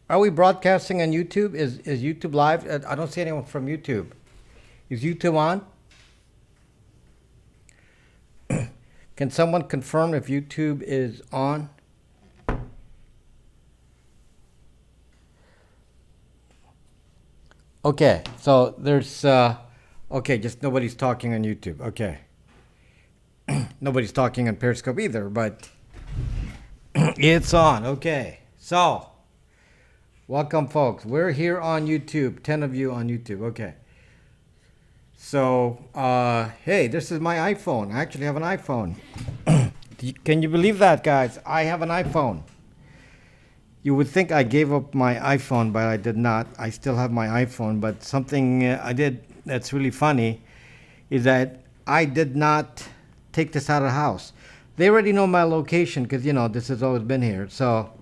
Are we broadcasting on YouTube? Is YouTube live? I don't see anyone from YouTube. Is YouTube on? Can someone confirm if YouTube is on? Okay, so there's okay, just nobody's talking on YouTube. Okay. Nobody's talking on Periscope either, but it's on. Okay. So, welcome folks. We're here on YouTube. 10 of you on YouTube. Okay. So, hey, this is my iPhone. I actually have an iPhone. Can you believe that, guys? I have an iPhone. You would think I gave up my iPhone, but I did not. I still have my iPhone, but something I did that's really funny is that I did not take this out of the house. They already know my location because, this has always been here. So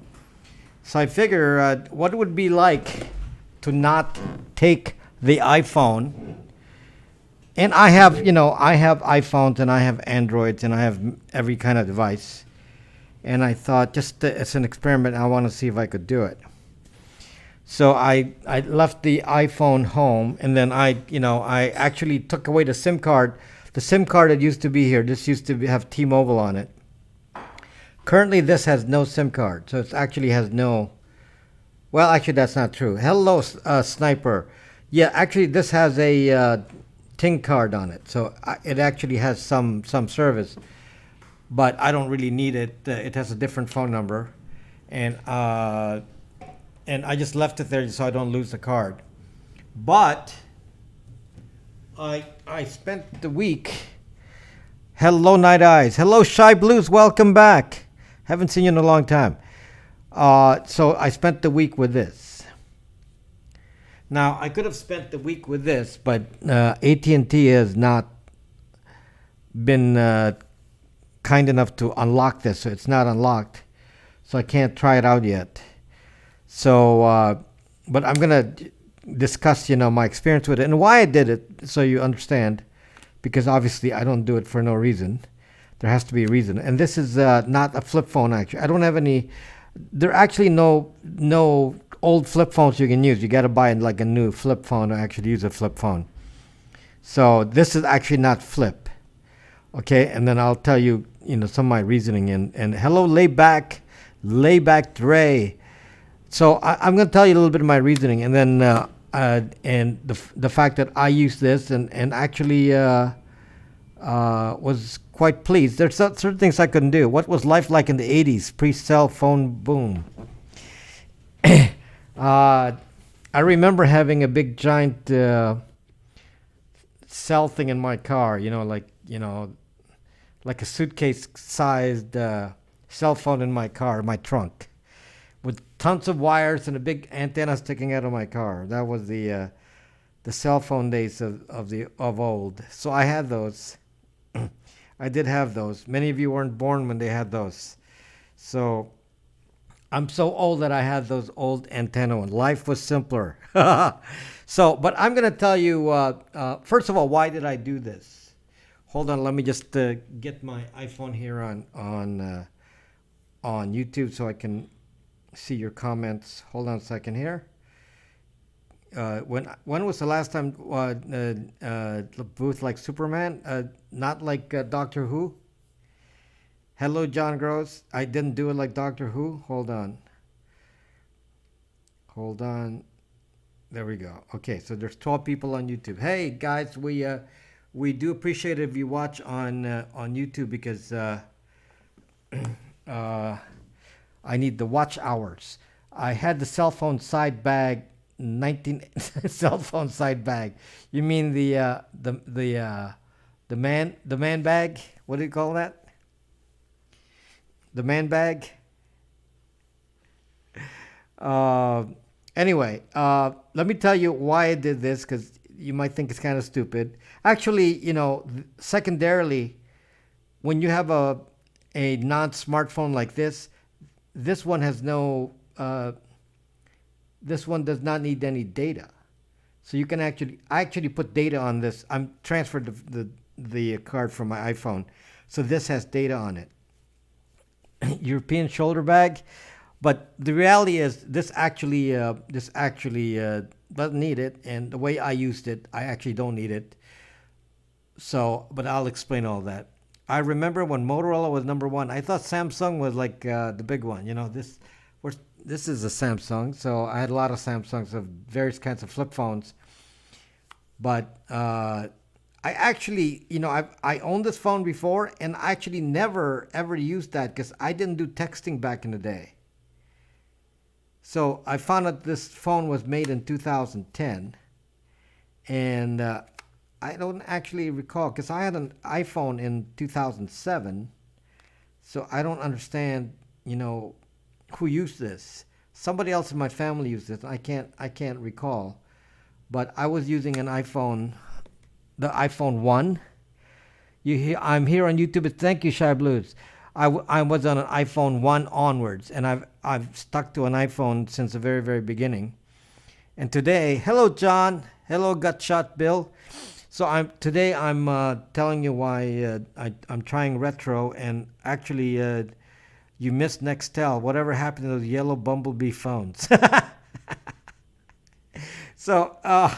I figure what it would be like to not take the iPhone. And I have iPhones and I have Androids and I have every kind of device. And I thought, just as an experiment, I want to see if I could do it. So I left the iPhone home, and then I actually took away the SIM card. The SIM card that used to be here, this used to have T-Mobile on it. Currently, this has no SIM card, so it actually has no. Well, actually, that's not true. Hello, Sniper. Yeah, actually, this has a Ting card on it, so it actually has some service. But I don't really need it. It has a different phone number, and I just left it there so I don't lose the card. But I spent the week. Hello, Night Eyes. Hello, Shy Blues. Welcome back. Haven't seen you in a long time. So I spent the week with this. Now I could have spent the week with this, but AT&T has not been kind enough to unlock this, so it's not unlocked, so I can't try it out yet. So but I'm gonna discuss my experience with it and why I did it, so you understand, because obviously I don't do it for no reason. There has to be a reason. And this is not a flip phone. Actually, I don't have any. There are actually no old flip phones you can use. You got to buy like a new flip phone to actually use a flip phone. So this is actually not flip. Okay, and then I'll tell you, some of my reasoning. And hello, layback Dre. So I'm going to tell you a little bit of my reasoning, and then and the fact that I use this and actually was quite pleased. There's certain things I couldn't do. What was life like in the 80s, pre-cell phone boom? I remember having a big giant cell thing in my car, like a suitcase-sized cell phone in my car, my trunk, with tons of wires and a big antenna sticking out of my car. That was the cell phone days of old. So I had those. I did have those. Many of you weren't born when they had those. So I'm so old that I had those old antenna ones. Life was simpler. So, but I'm going to tell you, first of all, why did I do this? Hold on, let me just get my iPhone here on YouTube so I can see your comments. Hold on a second here. When was the last time the booth like Superman? Not like Doctor Who? Hello, John Gross. I didn't do it like Doctor Who. Hold on. There we go. Okay, so there's 12 people on YouTube. Hey guys, we do appreciate it if you watch on YouTube, because I need the watch hours. I had the cell phone side bag. 19 cell phone side bag. You mean the man bag? What do you call that? The man bag. Anyway, let me tell you why I did this, because you might think it's kind of stupid. Actually, secondarily, when you have a non-smartphone like this one has no. This one does not need any data, so you can I actually put data on this. I'm transferred the card from my iPhone, so this has data on it. European shoulder bag. But the reality is, this actually doesn't need it, and the way I used it, I actually don't need it. So, but I'll explain all that. I remember when Motorola was number one. I thought Samsung was like the big one. We're, this is a Samsung, so I had a lot of Samsungs of various kinds of flip phones. But I actually, I owned this phone before, and I actually never ever used that because I didn't do texting back in the day. So I found out this phone was made in 2010, and I don't actually recall because I had an iPhone in 2007, so I don't understand, who used this. Somebody else in my family used it. I can't recall, but I was using an iPhone, the iPhone one. I'm here on YouTube. Thank you, Shy Blues. I was on an iPhone one onwards, and I've stuck to an iPhone since the very very beginning. And today, hello John, hello Gutshot Bill. So I'm telling you why I'm trying retro, and actually you missed Nextel. Whatever happened to those yellow bumblebee phones? so uh,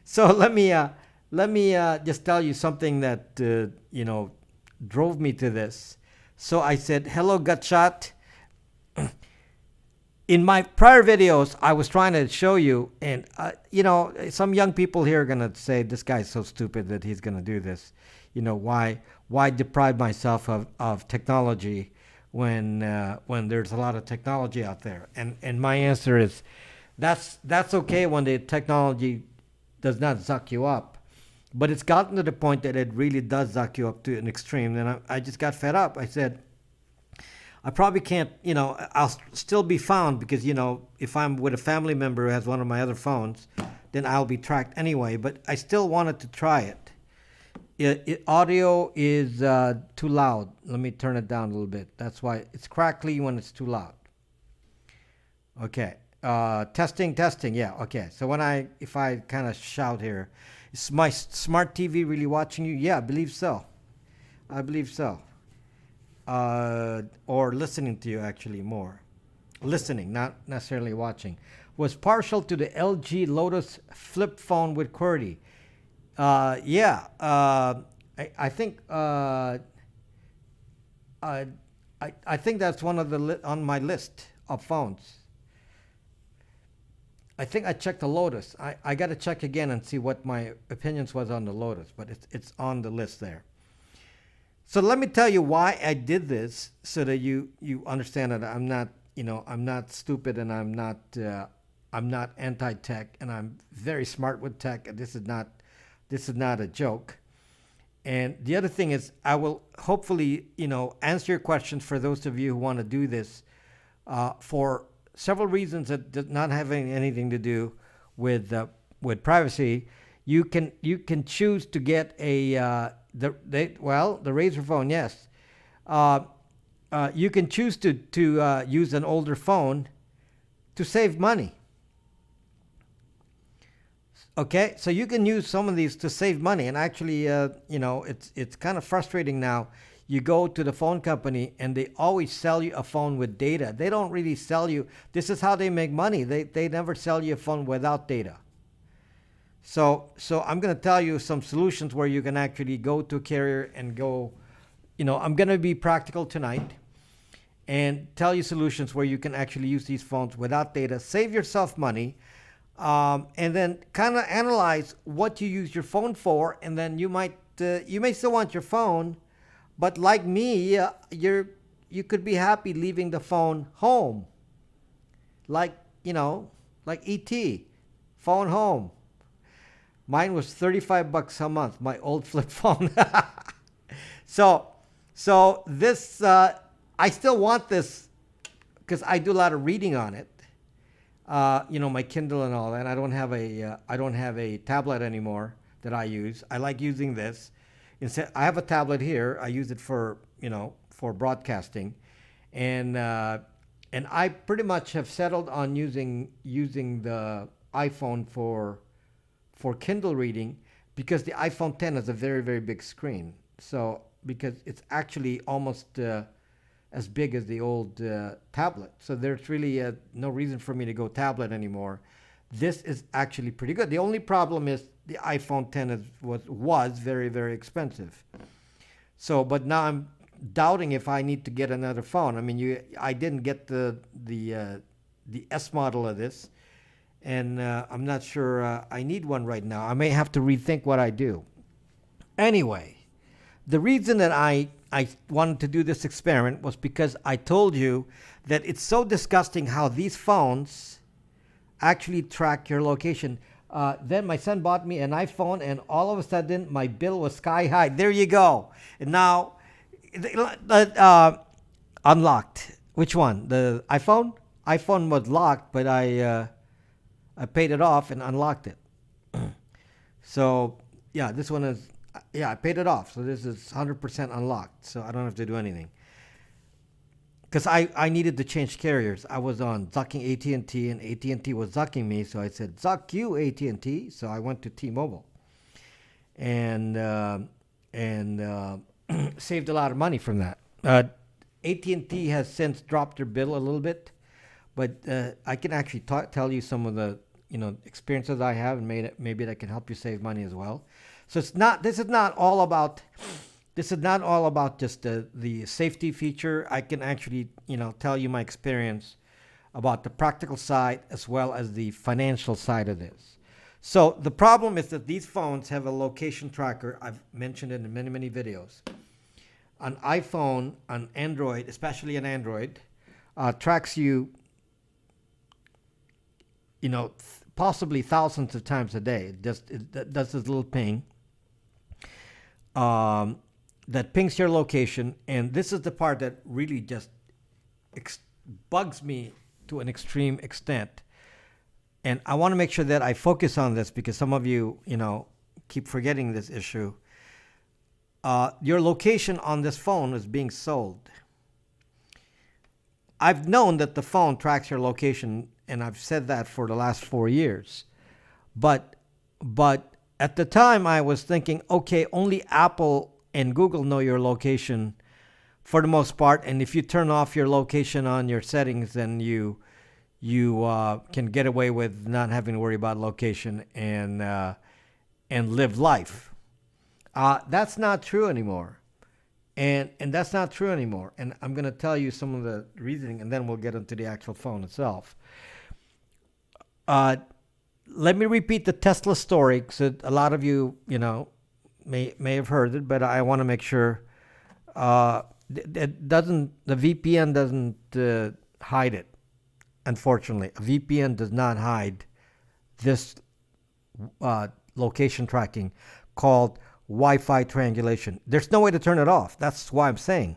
so let me just tell you something that drove me to this. So I said, "Hello, Gutshot." In my prior videos, I was trying to show you, and some young people here are gonna say, "This guy's so stupid that he's gonna do this." Why deprive myself of technology when there's a lot of technology out there? And my answer is, that's okay when the technology does not suck you up, but it's gotten to the point that it really does suck you up to an extreme. And I just got fed up. I said, I probably can't, I'll still be found because, if I'm with a family member who has one of my other phones, then I'll be tracked anyway. But I still wanted to try it. Audio is too loud. Let me turn it down a little bit. That's why it's crackly when it's too loud. Okay. Testing. Yeah. Okay. So if I kind of shout here, is my smart TV really watching you? Yeah, I believe so. Or listening to you, actually, more. Listening, not necessarily watching. Was partial to the LG Lotus flip phone with QWERTY. Yeah. I think I think that's one of the on my list of phones. I think I checked the Lotus. I got to check again and see what my opinions was on the Lotus, but it's on the list there. So let me tell you why I did this, so that you understand that I'm not stupid, and I'm not anti-tech, and I'm very smart with tech. And this is not a joke. And the other thing is, I will hopefully answer your questions for those of you who want to do this for several reasons that does not have anything to do with privacy. You can choose to get the Razr phone. Yes, you can choose to use an older phone to save money. Okay, so you can use some of these to save money, and actually, it's kind of frustrating now. You go to the phone company, and they always sell you a phone with data. They don't really sell you. This is how they make money. They never sell you a phone without data. So I'm going to tell you some solutions where you can actually go to a carrier and go. I'm going to be practical tonight and tell you solutions where you can actually use these phones without data, save yourself money. And then kind of analyze what you use your phone for, and then you may still want your phone, but like me, you could be happy leaving the phone home, like ET, phone home. Mine was $35 a month, my old flip phone. So this I still want this because I do a lot of reading on it. My Kindle and all that. I don't have a tablet anymore that I use. I like using this. Instead, I have a tablet here. I use it for broadcasting, and I pretty much have settled on using the iPhone for Kindle reading, because the iPhone 10 has a very very big screen. So because it's actually almost as big as the old tablet. So there's really no reason for me to go tablet anymore. This is actually pretty good. The only problem is the iPhone 10 was very, very expensive. So, but now I'm doubting if I need to get another phone. I mean, I didn't get the S model of this, and I'm not sure I need one right now. I may have to rethink what I do. Anyway, the reason that I wanted to do this experiment was because I told you that it's so disgusting how these phones actually track your location. Then my son bought me an iPhone, and all of a sudden my bill was sky high. There you go. And now, unlocked. Which one? The iPhone? iPhone was locked, but I paid it off and unlocked it. So yeah, this one is, I paid it off. So this is 100% unlocked. So I don't have to do anything. Because I needed to change carriers. I was on zucking AT&T, and AT&T was zucking me. So I said, zuck you, AT&T. So I went to T-Mobile. And saved a lot of money from that. AT&T has since dropped their bill a little bit. But I can actually tell you some of the experiences I have, and maybe that can help you save money as well. So this is not all about just the safety feature. I can actually tell you my experience about the practical side as well as the financial side of this. So the problem is that these phones have a location tracker. I've mentioned it in many, many videos. An iPhone, an Android, especially an Android, tracks you possibly thousands of times a day. It does this little ping that pings your location, and this is the part that really just bugs me to an extreme extent. And I want to make sure that I focus on this because some of you, keep forgetting this issue. Your location on this phone is being sold. I've known that the phone tracks your location, and I've said that for the last 4 years. But at the time, I was thinking, okay, only Apple and Google know your location for the most part. And if you turn off your location on your settings, then you can get away with not having to worry about location and live life. That's not true anymore. And that's not true anymore. And I'm going to tell you some of the reasoning, and then we'll get into the actual phone itself. Let me repeat the Tesla story, because a lot of you, may have heard it, but I want to make sure the VPN doesn't hide it. Unfortunately, a VPN does not hide this location tracking called Wi-Fi triangulation. There's no way to turn it off. That's why I'm saying.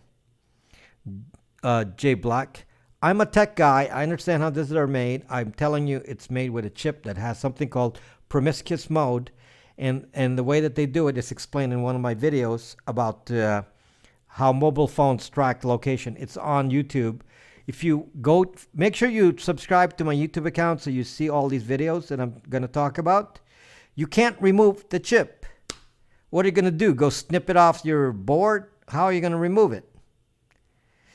Jay Black, I'm a tech guy. I understand how this is made. I'm telling you, it's made with a chip that has something called promiscuous mode. And the way that they do it is explained in one of my videos about how mobile phones track location. It's on YouTube. If you go, make sure you subscribe to my YouTube account so you see all these videos that I'm going to talk about. You can't remove the chip. What are you going to do? Go snip it off your board? How are you going to remove it?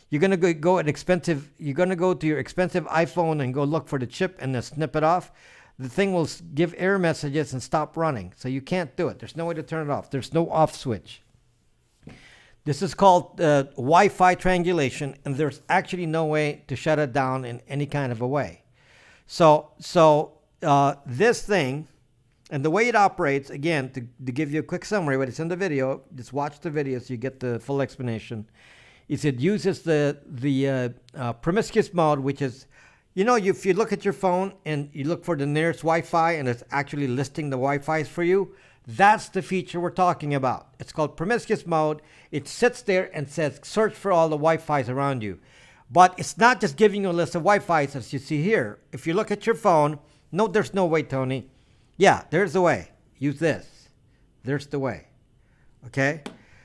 You're going to you're going to go to your expensive iPhone and go look for the chip and then snip it off. The thing will give error messages and stop running. So you can't do it. There's no way to turn it off. There's no off switch. This is called Wi-Fi triangulation, and there's actually no way to shut it down in any kind of a way. So this thing, and the way it operates, again, to give you a quick summary, but it's in the video, just watch the video so you get the full explanation, is it uses the promiscuous mode, which is, if you look at your phone and you look for the nearest Wi-Fi and it's actually listing the Wi-Fis for you, that's the feature we're talking about. It's called promiscuous mode. It sits there and says, search for all the Wi-Fis around you. But it's not just giving you a list of Wi-Fis as you see here. If you look at your phone, no, there's no way, Tony. Yeah, there's the way. Use this. There's the way. Okay?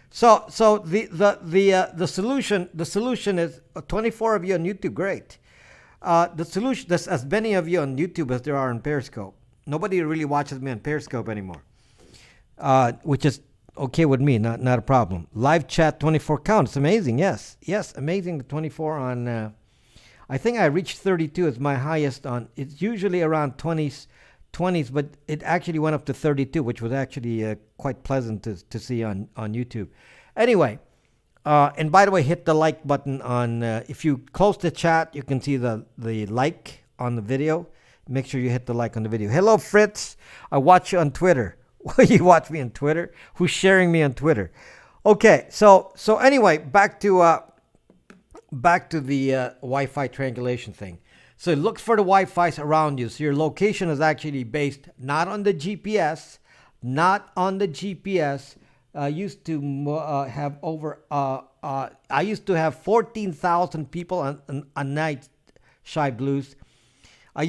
So the solution is 24 of you on YouTube, great. The solution, there's as many of you on YouTube as there are on Periscope. Nobody really watches me on Periscope anymore. Which is okay with me. Not a problem. Live chat 24 count. It's amazing. Yes, amazing. The 24 on. I think I reached 32 as my highest on. It's usually around 20s, but it actually went up to 32, which was actually quite pleasant to see on YouTube. Anyway, and by the way, hit the like button on. If you close the chat, you can see the like on the video. Make sure you hit the like on the video. Hello, Fritz. I watch you on Twitter. You watch me on Twitter? Who's sharing me on Twitter? Okay, so anyway, back to the Wi-Fi triangulation thing. So it looks for the Wi-Fi's around you. So your location is actually based not on the GPS, I used to have over. I used to have 14,000 people a night. Shy Blues. I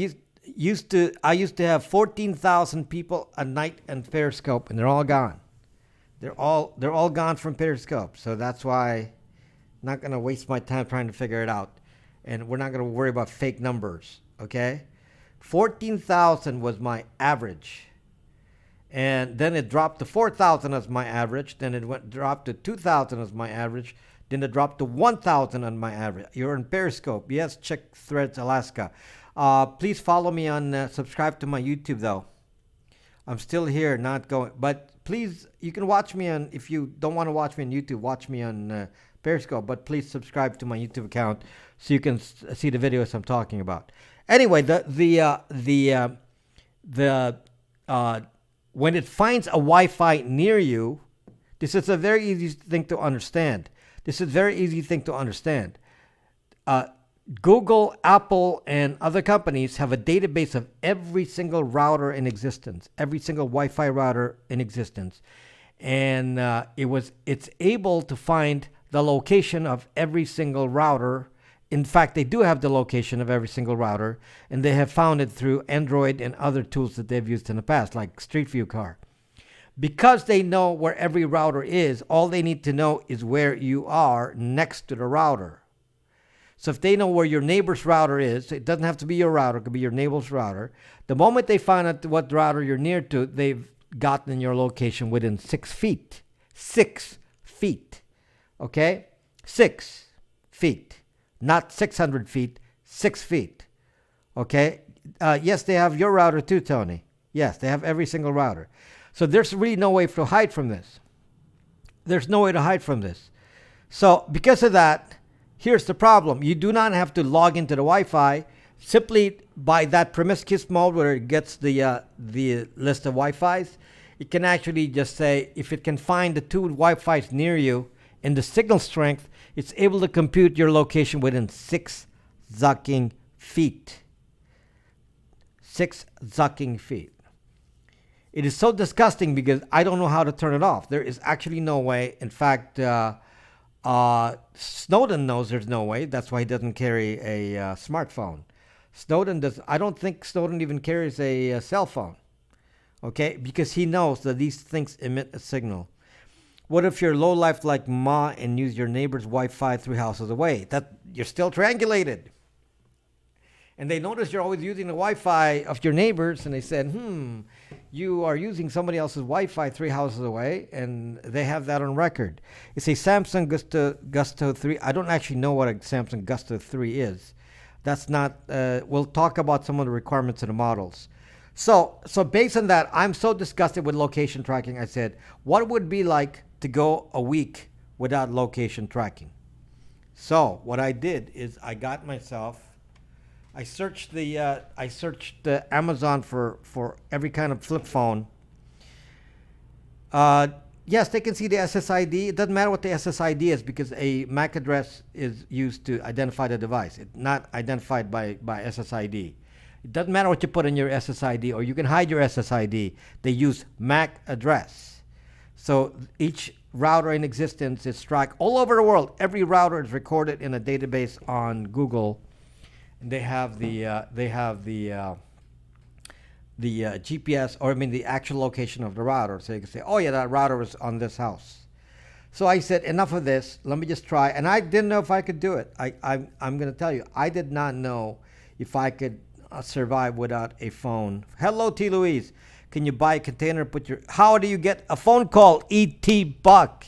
used to have 14,000 people a night in Periscope, and they're all gone. They're all gone from Periscope. So that's why I'm not gonna waste my time trying to figure it out, and we're not gonna worry about fake numbers. Okay, 14,000 was my average, and then it dropped to 4,000 as my average. Then it dropped to 2,000 as my average. Then it dropped to 1,000 on my average. You're in Periscope. Yes, check Threads Alaska. Please follow me on, subscribe to my YouTube though. I'm still here, not going. But please, you can watch me on, if you don't want to watch me on YouTube, watch me on Periscope. But please subscribe to my YouTube account so you can see the videos I'm talking about. Anyway, when it finds a Wi-Fi near you, this is a very easy thing to understand. Google, Apple, and other companies have a database of every single router in existence, every single Wi-Fi router in existence. And it's able to find the location of every single router. In fact, they do have the location of every single router, and they have found it through Android and other tools that they've used in the past, like Street View Car. Because they know where every router is, all they need to know is where you are next to the router. So if they know where your neighbor's router is, it doesn't have to be your router, it could be your neighbor's router. The moment they find out what router you're near to, they've gotten your location within 6 feet. 6 feet. Okay? 6 feet. Not 600 feet, 6 feet. Okay? Yes, they have your router too, Tony. Yes, they have every single router. So there's really no way to hide from this. So because of that, here's the problem. You do not have to log into the Wi-Fi. Simply by that promiscuous mode where it gets the list of Wi-Fis, it can actually just say, if it can find the two Wi-Fis near you and the signal strength, it's able to compute your location within 6 zucking feet. 6 zucking feet. It is so disgusting because I don't know how to turn it off. There is actually no way. In fact, Snowden knows there's no way. That's why he doesn't carry a smartphone. I don't think Snowden even carries a cell phone. Okay? Because he knows that these things emit a signal. What if you're low life like Ma and use your neighbor's Wi-Fi 3 houses away? That you're still triangulated. And they notice you're always using the Wi-Fi of your neighbors, and they said, you are using somebody else's Wi-Fi 3 houses away, and they have that on record. It's a Samsung Gusto 3. I don't actually know what a Samsung Gusto 3 is. That's not, we'll talk about some of the requirements of the models. So based on that, I'm so disgusted with location tracking. I said, what would it be like to go a week without location tracking? So what I did is I searched the Amazon for every kind of flip phone. Yes, they can see the SSID. It doesn't matter what the SSID is because a MAC address is used to identify the device. It's not identified by SSID. It doesn't matter what you put in your SSID, or you can hide your SSID. They use MAC address. So each router in existence is tracked all over the world. Every router is recorded in a database on Google. And they have the GPS, or the actual location of the router. So you can say, oh yeah, that router is on this house. So I said, enough of this. Let me just try. And I didn't know if I could do it. I'm going to tell you, I did not know if I could survive without a phone. Hello, T. Louise. can you buy a container, put your, how do you get a phone call, E.T. Buck?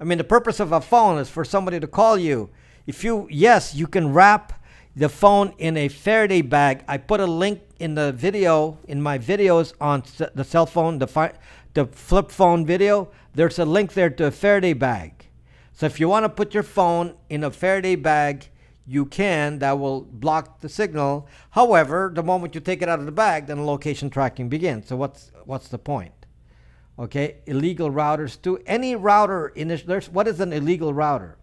I mean, the purpose of a phone is for somebody to call you. Yes, you can wrap the phone in a Faraday bag. I put a link in the video, in my videos on the cell phone, the flip phone video. There's a link there to a Faraday bag. So if you want to put your phone in a Faraday bag, you can. That will block the signal. However, the moment you take it out of the bag, then location tracking begins. So what's the point? Okay, illegal routers too. Any router what is an illegal router?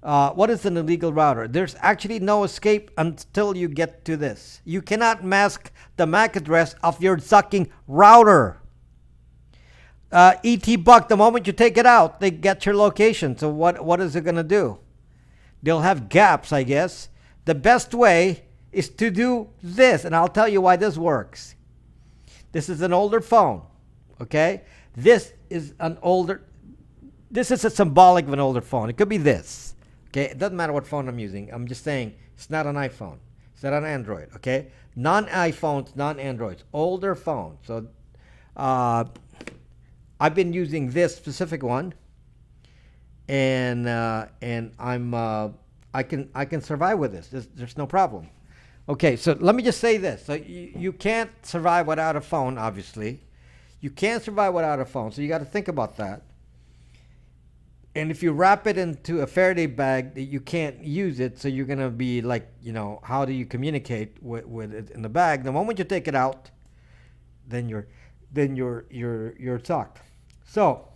What is an illegal router? There's actually no escape until you get to this. You cannot mask the MAC address of your sucking router. ET Buck, the moment you take it out, they get your location. So what is it going to do? They'll have gaps, I guess. The best way is to do this, and I'll tell you why this works. This is an older phone, okay? This is a symbolic of an older phone. It could be this. Okay, it doesn't matter what phone I'm using. I'm just saying it's not an iPhone. It's not an Android, okay? Non-iPhones, non-Androids, older phone. So I've been using this specific one, and I can survive with this. There's no problem. Okay, so let me just say this. So you can't survive without a phone, obviously. You can't survive without a phone, so you got to think about that. And if you wrap it into a Faraday bag, you can't use it, so you're gonna be like, how do you communicate with it in the bag? The moment you take it out, then you're sucked. So,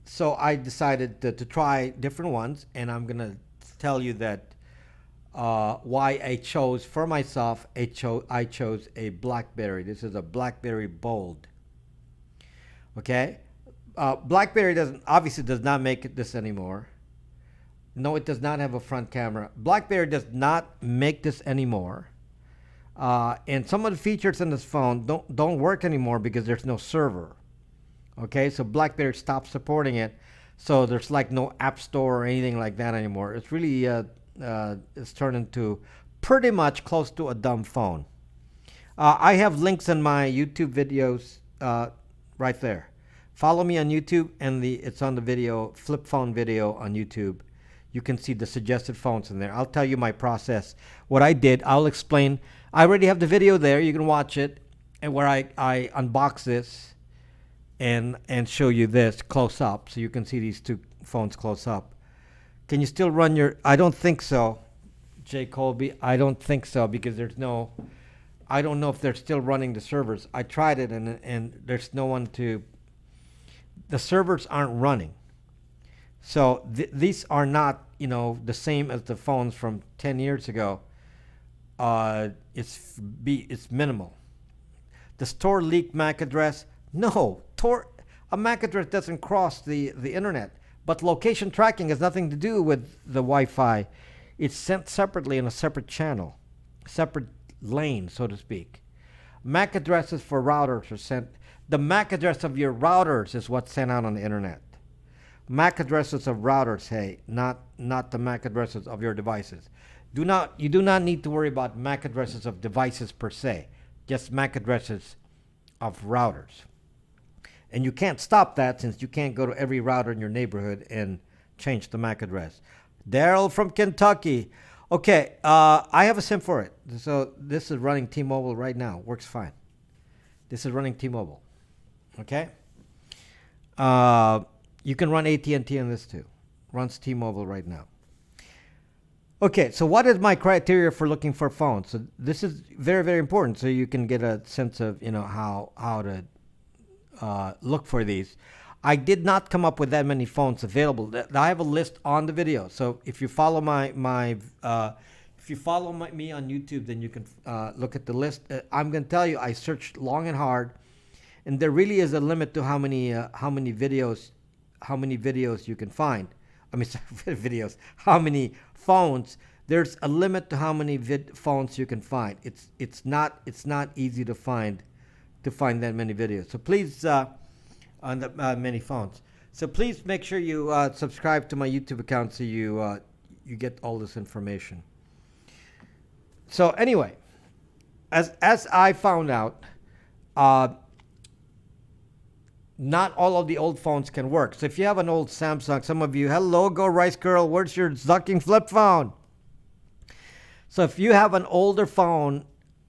so I decided to try different ones, and I'm gonna tell you that why I chose for myself. I chose a Blackberry. This is a Blackberry Bold. Okay, BlackBerry obviously does not make this anymore. No, it does not have a front camera. BlackBerry does not make this anymore. And some of the features in this phone don't work anymore because there's no server. Okay, so BlackBerry stopped supporting it. So there's like no app store or anything like that anymore. It's really it's turned into pretty much close to a dumb phone. I have links in my YouTube videos. Right there. Follow me on YouTube, and it's on the video, flip phone video on YouTube. You can see the suggested phones in there. I'll tell you my process. What I did, I'll explain. I already have the video there. You can watch it, and where I unbox this and show you this close up, so you can see these two phones close up. Can you still run your? I don't think so, Jay Colby. I don't think so, because I don't know if they're still running the servers. I tried it, and there's no one the servers aren't running. So these are not, the same as the phones from 10 years ago. It's minimal. The store leaked MAC address. No, a MAC address doesn't cross the internet. But location tracking has nothing to do with the Wi-Fi. It's sent separately in a separate channel, separate lane, so to speak. MAC addresses for routers are sent. The MAC address of your routers is what's sent out on the internet. MAC addresses of routers, hey, not the MAC addresses of your devices. You do not need to worry about MAC addresses of devices per se, just MAC addresses of routers. And you can't stop that, since you can't go to every router in your neighborhood and change the MAC address. Daryl from Kentucky. Okay, I have a SIM for it. So this is running T-Mobile right now. Works fine. This is running T-Mobile. Okay? You can run AT&T on this too. Runs T-Mobile right now. Okay, so what is my criteria for looking for phones? So this is very, very important, so you can get a sense of how to look for these. I did not come up with that many phones available. I have a list on the video. So if you follow me on YouTube, then you can look at the list. I'm going to tell you, I searched long and hard, and there really is a limit to how many videos you can find. I mean, videos. How many phones? There's a limit to how many phones you can find. It's not easy to find that many videos. So please. On the many phones. So please make sure you subscribe to my YouTube account, so you you get all this information. So anyway, as I found out, not all of the old phones can work. So if you have an old Samsung, some of you, hello, Go Rice Girl, where's your sucking flip phone? So if you have an older phone,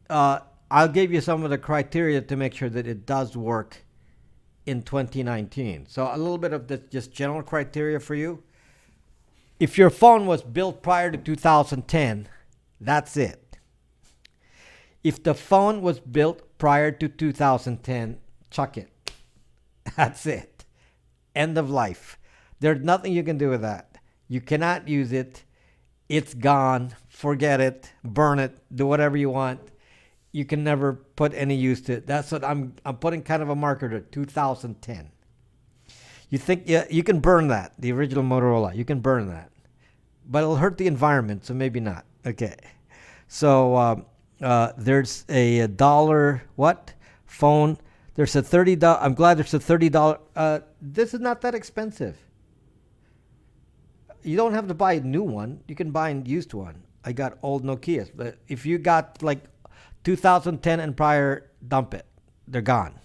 I'll give you some of the criteria to make sure that it does work in 2019. So a little bit of the just general criteria for you. If your phone was built prior to 2010, that's it. If the phone was built prior to 2010, chuck it. That's it. End of life. There's nothing you can do with that. You cannot use it. It's gone. Forget it. Burn it. Do whatever you want. You can never put any use to it. That's what I'm putting kind of a marker to 2010. You think you can burn that, the original Motorola. You can burn that. But it'll hurt the environment, so maybe not. Okay. So there's a dollar phone. There's a $30. I'm glad there's a $30. This is not that expensive. You don't have to buy a new one. You can buy a used one. I got old Nokias, but if you got like 2010 and prior, dump it. They're gone.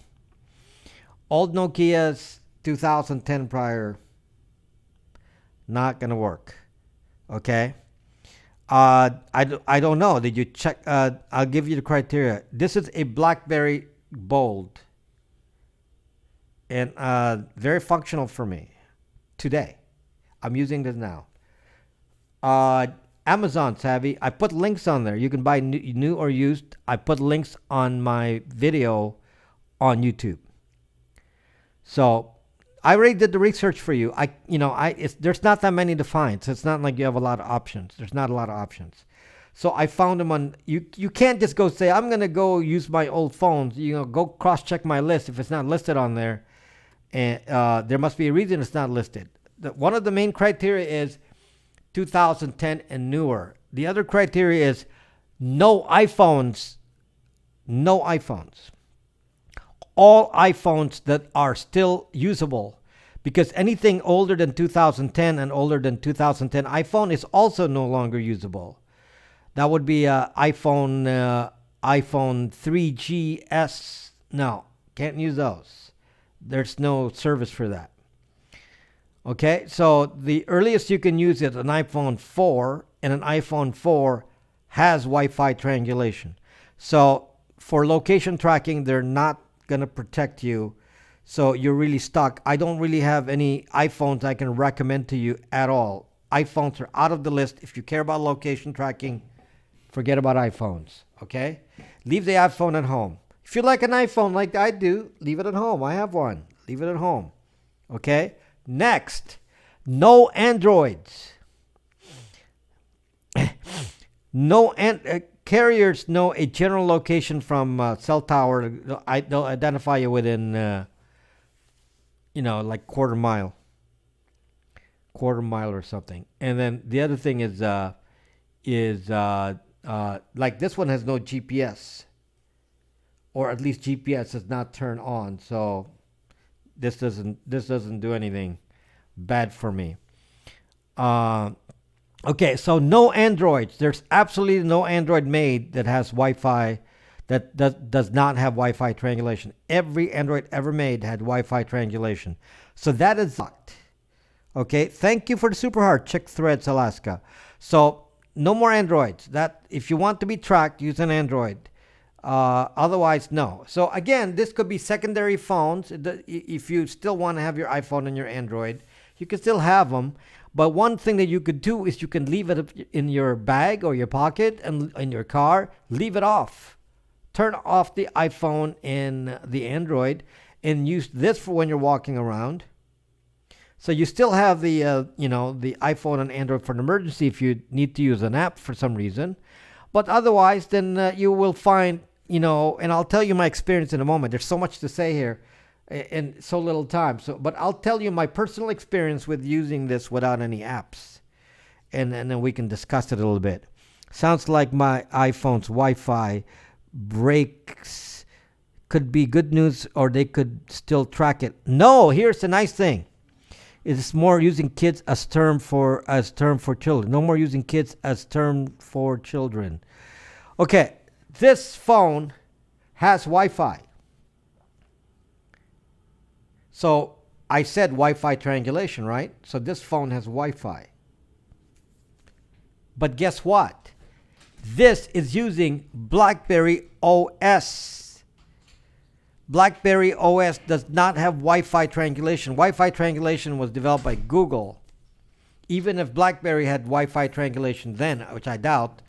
Old Nokias, 2010 prior, not gonna work. Okay. I don't know. Did you check? I'll give you the criteria. This is a Blackberry Bold, and very functional for me today. I'm using this now. Amazon savvy. I put links on there. You can buy new or used. I put links on my video on YouTube. So I already did the research for you. There's not that many to find, so it's not like you have a lot of options. There's not a lot of options. So I found them on. You can't just go say I'm gonna go use my old phones. Go cross check my list if it's not listed on there, and there must be a reason it's not listed. One of the main criteria is 2010 and newer. The other criteria is no iPhones. No iPhones. All iPhones that are still usable, because anything older than 2010 and older than 2010 iPhone is also no longer usable. That would be iPhone 3GS. No, can't use those. There's no service for that. Okay, so the earliest you can use it, an iPhone 4, and an iPhone 4 has Wi-Fi triangulation. So for location tracking, they're not going to protect you. So you're really stuck. I don't really have any iPhones I can recommend to you at all. iPhones are out of the list. If you care about location tracking, forget about iPhones, okay? Leave the iPhone at home. If you like an iPhone like I do, leave it at home. I have one. Leave it at home, okay? Next, no Androids. Carriers know a general location from cell tower. They'll identify you within, like quarter mile or something. And then the other thing is like this one has no GPS, or at least GPS is not turned on. So this doesn't do anything bad for me. Okay, so no Androids. There's absolutely no Android made that has Wi-Fi, that does not have Wi-Fi triangulation. Every Android ever made had Wi-Fi triangulation. So that is locked. Okay, thank you for the super heart. Check Threads Alaska. So no more Androids. That if you want to be tracked, use an Android. Otherwise, no. So again, this could be secondary phones. If you still want to have your iPhone and your Android, you can still have them. But one thing that you could do is you can leave it in your bag or your pocket and in your car. Leave it off. Turn off the iPhone and the Android and use this for when you're walking around. So you still have the the iPhone and Android for an emergency if you need to use an app for some reason. But otherwise, then you will find, and I'll tell you my experience in a moment. There's so much to say here in so little time. But I'll tell you my personal experience with using this without any apps. And then we can discuss it a little bit. Sounds like my iPhone's Wi-Fi breaks could be good news, or they could still track it. No, here's the nice thing. It's more using kids as term for children. No more using kids as term for children. Okay, this phone has Wi-Fi. So I said Wi-Fi triangulation, right? So this phone has Wi-Fi. But guess what? This is using Blackberry OS. Blackberry OS does not have Wi-Fi triangulation. Wi-Fi triangulation was developed by Google. Even if Blackberry had Wi-Fi triangulation then, which I doubt,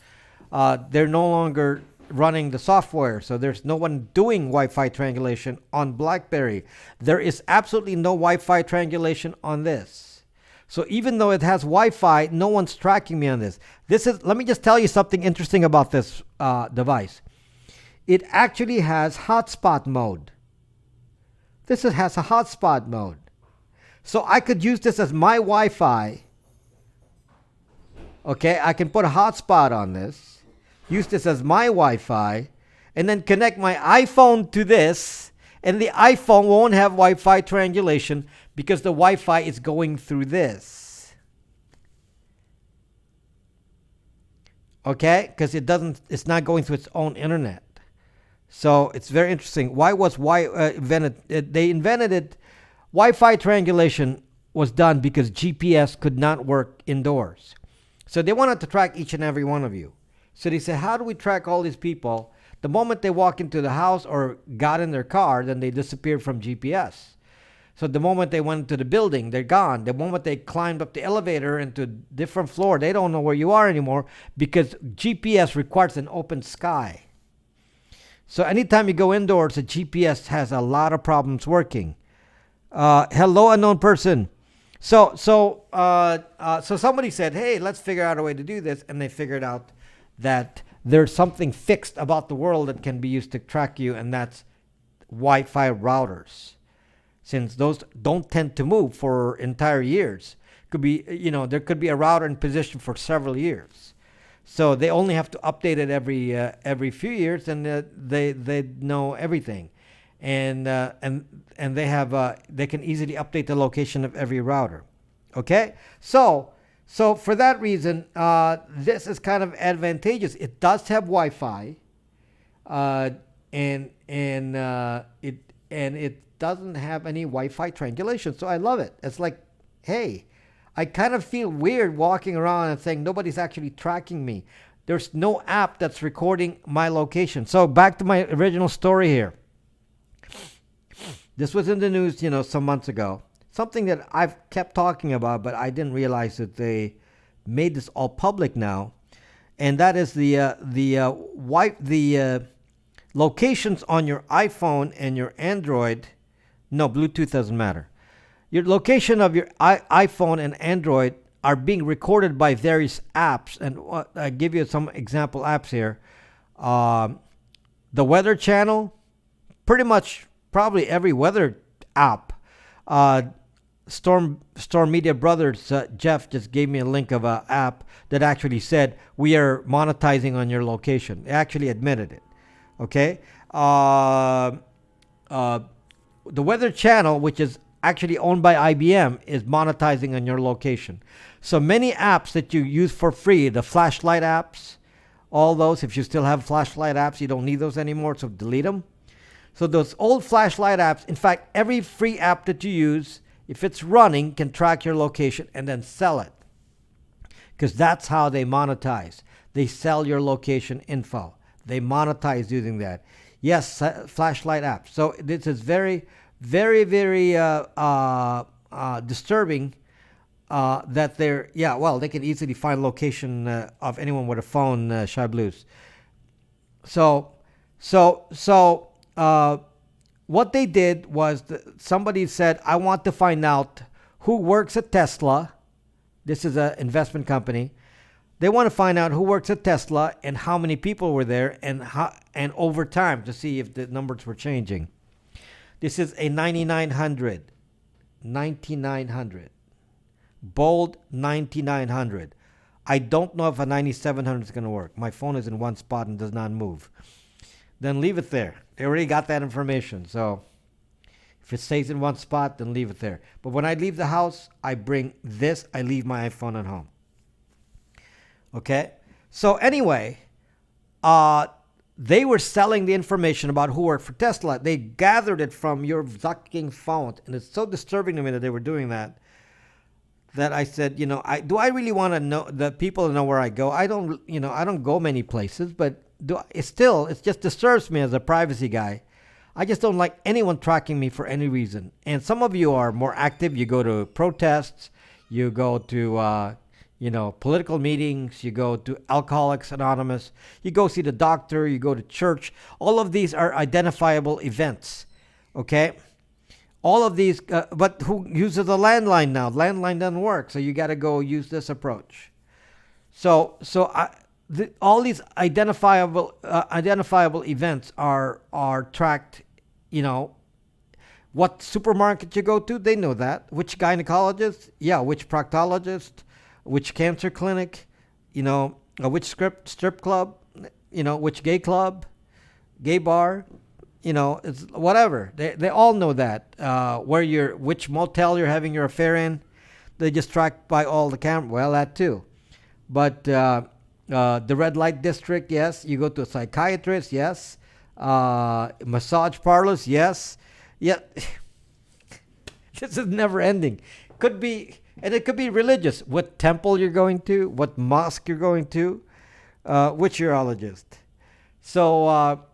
they're no longer running the software. So there's no one doing Wi-Fi triangulation on Blackberry. There is absolutely no Wi-Fi triangulation on this. So even though it has Wi-Fi, no one's tracking me on this. Let me just tell you something interesting about this device. It actually has hotspot mode. This has a hotspot mode. So I could use this as my Wi-Fi. Okay, I can put a hotspot on this, use this as my Wi-Fi, and then connect my iPhone to this, and the iPhone won't have Wi-Fi triangulation because the Wi-Fi is going through this. Okay, because it's not going through its own internet. So it's very interesting. Why was invented? They invented it. Wi-Fi triangulation was done because GPS could not work indoors. So they wanted to track each and every one of you. So they said, how do we track all these people? The moment they walk into the house or got in their car, then they disappeared from GPS. So the moment they went to the building, they're gone. The moment they climbed up the elevator into a different floor, they don't know where you are anymore because GPS requires an open sky. So anytime you go indoors, the GPS has a lot of problems working. Hello, unknown person. So somebody said, hey, let's figure out a way to do this. And they figured out that there's something fixed about the world that can be used to track you, and that's Wi-Fi routers. Since those don't tend to move for entire years. Could be, there could be a router in position for several years. So they only have to update it every few years, and they know everything. And they can easily update the location of every router. Okay, so for that reason, this is kind of advantageous. It does have Wi-Fi, and it doesn't have any Wi-Fi triangulation. So I love it. It's like, hey, I kind of feel weird walking around and saying nobody's actually tracking me. There's no app that's recording my location. So back to my original story here. This was in the news, some months ago. Something that I've kept talking about, but I didn't realize that they made this all public now. And that is the locations on your iPhone and your Android. No, Bluetooth doesn't matter. Your location of your iPhone and Android are being recorded by various apps. And I give you some example apps here. The Weather Channel, pretty much probably every weather app. Storm Media Brothers, Jeff just gave me a link of an app that actually said, we are monetizing on your location. They actually admitted it. Okay. The Weather Channel, which is actually owned by IBM, is monetizing on your location. So many apps that you use for free, the flashlight apps, all those, if you still have flashlight apps, you don't need those anymore, so delete them. So those old flashlight apps, in fact, every free app that you use, if it's running, can track your location and then sell it. Because that's how they monetize. They sell your location info. They monetize using that. Yes, flashlight apps. So this is very, very, very disturbing that they can easily find location of anyone with a phone, Shy Blues. So what they did was somebody said, I want to find out who works at Tesla. This is an investment company. They want to find out who works at Tesla and how many people were there and over time to see if the numbers were changing. This is a 9900. Bold 9900. I don't know if a 9700 is going to work. My phone is in one spot and does not move. Then leave it there. They already got that information. So If it stays in one spot, then leave it there. But when I leave the house, I bring this. I leave my iPhone at home. Okay? So anyway, they were selling the information about who worked for Tesla. They gathered it from your fucking phone. And it's so disturbing to me that they were doing that, that I said, do I really want to know the people to know where I go? I don't go many places, but it just disturbs me as a privacy guy. I just don't like anyone tracking me for any reason. And some of you are more active. You go to protests, you go to, political meetings, you go to Alcoholics Anonymous, you go see the doctor, you go to church. All of these are identifiable events, okay? All of these, but who uses a landline now? Landline doesn't work, so you got to go use this approach. All these identifiable events are tracked. What supermarket you go to, they know that. Which gynecologist, which proctologist, which cancer clinic, which strip club, which gay club, gay bar, it's whatever. They all know that. Which motel you're having your affair in, they just track by all the camera. Well, that too, but. The red light district, yes. You go to a psychiatrist, yes. Massage parlors, yes. Yeah. This is never ending. Could be, and it could be religious. What temple you're going to, what mosque you're going to, which urologist. So,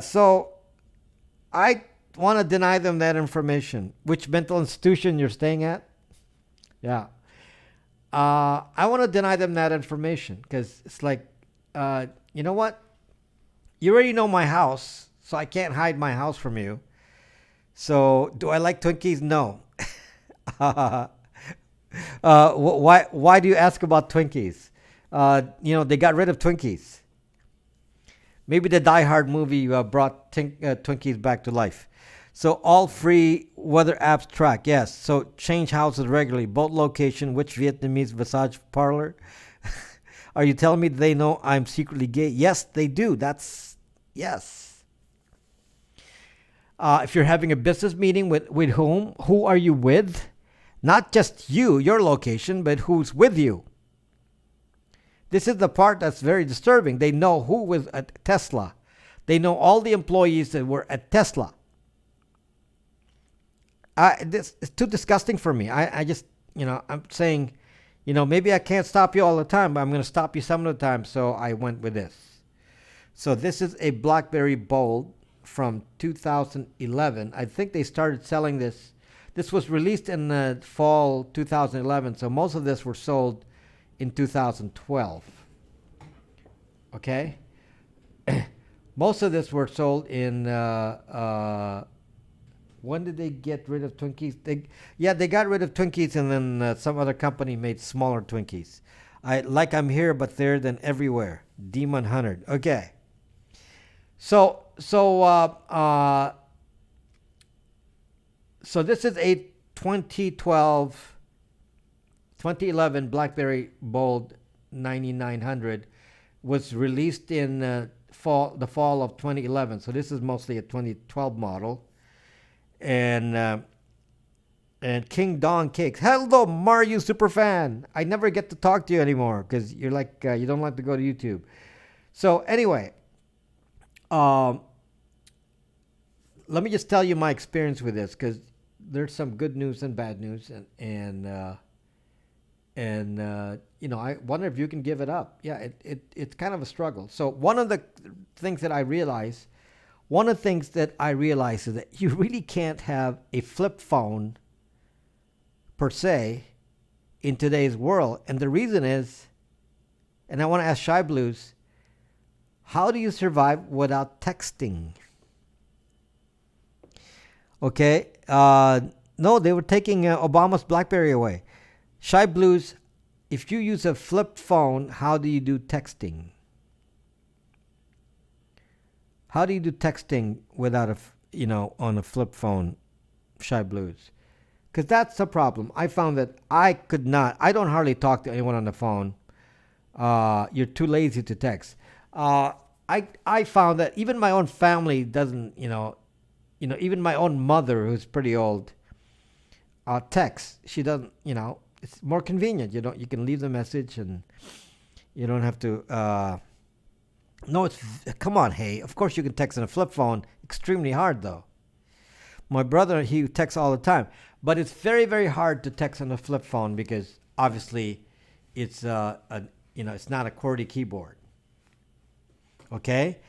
so I want to deny them that information. Which mental institution you're staying at? Yeah. I want to deny them that information because it's like, you know what? You already know my house, so I can't hide my house from you. So, do I like Twinkies? No. Why do you ask about Twinkies? They got rid of Twinkies. Maybe the Die Hard movie brought Twinkies back to life. So all free weather apps track, yes. So change houses regularly. Boat location, which Vietnamese massage parlor. Are you telling me they know I'm secretly gay? Yes, they do. Yes. If you're having a business meeting with whom? Who are you with? Not just your location, but who's with you. This is the part that's very disturbing. They know who was at Tesla. They know all the employees that were at Tesla. This is too disgusting for me. I just, I'm saying, maybe I can't stop you all the time, but I'm going to stop you some of the time. So I went with this. So this is a Blackberry Bold from 2011. I think they started selling this. This was released in the fall 2011. So most of this were sold in 2012. Okay. Most of this were sold in, when did they get rid of Twinkies? They got rid of Twinkies, and then some other company made smaller Twinkies. I'm here, but there, then everywhere. Demon Hunter. Okay. So this is a 2011 Blackberry Bold 9900. Was released in the fall of 2011. So this is mostly a 2012 model. And King Don Cakes. Hello, Mario Superfan. I never get to talk to you anymore because you're like you don't like to go to YouTube. So anyway, let me just tell you my experience with this because there's some good news and bad news, and I wonder if you can give it up. Yeah, it's kind of a struggle. So one of the things that I realized. One of the things that I realize is that you really can't have a flip phone per se in today's world. And the reason is, and I want to ask Shy Blues, how do you survive without texting? Okay. No, they were taking Obama's BlackBerry away. Shy Blues, if you use a flip phone, how do you do texting? How do you do texting without on a flip phone, Shy Blues? Because that's the problem. I found that I don't hardly talk to anyone on the phone. You're too lazy to text. I found that even my own family doesn't, even my own mother, who's pretty old, texts. She doesn't, it's more convenient. You can leave the message and you don't have to. No, come on, hey. Of course you can text on a flip phone. Extremely hard though. My brother, he texts all the time, but it's very, very hard to text on a flip phone because obviously it's it's not a QWERTY keyboard. Okay,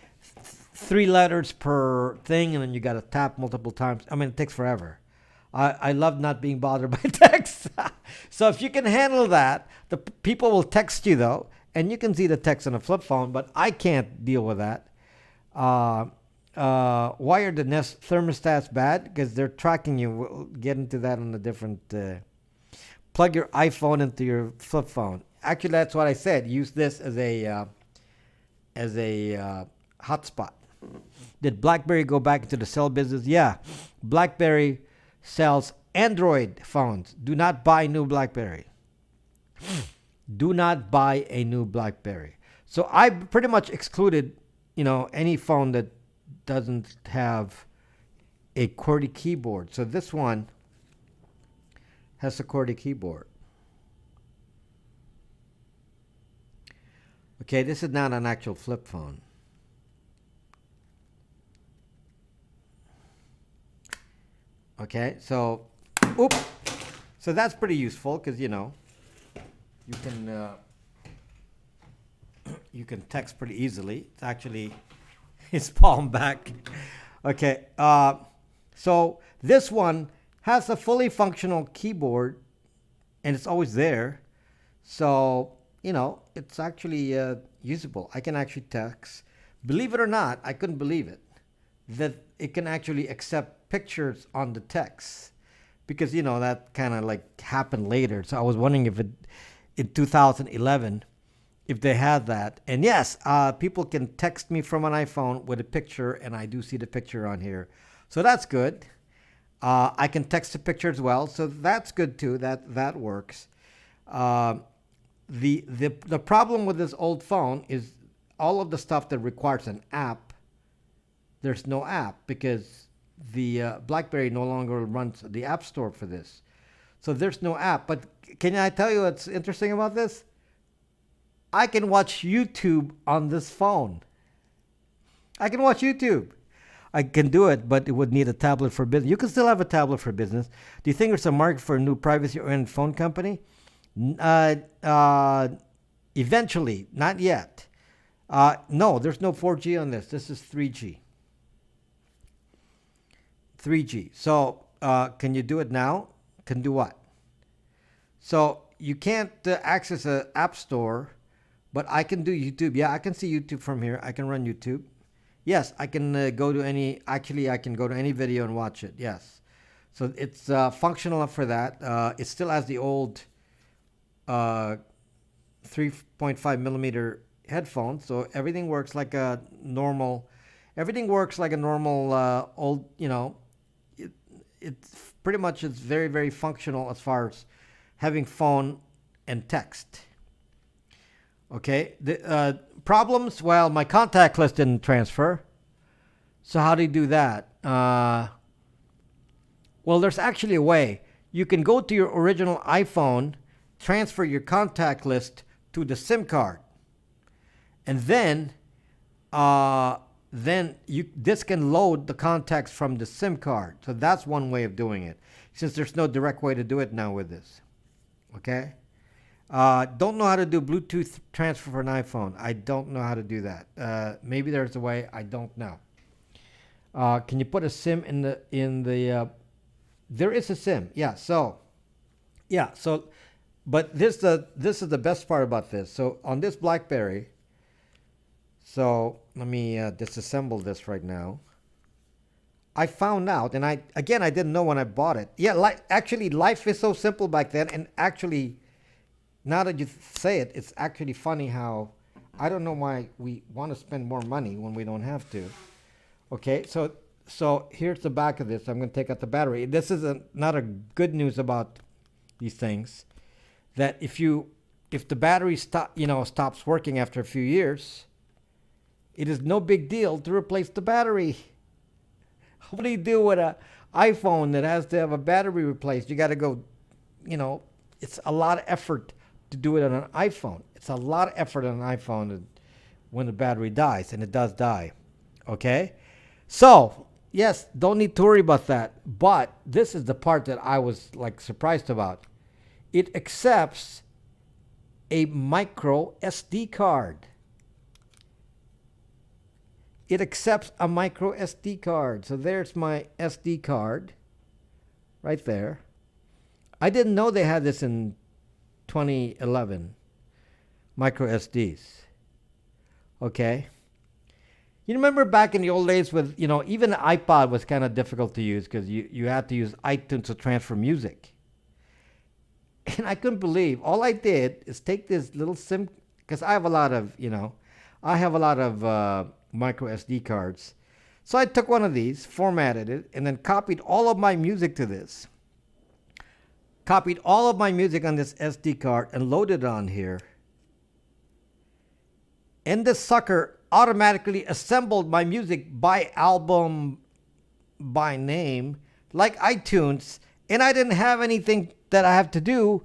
3 letters per thing, and then you got to tap multiple times. I mean, it takes forever. I love not being bothered by text. So if you can handle that, the people will text you though, and you can see the text on a flip phone. But I can't deal with that. Why are the Nest thermostats bad? Because they're tracking you. We'll get into that on a different. Plug your iPhone into your flip phone. Actually, that's what I said. Use this as a hotspot. Did BlackBerry go back into the cell business? Yeah, BlackBerry sells Android phones. Do not buy new BlackBerry. Do not buy a new BlackBerry. So I pretty much excluded, any phone that doesn't have a QWERTY keyboard. So this one has a QWERTY keyboard. Okay, this is not an actual flip phone. Okay, so, so that's pretty useful because you can text pretty easily. It's actually his palm back. Okay, so this one has a fully functional keyboard, and it's always there. So it's actually usable. I can actually text. Believe it or not, I couldn't believe it that it can actually accept pictures on the text, because that kind of like happened later. So I was wondering if in 2011 if they had that. And yes, people can text me from an iPhone with a picture, and I do see the picture on here, so that's good. I can text a picture as well, so that's good too. That works. The problem with this old phone is all of the stuff that requires an app. There's no app because the BlackBerry no longer runs the App Store for this. So there's no app. But can I tell you what's interesting about this? I can watch YouTube on this phone. I can watch YouTube. I can do it, but it would need a tablet for business. You can still have a tablet for business. Do you think there's a market for a new privacy-oriented phone company? Eventually, not yet. No, there's no 4G on this. This is 3G. 3G. So can you do it now? Can do what? So you can't access an app store, but I can do YouTube. Yeah, I can see YouTube from here. I can run YouTube. Yes, I can go to any. Actually, I can go to any video and watch it. Yes. So it's functional for that. It still has the old 3.5 millimeter headphones. So everything works like a normal. Everything works like a normal old. It's pretty much it's very, very functional as far as having phone and text. Okay. The problems. Well, my contact list didn't transfer. So how do you do that? Well, there's actually a way. You can go to your original iPhone, transfer your contact list to the SIM card, and then this can load the contacts from the SIM card. So that's one way of doing it, since there's no direct way to do it now with this. Okay. Don't know how to do Bluetooth transfer for an iPhone. I don't know how to do that. Maybe there's a way. I don't know. Can you put a SIM in the? There is a SIM. Yeah. So, but this is the best part about this. So on this BlackBerry. So let me disassemble this right now. I found out, and I didn't know when I bought it. Yeah, actually, life is so simple back then, and actually, now that you say it, it's actually funny how I don't know why we want to spend more money when we don't have to. Okay, so here's the back of this. I'm going to take out the battery. This is not a good news about these things. That if the battery stops working after a few years, it is no big deal to replace the battery. What do you do with an iPhone that has to have a battery replaced? You got to go, it's a lot of effort to do it on an iPhone. It's a lot of effort on an iPhone when the battery dies, and it does die. Okay? So, yes, don't need to worry about that. But this is the part that I was like surprised about. It accepts a micro SD card. It accepts a micro SD card. So there's my SD card right there. I didn't know they had this in 2011. Micro SDs. Okay. You remember back in the old days with, even the iPod was kind of difficult to use because you had to use iTunes to transfer music. And I couldn't believe, all I did is take this little SIM, because I have a lot of, micro SD cards. So I took one of these, formatted it, and then copied all of my music to this. Copied all of my music on this SD card and loaded it on here. And this sucker automatically assembled my music by album, by name, like iTunes, and I didn't have anything that I have to do,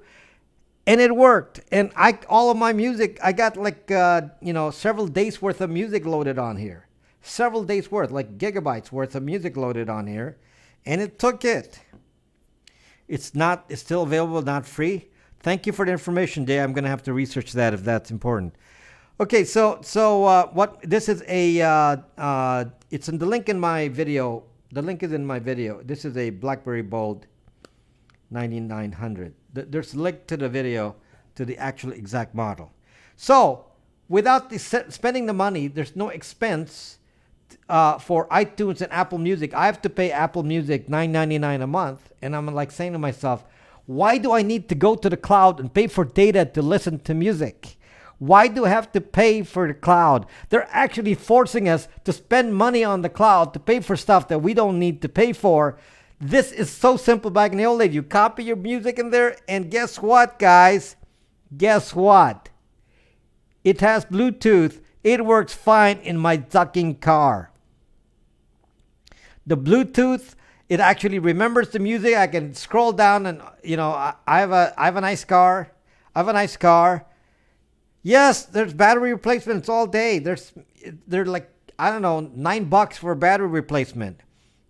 and it worked. And all of my music, I got like several days worth of music loaded on here, several days worth, like gigabytes worth of music loaded on here, and it took it. It's still available, not free. Thank you for the information, Jay. I'm gonna have to research that if that's important. Okay, so what this is it's in the link in my video. The link is in my video. This is a Blackberry Bold 9900. There's a link to the video to the actual exact model. So without spending the money, there's no expense for iTunes and Apple Music. I have to pay Apple Music $9.99 a month, and I'm like saying to myself, why do I need to go to the cloud and pay for data to listen to music? Why do I have to pay for the cloud? They're actually forcing us to spend money on the cloud to pay for stuff that we don't need to pay for. This is so simple back in the old days. You copy your music in there, and guess what, guys? Guess what? It has Bluetooth. It works fine in my ducking car. The Bluetooth, it actually remembers the music. I can scroll down and, I have a nice car. Yes, there's battery replacements all day. They're like, I don't know, $9 for a battery replacement.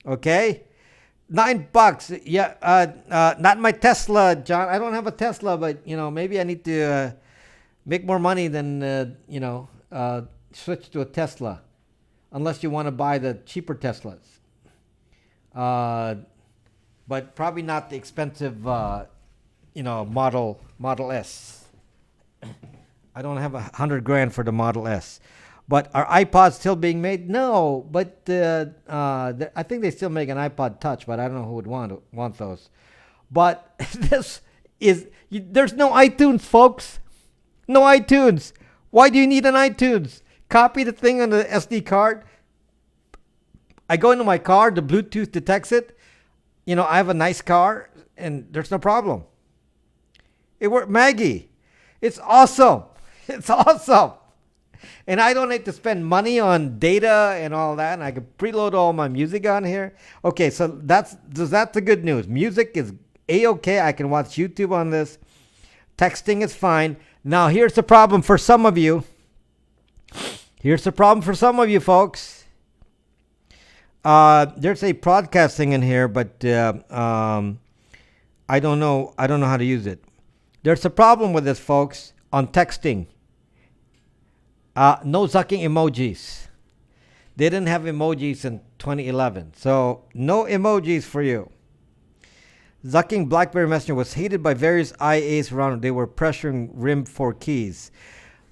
Okay? $9. Yeah. Not my Tesla, John. I don't have a Tesla, but, maybe I need to make more money than, switch to a Tesla. Unless you want to buy the cheaper Teslas. But probably not the expensive, Model S. I don't have $100,000 for the Model S. But are iPods still being made? No, but I think they still make an iPod Touch, but I don't know who would want those. But there's no iTunes, folks. No iTunes. Why do you need an iTunes? Copy the thing on the SD card. I go into my car, the Bluetooth detects it. I have a nice car, and there's no problem. It worked, Maggie. It's awesome. It's awesome. And I don't need to spend money on data and all that. And I can preload all my music on here. Okay, so that's the good news. Music is A-okay. I can watch YouTube on this. Texting is fine. Now, here's the problem for some of you. Folks. There's a broadcasting in here, but I don't know how to use it. There's a problem with this, folks, on texting. No zucking emojis. They didn't have emojis in 2011. So no emojis for you. Zucking BlackBerry Messenger was hated by various IAs around. They were pressuring RIM for keys.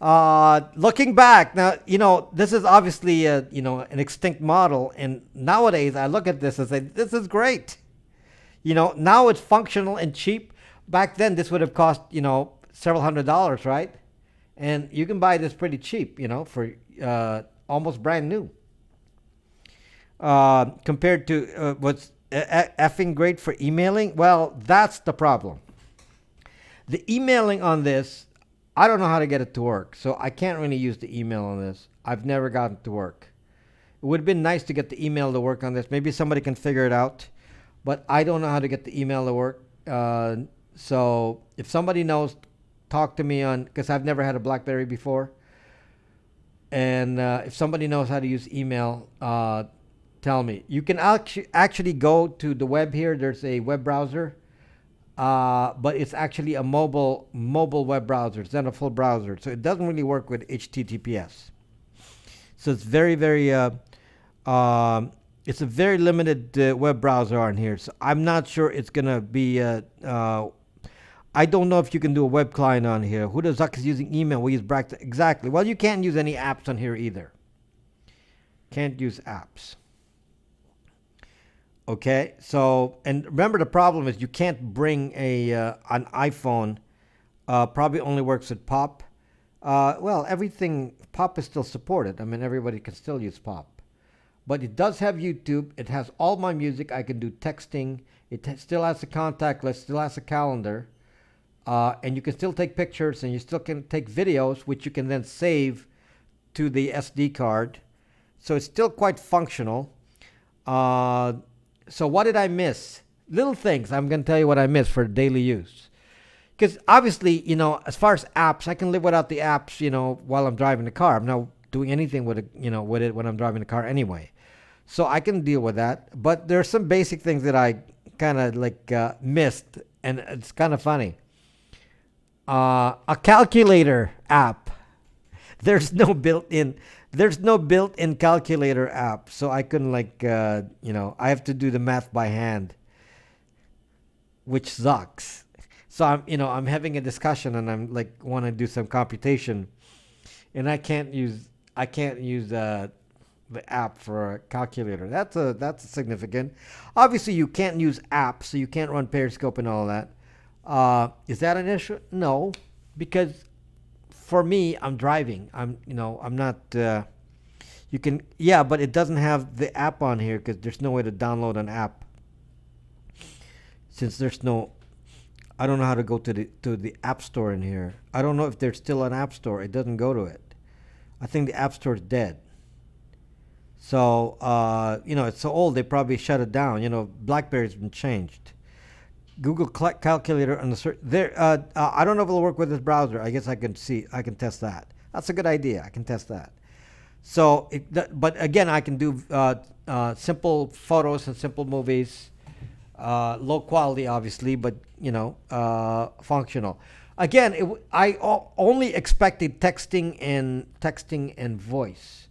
Looking back, now, this is obviously, an extinct model. And nowadays, I look at this and say, this is great. Now it's functional and cheap. Back then, this would have cost, several $100s, right? And you can buy this pretty cheap, for almost brand new. Compared to what's effing great for emailing. Well, that's the problem. The emailing on this, I don't know how to get it to work. So I can't really use the email on this. I've never gotten it to work. It would have been nice to get the email to work on this. Maybe somebody can figure it out, but I don't know how to get the email to work. So if somebody knows, talk to me on, because I've never had a BlackBerry before. And if somebody knows how to use email, tell me. You can actually go to the web here. There's a web browser, but it's actually a mobile web browser. It's not a full browser, so it doesn't really work with HTTPS. So it's very, very, it's a very limited web browser on here. So I'm not sure it's gonna be. I don't know if you can do a web client on here. Who the Zuck is using email? We use Bracket. Exactly. Well, you can't use any apps on here either. Can't use apps. Okay. So, and remember the problem is you can't bring an iPhone. Probably only works with Pop. Well, everything Pop is still supported. I mean, everybody can still use Pop. But it does have YouTube. It has all my music. I can do texting. It still has a contact list. Still has a calendar. And you can still take pictures, and you still can take videos, which you can then save to the SD card. So it's still quite functional. So what did I miss? Little things. I'm going to tell you what I missed for daily use. Because obviously, as far as apps, I can live without the apps, while I'm driving the car. I'm not doing anything with it, with it when I'm driving the car anyway. So I can deal with that. But there are some basic things that I kind of missed, and it's kind of funny. A calculator app. There's no built-in calculator app, so I couldn't I have to do the math by hand, which sucks. So I'm having a discussion, and I'm want to do some computation, and I can't use the app for a calculator. That's significant. Obviously, you can't use apps, so you can't run Periscope and all that. Is that an issue? No, because for me, I'm driving. I'm not. You can, but it doesn't have the app on here because there's no way to download an app. Since there's no, I don't know how to go to the app store in here. I don't know if there's still an app store. It doesn't go to it. I think the app store is dead. So it's so old they probably shut it down. BlackBerry's been changed. Google calculator on the search there. I don't know if it'll work with this browser. I guess I can test that. That's a good idea. I can test that. So, but again, I can do simple photos and simple movies, low quality, obviously, but functional. Again, I only expected texting and voice,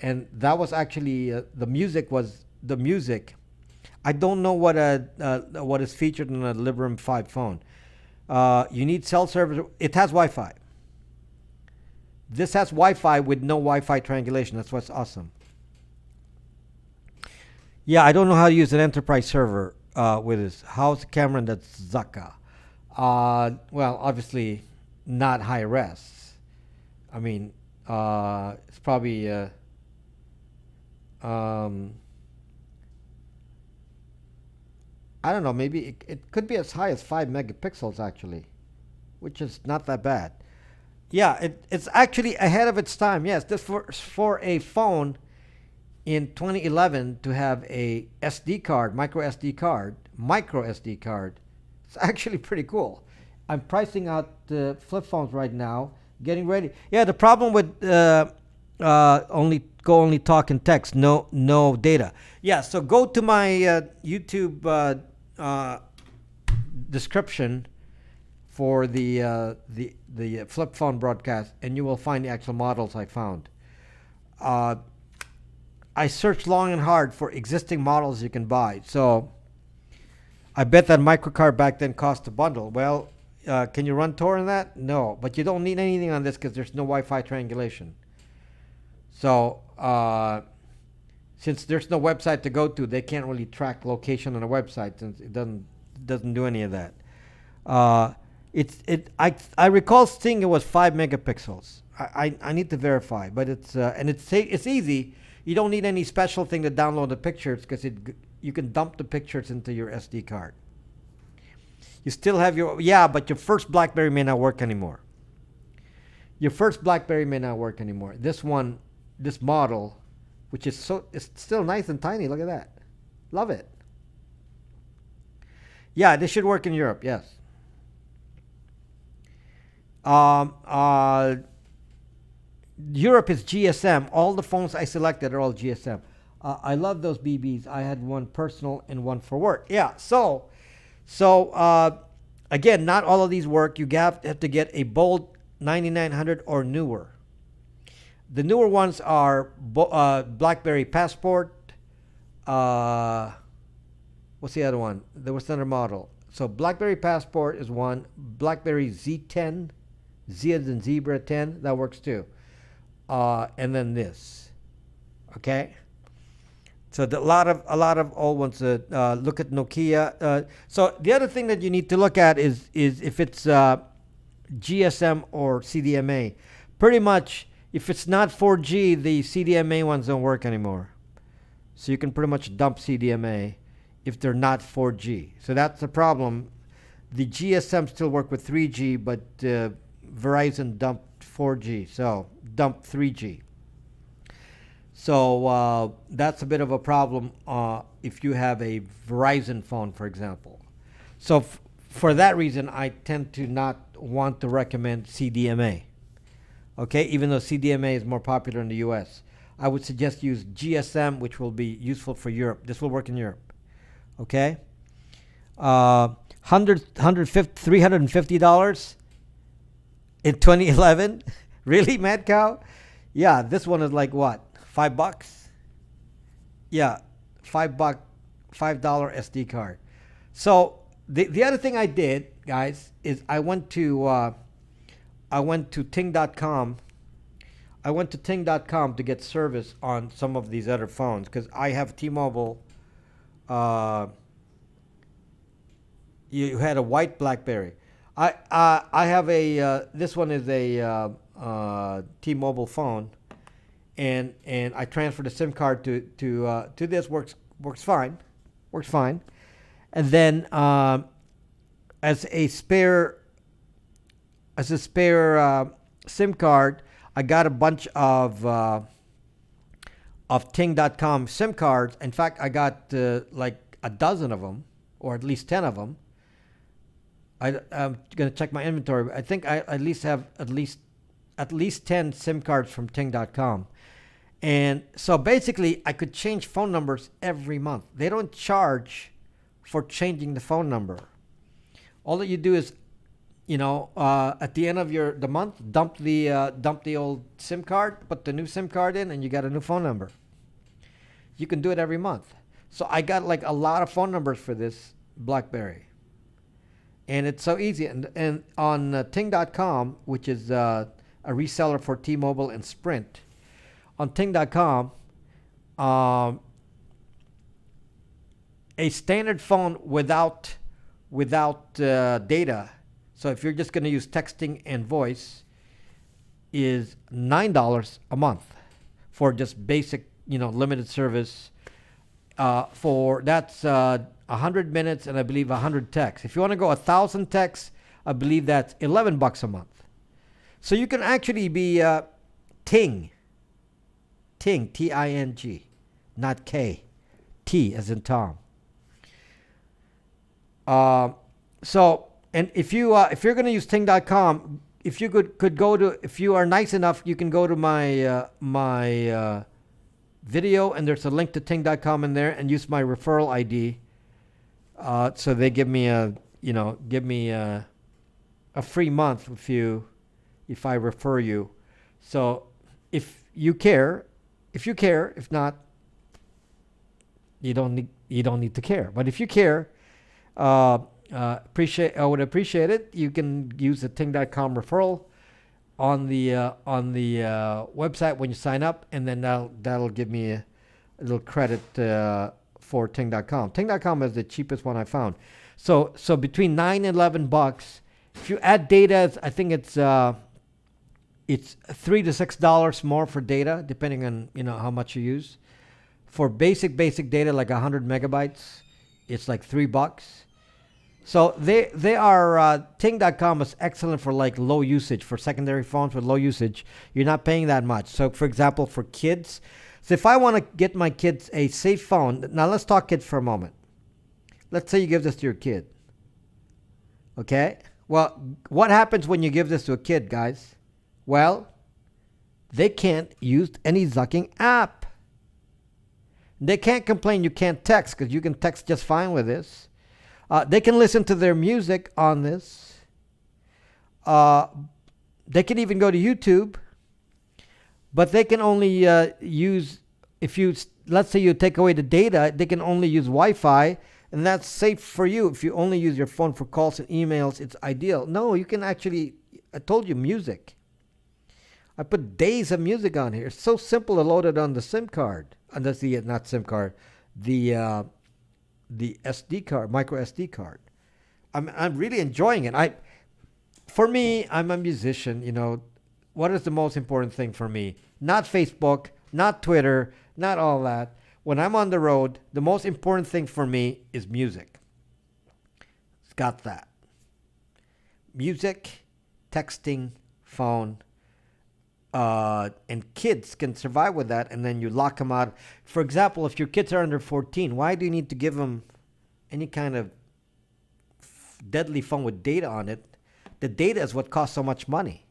and that was actually the music. I don't know what is featured in a Librem 5 phone. You need cell service. It has Wi-Fi. This has Wi-Fi with no Wi-Fi triangulation. That's what's awesome. Yeah, I don't know how to use an enterprise server with this. How's the camera? That's Zaka. Well, obviously not high res. I mean, it's probably I don't know, maybe it could be as high as 5 megapixels actually, which is not that bad. Yeah, it's actually ahead of its time. Yes, this for a phone in 2011 to have a SD card, micro SD card. It's actually pretty cool. I'm pricing out the flip phones right now, getting ready. Yeah, the problem with only talk and text, no data. Yeah, so go to my YouTube description for the flip phone broadcast, and you will find the actual models I found. I searched long and hard for existing models you can buy. So I bet that microcard back then cost a bundle. Well, can you run Tor on that? No, but you don't need anything on this because there's no Wi-Fi triangulation. So since there's no website to go to, they can't really track location on a website since it doesn't do any of that. I recall seeing it was 5 megapixels. I need to verify, but it's easy. You don't need any special thing to download the pictures because you can dump the pictures into your SD card. You still have but your first BlackBerry may not work anymore. This model which is it's still nice and tiny. Look at that. Love it. Yeah, this should work in Europe. Yes. Europe is GSM. All the phones I selected are all GSM. I love those BBs. I had one personal and one for work. Yeah. So again, not all of these work. You have to get a Bold 9900 or newer. The newer ones are Blackberry Passport. What's the other one? There was another model. So Blackberry Passport is one. Blackberry Z10, Z as in zebra 10, that works too. And then this. Okay. So a lot of old ones. Look at Nokia. So the other thing that you need to look at is if it's GSM or CDMA. Pretty much, if it's not 4G, the CDMA ones don't work anymore. So you can pretty much dump CDMA if they're not 4G. So that's the problem. The GSM still work with 3G, but Verizon dumped 4G, so dump 3G. So that's a bit of a problem if you have a Verizon phone, for example. So for that reason, I tend to not want to recommend CDMA. Okay, even though CDMA is more popular in the US. I would suggest use GSM, which will be useful for Europe. This will work in Europe. Okay? $350 in 2011? Really, Mad Cow? Yeah, this one is like what? $5? Yeah, $5 SD card. So the other thing I did, guys, is I went to Ting.com. I went to Ting.com to get service on some of these other phones because I have T-Mobile. You had a white BlackBerry. I have a this one is a T-Mobile phone, and I transferred the SIM card to this. Works fine, and then as a spare SIM card, I got a bunch of Ting.com SIM cards. In fact, I got like a dozen of them, or at least 10 of them. I'm gonna check my inventory. I think I at least have at least 10 SIM cards from Ting.com, and so basically I could change phone numbers every month. They don't charge for changing the phone number. All that you do is, at the end of the month, dump the old SIM card, put the new SIM card in, and you got a new phone number. You can do it every month. So I got like a lot of phone numbers for this BlackBerry. And it's so easy. And on Ting.com, which is a reseller for T-Mobile and Sprint, on Ting.com, a standard phone without data, so if you're just going to use texting and voice, is $9 a month for just basic, limited service. For that's 100 minutes and I believe 100 texts. If you want to go 1,000 texts, I believe that's $11 a month. So you can actually be Ting, T-I-N-G, not K, T as in Tom. And if you're going to use Ting.com, if you could go to, if you are nice enough, you can go to my video, and there's a link to Ting.com in there, and use my referral ID. So they give me a free month if I refer you. So if you care, if not, you don't need to care. But if you care, I would appreciate it. You can use the Ting.com referral on the website when you sign up, and then that'll give me a little credit for Ting.com. Ting.com is the cheapest one I found. So between $9 and $11. If you add data, I think it's $3 to $6 more for data, depending on how much you use. For basic data like 100 megabytes, it's like $3. So they are Ting.com is excellent for like low usage, for secondary phones with low usage. You're not paying that much. So for example, for kids, So if I want to get my kids a safe phone, now let's talk kids for a moment. Let's say you give this to your kid. Okay? Well, what happens when you give this to a kid, guys? Well, they can't use any zucking app. They can't complain you can't text, because you can text just fine with this. They can listen to their music on this. They can even go to YouTube, but they can only use, if you, let's say you take away the data, they can only use Wi-Fi, and that's safe for you. If you only use your phone for calls and emails, it's ideal. No, you can actually, I told you, music. I put days of music on here. It's so simple to load it on the SIM card. And that's the, not SIM card, the SD card, micro SD card. I'm really enjoying it. For me, I'm a musician, you know. What is the most important thing for me? Not Facebook, not Twitter, not all that. When I'm on the road, the most important thing for me is music. It's got that. Music, texting, phone, and kids can survive with that, and then you lock them out. For example, if your kids are under 14, why do you need to give them any kind of deadly phone with data on it? The data is what costs so much money,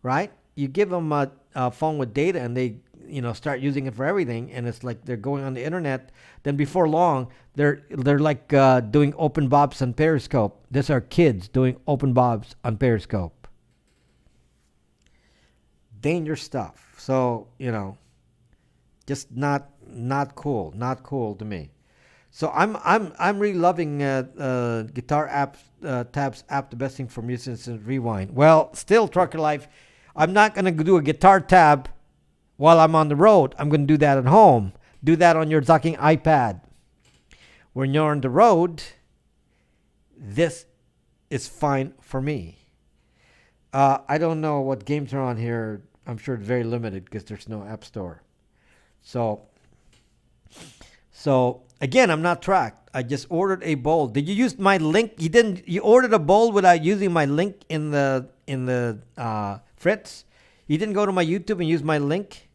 right? You give them a phone with data, and they, you know, start using it for everything, and it's like they're going on the internet. Then before long, they're like doing open bobs on Periscope. These are kids doing open bobs on Periscope. Dangerous stuff. So, you know, just not cool to me. So I'm really loving Guitar apps, Tabs app, the best thing for musicians and Rewind. Well, still, Trucker Life, I'm not going to do a guitar tab while I'm on the road. I'm going to do that at home. Do that on your Zucking iPad. When you're on the road, this is fine for me. I don't know what games are on here. I'm sure it's very limited because there's no app store. So again, I'm not tracked. I just ordered a Bold. Did you use my link? You didn't. You ordered a Bold without using my link in the Fritz. You didn't go to my YouTube and use my link.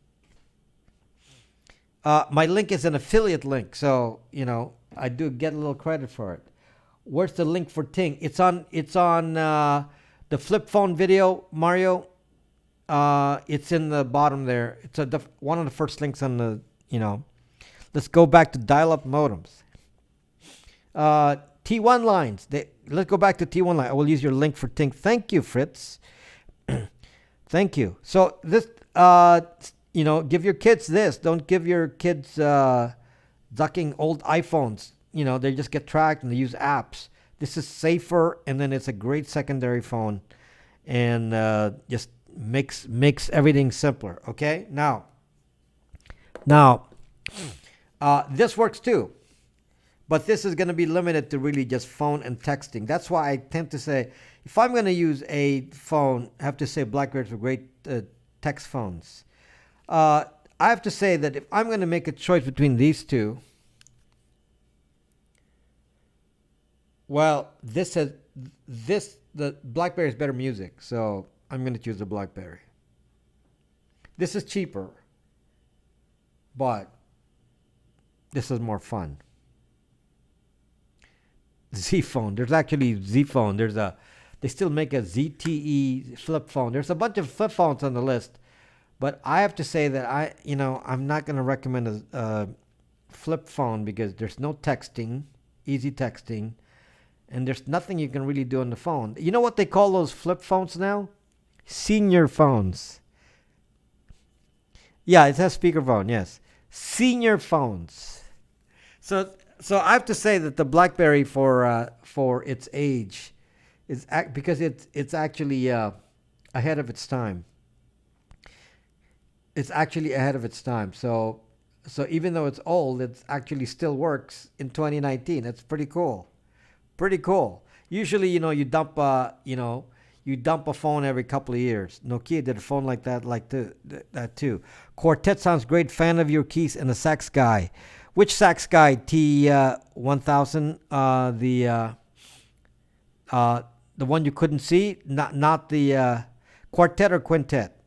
My link is an affiliate link, so you know I do get a little credit for it. Where's the link for Ting? It's on the flip phone video, Mario. It's in the bottom there. It's one of the first links on the, you know. Let's go back to dial-up modems. T1 lines. Let's go back to T1 line. I will use your link for Ting. Thank you, Fritz. Thank you. So this, you know, give your kids this. Don't give your kids ducking old iPhones. You know, they just get tracked and they use apps. This is safer, and then it's a great secondary phone, and just makes everything simpler. Okay, now this works too, but this is going to be limited to really just phone and texting. That's why I tend to say, if I'm going to use a phone, I have to say Blackberries are great text phones. I have to say that if I'm going to make a choice between these two, well, the Blackberry is better music, so I'm going to choose the Blackberry. This is cheaper, but this is more fun. Z phone. There's actually Z phone. They still make a ZTE flip phone. There's a bunch of flip phones on the list, but I have to say that I'm not going to recommend a flip phone because there's no texting, easy texting, and there's nothing you can really do on the phone. You know what they call those flip phones now? Senior phones. Yeah, it has speakerphone, yes. Senior phones. So I have to say that the BlackBerry for its age is because it's actually ahead of its time. It's actually ahead of its time. So even though it's old, it actually still works in 2019. That's pretty cool. Pretty cool. Usually, you dump a phone every couple of years. Nokia did a phone like that too. Quartet sounds great. Fan of your keys and the sax guy. Which sax guy? T1000. The one you couldn't see. Not the quartet or quintet.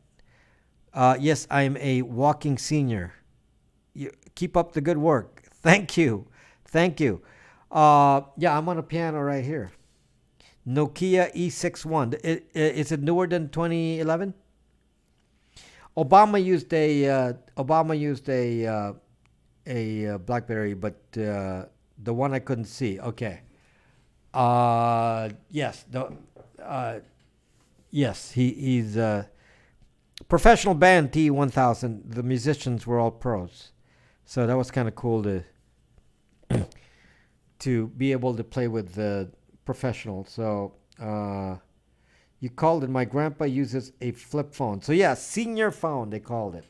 Yes, I'm a walking senior. Keep up the good work. Thank you. Thank you. Yeah, I'm on a piano right here. Nokia E61. Is it newer than 2011? Obama used a BlackBerry, but the one I couldn't see. Okay. Yes. Yes. He's professional band T1000. The musicians were all pros, so that was kind of cool to be able to play with the professionals. So you called it. My grandpa uses a flip phone. So yeah, senior phone they called it.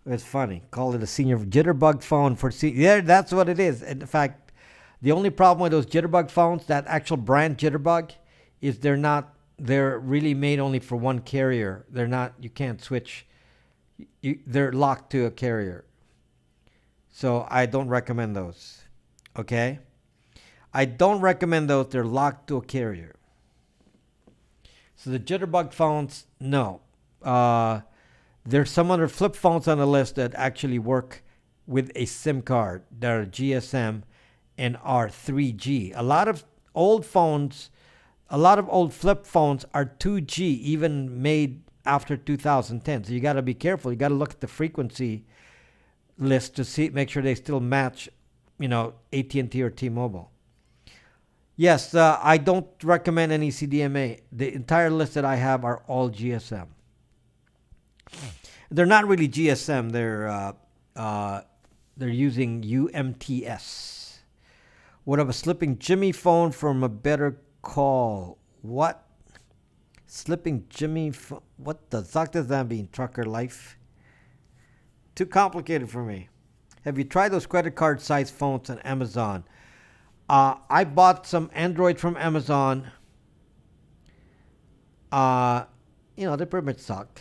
It's funny. Called it a senior jitterbug phone for yeah, that's what it is. In fact, the only problem with those jitterbug phones, that actual brand jitterbug, is they're really made only for one carrier. They're not, you can't switch. They're locked to a carrier. So I don't recommend those. Okay? I don't recommend those. They're locked to a carrier. So the jitterbug phones, no. There's some other flip phones on the list that actually work with a SIM card that are GSM and are 3G. A lot of old flip phones are 2G, even made after 2010. So you got to be careful. You got to look at the frequency list to make sure they still match, AT&T or T-Mobile. Yes, I don't recommend any CDMA. The entire list that I have are all GSM. They're not really GSM. They're using UMTS. What of a slipping Jimmy phone from a better call? What? Slipping Jimmy phone? What the fuck does that mean? Trucker life? Too complicated for me. Have you tried those credit card size phones on Amazon? I bought some Android from Amazon. They pretty much suck.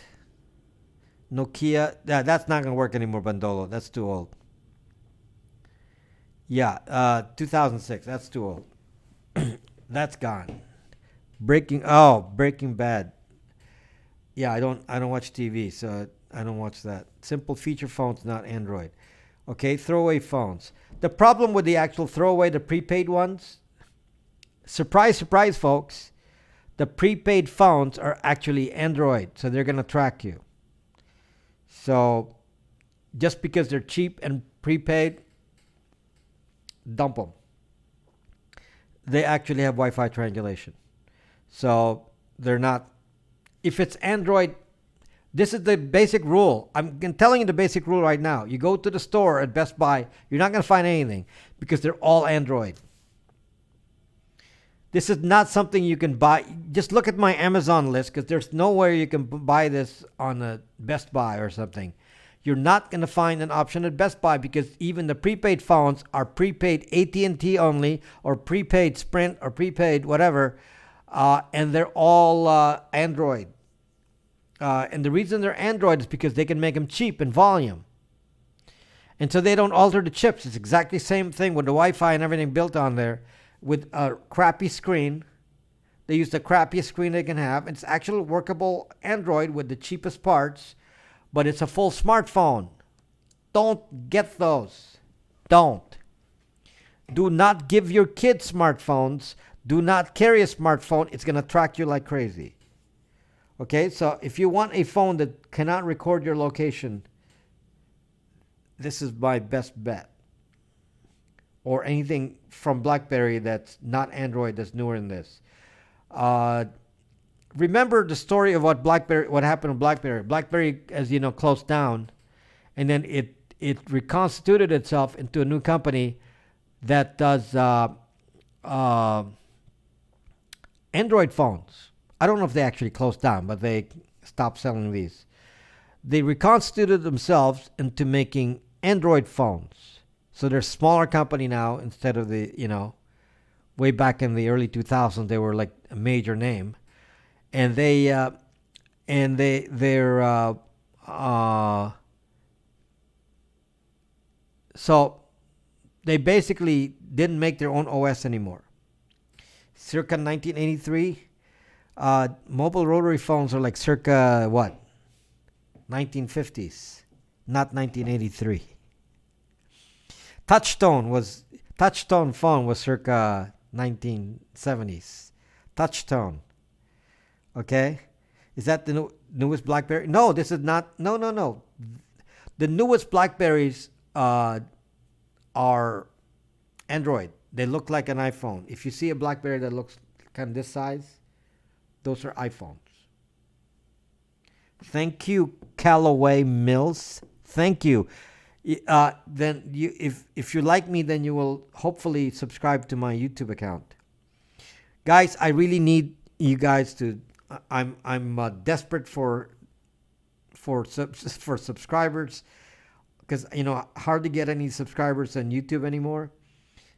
Nokia, that's not going to work anymore, Bandolo. That's too old. Yeah, 2006. That's too old. That's gone. Breaking Bad. Yeah, I don't watch TV, so I don't watch that. Simple feature phones, not Android. Okay, throwaway phones. The problem with the actual throwaway, the prepaid ones, surprise, surprise, folks, the prepaid phones are actually Android, so they're going to track you. So just because they're cheap and prepaid, dump them. They actually have Wi-Fi triangulation. So they're not, if it's Android, this is the basic rule. I'm telling you the basic rule right now. You go to the store at Best Buy, you're not going to find anything because they're all Android. This is not something you can buy. Just look at my Amazon list because there's nowhere you can buy this on a Best Buy or something. You're not going to find an option at Best Buy because even the prepaid phones are prepaid AT&T only or prepaid Sprint or prepaid whatever, and they're all Android. And the reason they're Android is because they can make them cheap in volume. And so they don't alter the chips. It's exactly the same thing with the Wi-Fi and everything built on there. With a crappy screen. They use the crappiest screen they can have. It's actually workable Android with the cheapest parts, but it's a full smartphone. Don't get those. Don't. Do not give your kids smartphones. Do not carry a smartphone. It's going to track you like crazy. Okay, so if you want a phone that cannot record your location, this is my best bet. Or anything from BlackBerry that's not Android that's newer than this. Remember the story of what happened to BlackBerry. BlackBerry, as you know, closed down, and then it reconstituted itself into a new company that does Android phones. I don't know if they actually closed down, but they stopped selling these. They reconstituted themselves into making Android phones. So they're a smaller company now instead of the, way back in the early 2000s, they were like a major name. And so they basically didn't make their own OS anymore. Circa 1983, mobile rotary phones are like circa what? 1950s, not 1983. Touchtone phone was circa 1970s. Touchtone. Okay? Is that the newest BlackBerry? No, this is not. No, no, no. The newest BlackBerries are Android. They look like an iPhone. If you see a BlackBerry that looks kind of this size, those are iPhones. Thank you, Callaway Mills. Thank you. Then you, if you like me, then you will hopefully subscribe to my YouTube account. Guys, I really need you guys to. I'm desperate for subscribers, because hard to get any subscribers on YouTube anymore.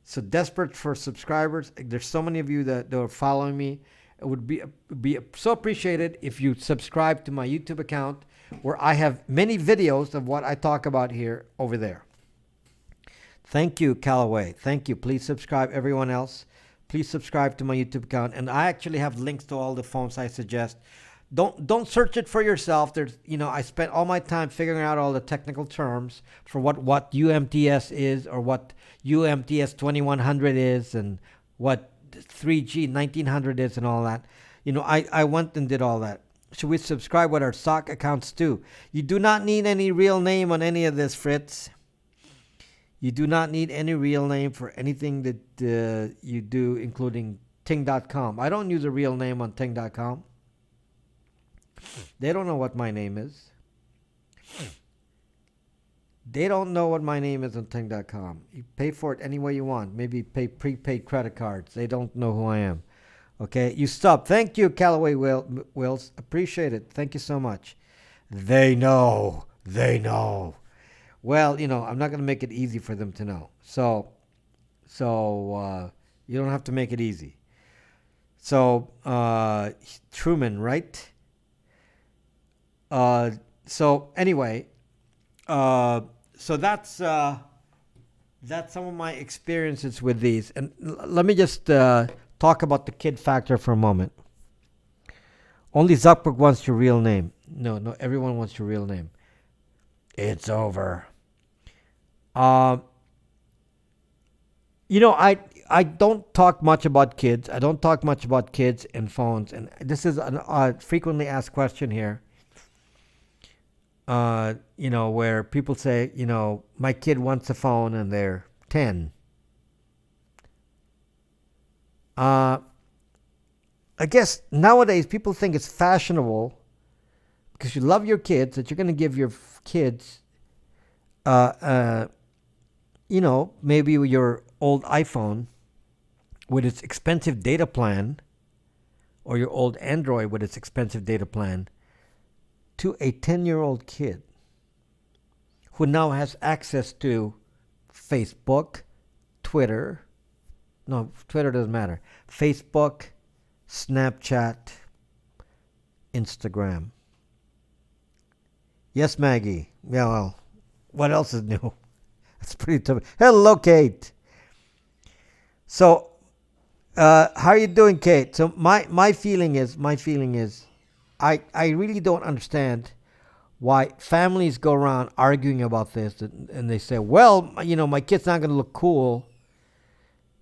So desperate for subscribers. There's so many of you that are following me. It would be so appreciated if you subscribe to my YouTube account, where I have many videos of what I talk about here over there. Thank you, Callaway. Thank you. Please subscribe, everyone else. Please subscribe to my YouTube account. And I actually have links to all the phones I suggest. Don't search it for yourself. There's I spent all my time figuring out all the technical terms for what UMTS is, or what UMTS 2100 is, and what 3G 1900 is, and all that. I went and did all that. Should we subscribe with our sock accounts too? You do not need any real name on any of this, Fritz. You do not need any real name for anything that you do, including Ting.com. I don't use a real name on Ting.com. They don't know what my name is. They don't know what my name is on Ting.com. You pay for it any way you want. Maybe pay prepaid credit cards. They don't know who I am. Okay, you stop. Thank you, Callaway Wills. Appreciate it. Thank you so much. They know. They know. Well, I'm not going to make it easy for them to know. So you don't have to make it easy. So, Truman, right? So anyway, so that's some of my experiences with these. And let me just talk about the kid factor for a moment. Only Zuckerberg wants your real name. No, everyone wants your real name. It's over. I don't talk much about kids. I don't talk much about kids and phones. And this is a frequently asked question here. Where people say, my kid wants a phone and they're 10. I guess nowadays people think it's fashionable, because you love your kids, that you're going to give your kids, maybe your old iPhone with its expensive data plan, or your old Android with its expensive data plan, to a 10-year-old kid who now has access to Facebook, Twitter. No, Twitter doesn't matter. Facebook, Snapchat, Instagram. Yes, Maggie. Yeah, well, what else is new? That's pretty tough. Hello, Kate. So, how are you doing, Kate? So my feeling is, I really don't understand why families go around arguing about this, and they say, well, my kid's not going to look cool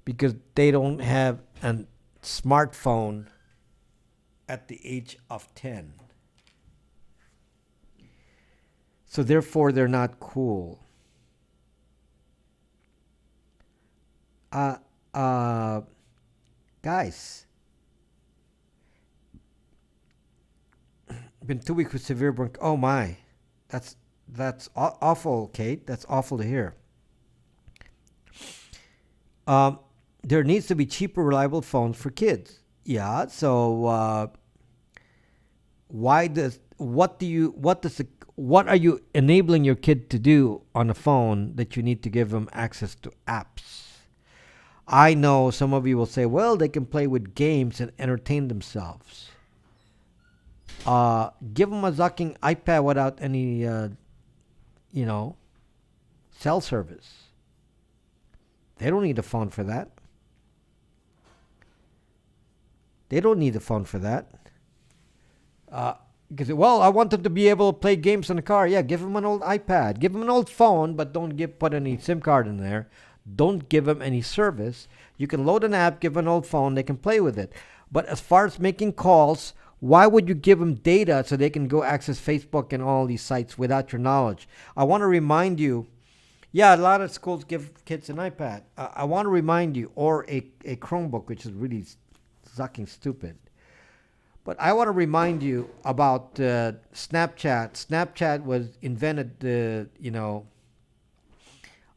because they don't have a smartphone at the age of 10. So therefore, they're not cool. Guys, been 2 weeks with severe bronchitis. Oh my, that's awful, Kate. That's awful to hear. There needs to be cheaper, reliable phones for kids. Yeah. So what are you enabling your kid to do on a phone that you need to give them access to apps? I know some of you will say, well, they can play with games and entertain themselves. Give them a zucking iPad without any, cell service. They don't need a phone for that. Because, well, I want them to be able to play games in the car. Yeah, give them an old iPad. Give them an old phone, but don't put any SIM card in there. Don't give them any service. You can load an app, give them an old phone, they can play with it. But as far as making calls, why would you give them data so they can go access Facebook and all these sites without your knowledge? I want to remind you, yeah, a lot of schools give kids an iPad. I want to remind you, or a Chromebook, which is really sucking stupid. But I want to remind you about Snapchat. Snapchat was invented,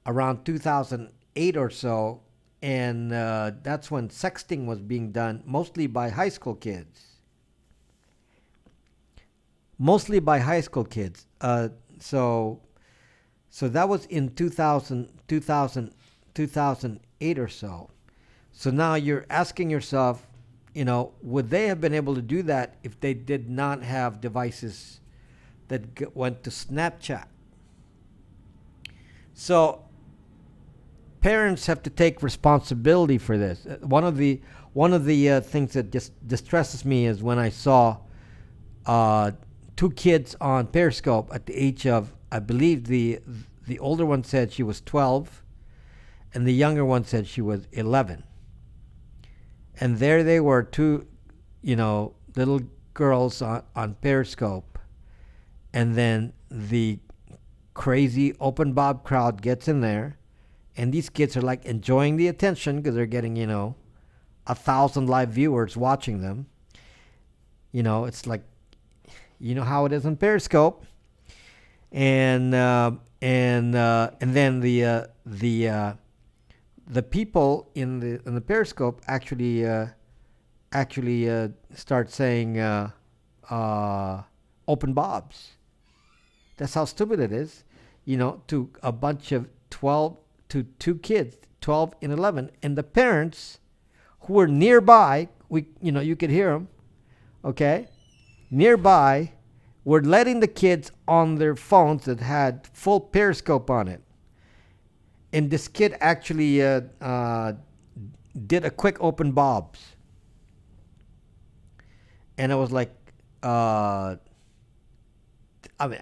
around 2008 or so, and that's when sexting was being done, mostly by high school kids. So that was in 2008 or so. So now you're asking yourself, would they have been able to do that if they did not have devices that went to Snapchat? So parents have to take responsibility for this. One of the things that just distresses me is when I saw two kids on Periscope at the age of, I believe the older one said she was 12, and the younger one said she was 11. And there they were, two, little girls on Periscope, and then the crazy open Bob crowd gets in there, and these kids are like enjoying the attention because they're getting 1,000 live viewers watching them. It's like, how it is on Periscope, and then the people in the Periscope actually start saying open Bobs. That's how stupid it is, to a bunch of 12 to two kids, 12 and 11, and the parents who were nearby. You could hear them, okay, nearby, were letting the kids on their phones that had full Periscope on it. And this kid actually did a quick open Bobs. And I was like, it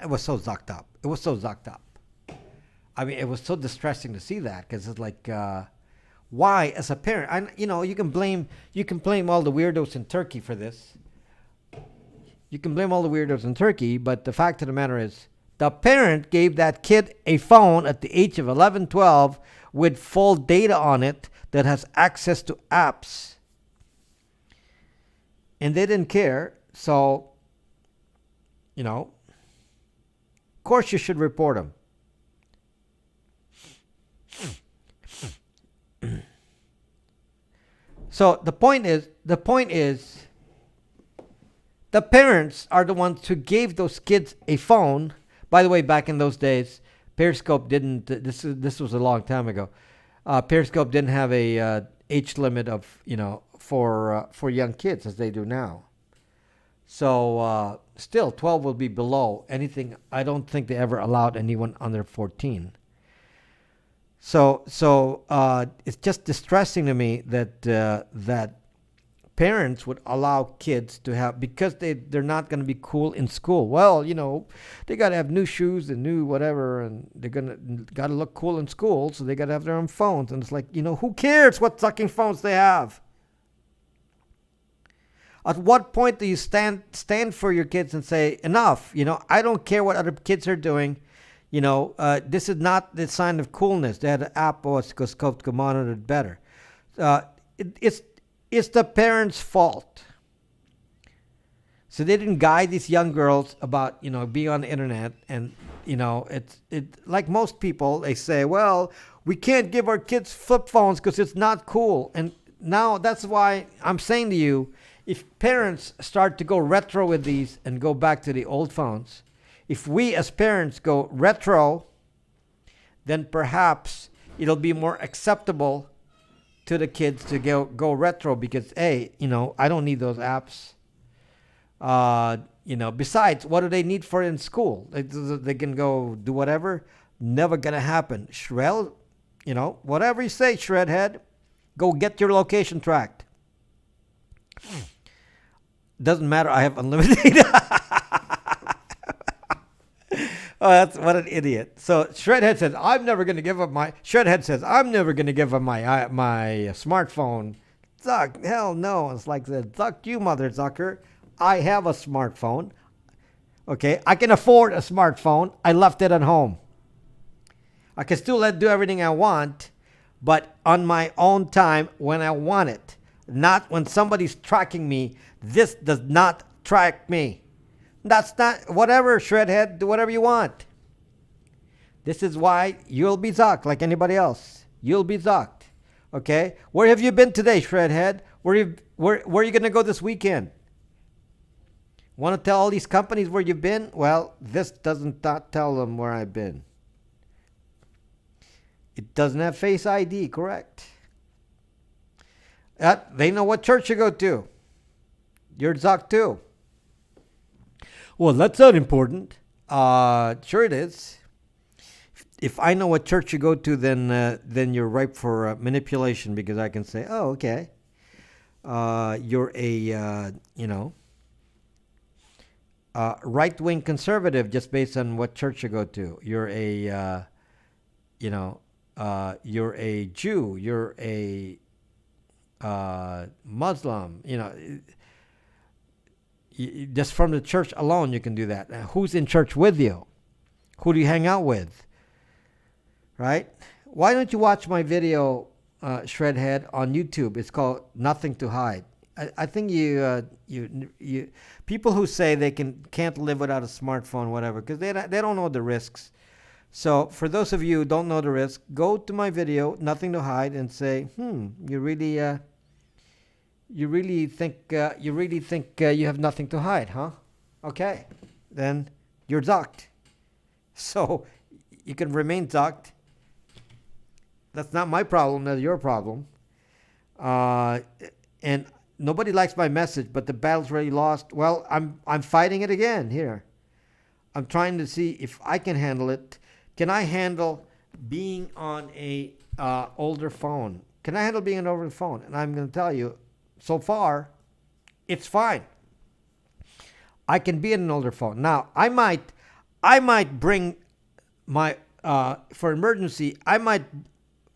was so zucked up. It was so distressing to see that, because it's like, why, as a parent, you can blame all the weirdos in Turkey for this. You can blame all the weirdos in Turkey, but the fact of the matter is, the parent gave that kid a phone at the age of 11, 12 with full data on it that has access to apps. And they didn't care. So, of course you should report them. So the point is, the parents are the ones who gave those kids a phone. By the way, back in those days, Periscope didn't. This was a long time ago. Periscope didn't have a age limit of for young kids as they do now. So still, 12 will be below anything. I don't think they ever allowed anyone under 14. So it's just distressing to me that parents would allow kids to have, because they're not going to be cool in school. Well, they got to have new shoes and new whatever, and they're got to look cool in school, so they got to have their own phones. And it's like, who cares what sucking phones they have? At what point do you stand for your kids and say, enough? I don't care what other kids are doing. This is not the sign of coolness. They had an app because could monitor it better. It's the parents' fault. So they didn't guide these young girls about, being on the internet. And, it's like most people, they say, well, we can't give our kids flip phones because it's not cool. And now that's why I'm saying to you, if parents start to go retro with these and go back to the old phones, if we as parents go retro, then perhaps it'll be more acceptable to the kids to go retro, because I don't need those apps. Besides, what do they need for it in school? They can go do whatever. Never gonna happen. Shred, whatever you say, Shredhead, go get your location tracked. Doesn't matter. I have unlimited data. Oh, that's what an idiot. So Shredhead says, I'm never going to give up my. Shredhead says, I'm never going to give up my smartphone. Zuck, hell no. It's like that. Zuck, you mother zucker. I have a smartphone. Okay, I can afford a smartphone. I left it at home. I can still do everything I want, but on my own time when I want it. Not when somebody's tracking me. This does not track me. That's not, whatever, Shredhead, do whatever you want. This is why you'll be zucked like anybody else. You'll be zucked. Okay? Where have you been today, Shredhead? Where are you going to go this weekend? Want to tell all these companies where you've been? Well, this doesn't tell them where I've been. It doesn't have Face ID, correct? They know what church you go to. You're zucked too. Well, that's not important. Sure it is. If I know what church you go to, then you're ripe for manipulation because I can say, oh, okay, you're a right-wing conservative just based on what church you go to. You're a you're a Jew. You're a Muslim. Just from the church alone, you can do that. Who's in church with you? Who do you hang out with? Right? Why don't you watch my video, Shredhead, on YouTube? It's called "Nothing to Hide." I think you people who say they can't live without a smartphone, whatever, because they don't know the risks. So for those of you who don't know the risk, go to my video, "Nothing to Hide," and say, you really think you have nothing to hide, huh? Okay, then you're zucked. So you can remain zucked. That's not my problem. That's your problem. And nobody likes my message, but the battle's already lost. Well, I'm fighting it again here. I'm trying to see if I can handle it. Can I handle being on a older phone? Can I handle being on an older phone? And I'm going to tell you, so far, it's fine. I can be in an older phone. Now, I might bring my for emergency. I might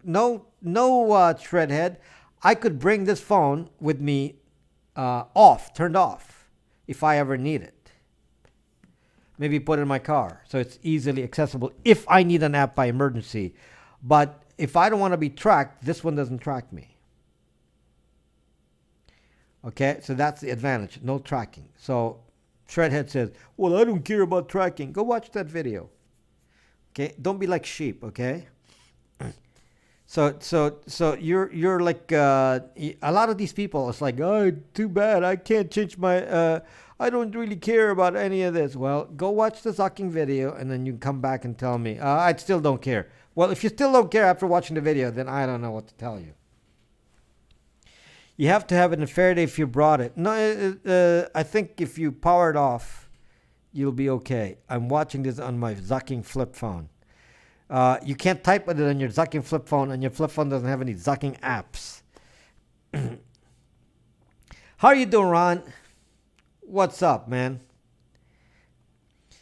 Shredhead. I could bring this phone with me turned off, if I ever need it. Maybe put it in my car so it's easily accessible if I need an app by emergency. But if I don't want to be tracked, this one doesn't track me. Okay, so that's the advantage, no tracking. So Shredhead says, well, I don't care about tracking. Go watch that video. Okay, don't be like sheep, okay? So you're like a lot of these people. It's like, oh, too bad. I can't change my. I don't really care about any of this. Well, go watch the zucking video, and then you come back and tell me. I still don't care. Well, if you still don't care after watching the video, then I don't know what to tell you. You have to have it in Faraday if you brought it. No, I think if you power it off, you'll be okay. I'm watching this on my zucking flip phone. You can't type with it on your zucking flip phone, and your flip phone doesn't have any zucking apps. How are you doing, Ron? What's up, man?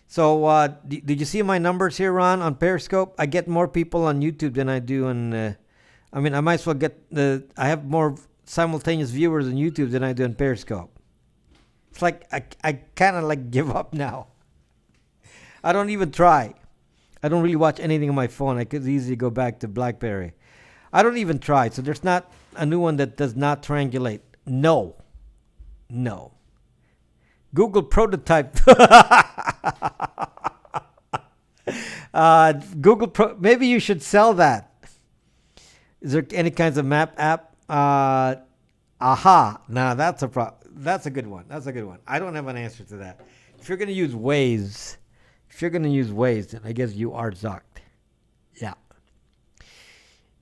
So, did you see my numbers here, Ron, on Periscope? I get more people on YouTube than I do on... I might as well get... I have more simultaneous viewers on YouTube than I do on Periscope. It's like I kind of like give up now. I don't even try. I don't really watch anything on my phone. I could easily go back to Blackberry. I don't even try. So there's not a new one that does not triangulate. No. Google prototype. Maybe you should sell that. Is there any kinds of map app? Aha. Now that's a good one. I don't have an answer to that. If you're going to use Waze, then I guess you are zucked. Yeah.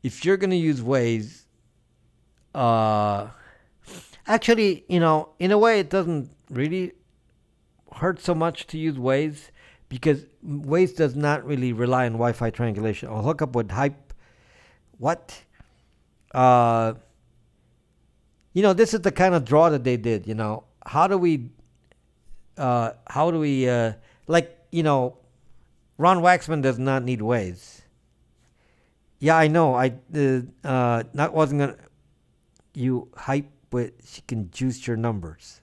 If you're going to use Waze, actually, in a way, it doesn't really hurt so much to use Waze because Waze does not really rely on Wi-Fi triangulation. I'll hook up with hype. What? This is the kind of draw that they did. How do we Ron Waxman does not need Waze. Yeah, I know. I not wasn't gonna. You hype, but she can juice your numbers.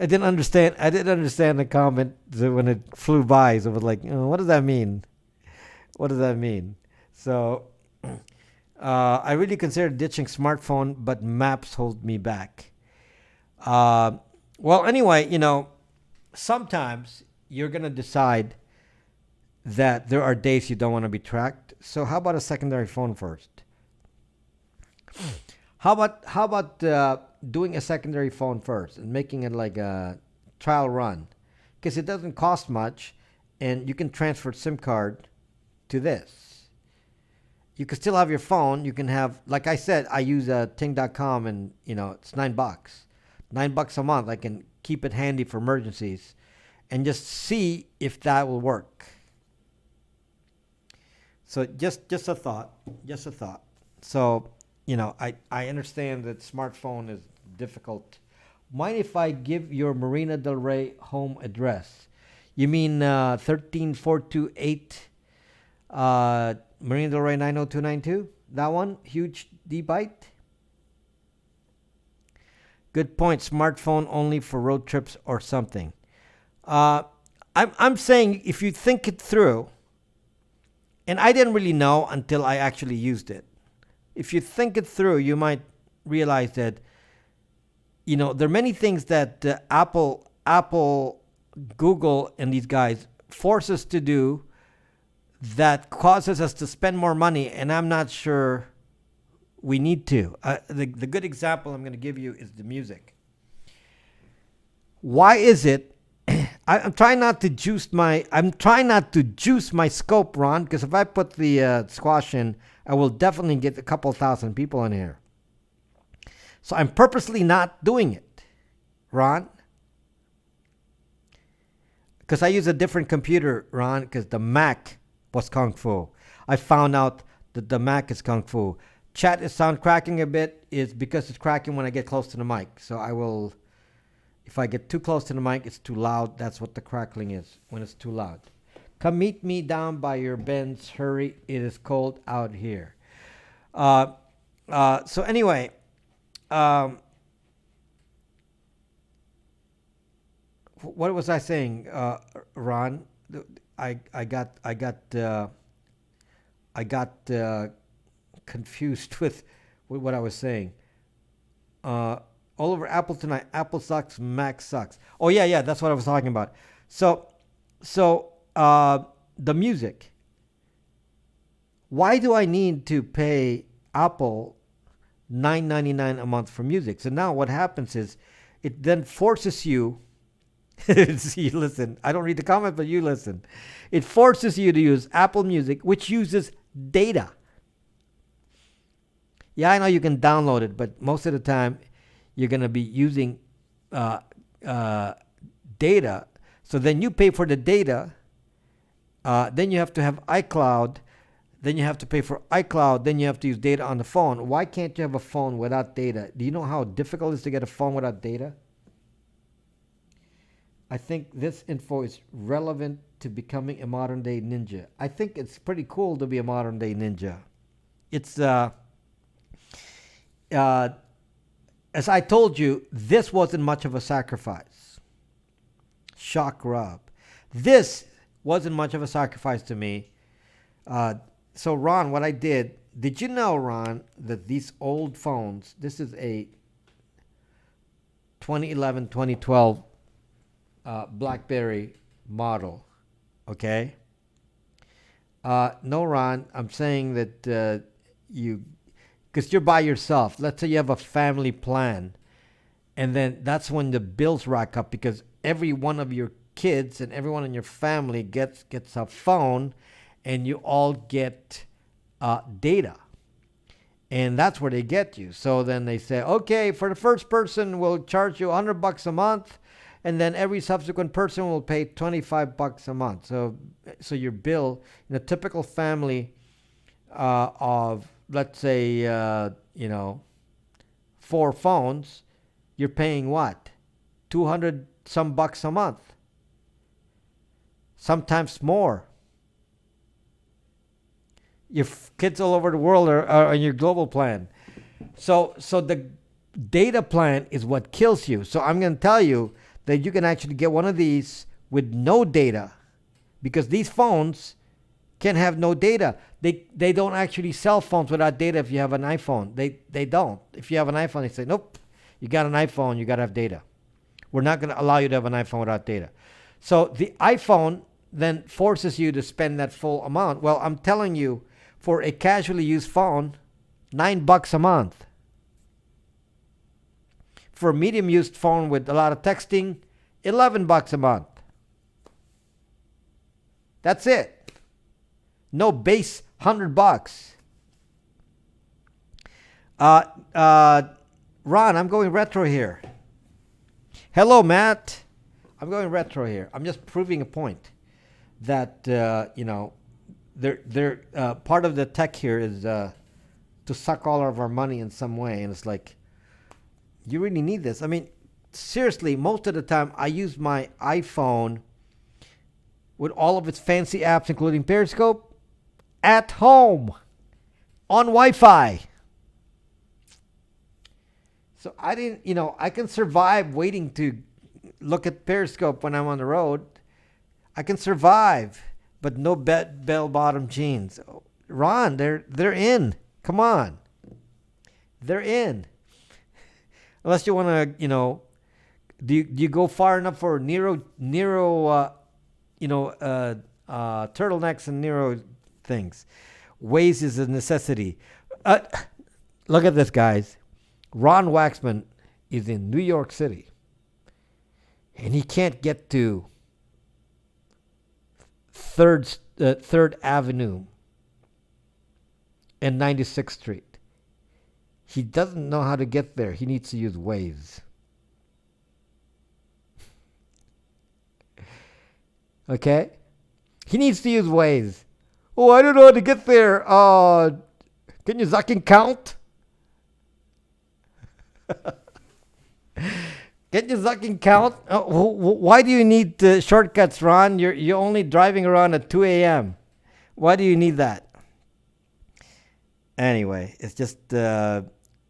I didn't understand. I didn't understand the comment when it flew by. So it was like, what does that mean? What does that mean? So, I really considered ditching smartphone, but maps hold me back. Uh, well, anyway, sometimes you're gonna decide that there are days you don't want to be tracked. So how about a secondary phone first? How about doing a secondary phone first and making it like a trial run? Because it doesn't cost much, and you can transfer SIM card to this. You can still have your phone. You can have, like I said, I use Ting.com, and it's $9, $9 a month. I can keep it handy for emergencies, and just see if that will work. So just a thought, just a thought. So I understand that smartphone is difficult. Mind if I give your Marina Del Rey home address? You mean 13428 Marina Del Rey 90292? That one? Huge D byte? Good point. Smartphone only for road trips or something. I'm saying if you think it through, and I didn't really know until I actually used it. If you think it through, you might realize that there are many things that Apple, Google, and these guys force us to do that causes us to spend more money, and I'm not sure we need to. The good example I'm going to give you is the music. Why is it? I'm trying not to juice my scope, Ron, because if I put the squash in, I will definitely get a couple thousand people in here. So I'm purposely not doing it, Ron, because I use a different computer, Ron, because the Mac was Kung Fu. I found out that the Mac is Kung Fu. Chat is sound cracking a bit is because it's cracking when I get close to the mic. So I will, if I get too close to the mic, it's too loud. That's what the crackling is, when it's too loud. Come meet me down by your Benz. Hurry, it is cold out here. So anyway, what was I saying, Ron? I got confused with what I was saying. All over Apple tonight. Apple sucks. Mac sucks. Oh yeah, that's what I was talking about. So the music. Why do I need to pay Apple $9.99 a month for music? So now what happens is, it then forces you. See, listen. I don't read the comment, but you listen. It forces you to use Apple Music, which uses data. Yeah, I know you can download it, but most of the time, you're going to be using data. So then you pay for the data. Then you have to have iCloud. Then you have to pay for iCloud. Then you have to use data on the phone. Why can't you have a phone without data? Do you know how difficult it is to get a phone without data? I think this info is relevant to becoming a modern day ninja. I think it's pretty cool to be a modern day ninja. It's as I told you, this wasn't much of a sacrifice. Shock Rob. This wasn't much of a sacrifice to me. So Ron, what I did you know, Ron, that these old phones, this is a 2011, 2012 Blackberry model, okay? No, Ron, I'm saying that because you're by yourself. Let's say you have a family plan, and then that's when the bills rack up because every one of your kids and everyone in your family gets a phone, and you all get data. And that's where they get you. So then they say, okay, for the first person, we'll charge you $100 a month, and then every subsequent person will pay $25 a month. So your bill in a typical family of, let's say, 4 phones, you're paying what? 200 some bucks a month. sometimes more. Your kids all over the world are on your global plan. So the data plan is what kills you. So I'm going to tell you that you can actually get one of these with no data, because these phones can have no data. They don't actually sell phones without data. If you have an iPhone, they don't. If you have an iPhone, they say, nope, you got an iPhone, you got to have data. We're not going to allow you to have an iPhone without data. So the iPhone then forces you to spend that full amount. Well, I'm telling you, for a casually used phone, $9 a month. For a medium used phone with a lot of texting, $11 a month. That's it. No base $100. Ron, I'm going retro here. Hello, Matt. I'm going retro here. I'm just proving a point that they're part of the tech here is to suck all of our money in some way, and it's like, you really need this. I mean, seriously, most of the time I use my iPhone with all of its fancy apps, including Periscope, at home on Wi-Fi. So I can survive waiting to look at Periscope when I'm on the road. I can survive, but no bell-bottom jeans. Ron, they're in. Come on. They're in. Unless you want to, do you go far enough for Nero turtlenecks and Nero things? Waze is a necessity. Look at this, guys. Ron Waxman is in New York City, and he can't get to Third Avenue and 96th Street. He doesn't know how to get there. He needs to use Waze. Okay? He needs to use Waze. Oh, I don't know how to get there. Can you zucking count? Can you zucking count? Why do you need shortcuts, Ron? You're only driving around at 2 a.m. Why do you need that? Anyway, it's just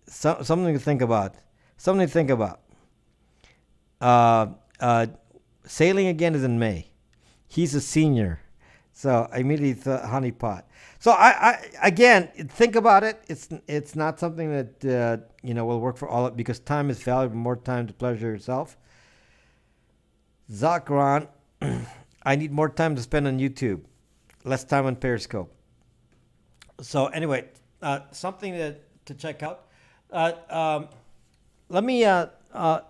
something to think about. Something to think about. Sailing again is in May. He's a senior. So I immediately thought honeypot. So I again, think about it. It's not something that will work for all, because time is valuable. More time to pleasure yourself. Ron, I need more time to spend on YouTube, less time on Periscope. So anyway, something to check out. Let me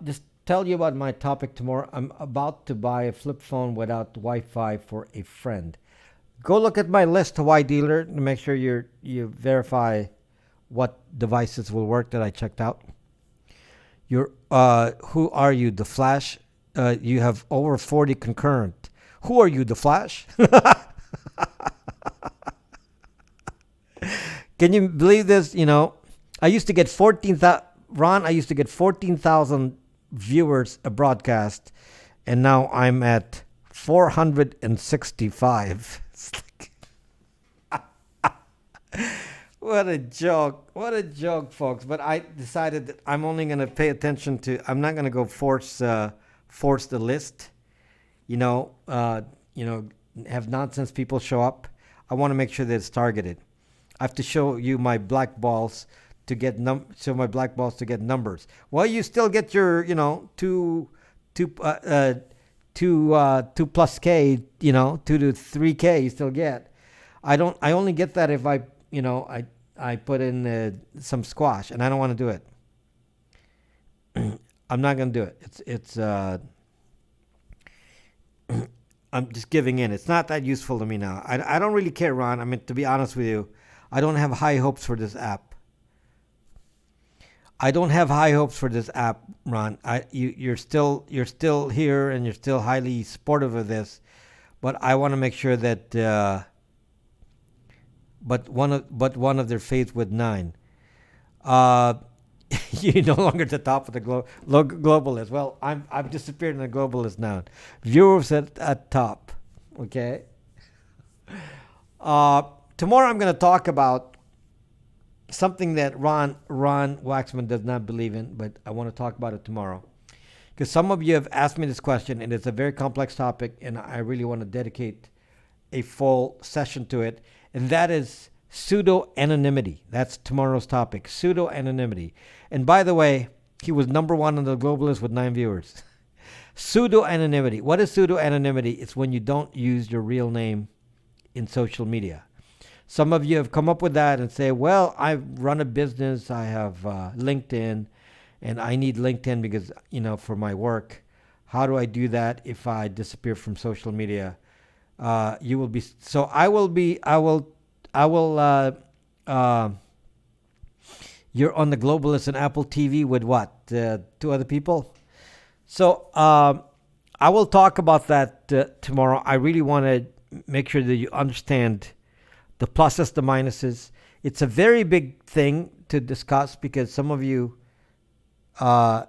just tell you about my topic tomorrow. I'm about to buy a flip phone without Wi-Fi for a friend. Go look at my list, Hawaii dealer, to make sure you verify what devices will work that I checked out. Who are you, the Flash? You have over 40 concurrent. Who are you, the Flash? Can you believe this? I used to get 14,000. Ron, I used to get 14,000 viewers a broadcast, and now I'm at 465. What a joke, folks. But I decided that I'm only going to pay attention to, I'm not going to go force the list, have nonsense people show up. I want to make sure that it's targeted. I have to show you my black balls to get numbers. Well, you still get your, 2 plus K, 2 to 3K you still get. I only get that if I put in some squash, and I don't want to do it. I'm not going to do it. It's I'm just giving in. It's not that useful to me now. I don't really care, Ron. I mean, to be honest with you, I don't have high hopes for this app. Ron. You're still here, and you're still highly supportive of this, but I want to make sure that. But one of their faith with 9. You're no longer at the top of the global list. Well, I've disappeared in the global list now. Viewers at top. Okay. Tomorrow I'm going to talk about something that Ron Waxman does not believe in, but I want to talk about it tomorrow. Because some of you have asked me this question, and it's a very complex topic, and I really want to dedicate a full session to it, and that is pseudo-anonymity. That's tomorrow's topic, pseudo-anonymity. And by the way, he was number 1 on the global list with 9 viewers. Pseudo-anonymity. What is pseudo-anonymity? It's when you don't use your real name in social media. Some of you have come up with that and say, well, I run a business, I have LinkedIn, and I need LinkedIn because, for my work. How do I do that if I disappear from social media? You will be, so I will, you're on the global list on Apple TV with what? 2 other people? So I will talk about that tomorrow. I really want to make sure that you understand the pluses, the minuses. It's a very big thing to discuss because some of you, yeah,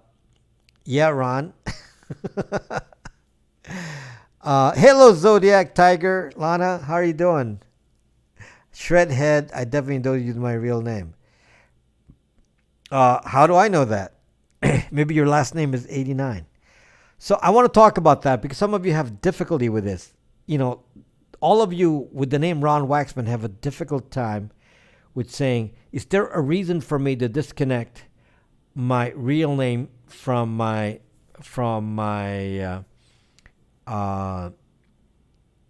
Ron. Hello, Zodiac Tiger. Lana, how are you doing? Shredhead, I definitely don't use my real name. How do I know that? Maybe your last name is 89. So I want to talk about that because some of you have difficulty with this. All of you with the name Ron Waxman have a difficult time with saying, is there a reason for me to disconnect my real name from my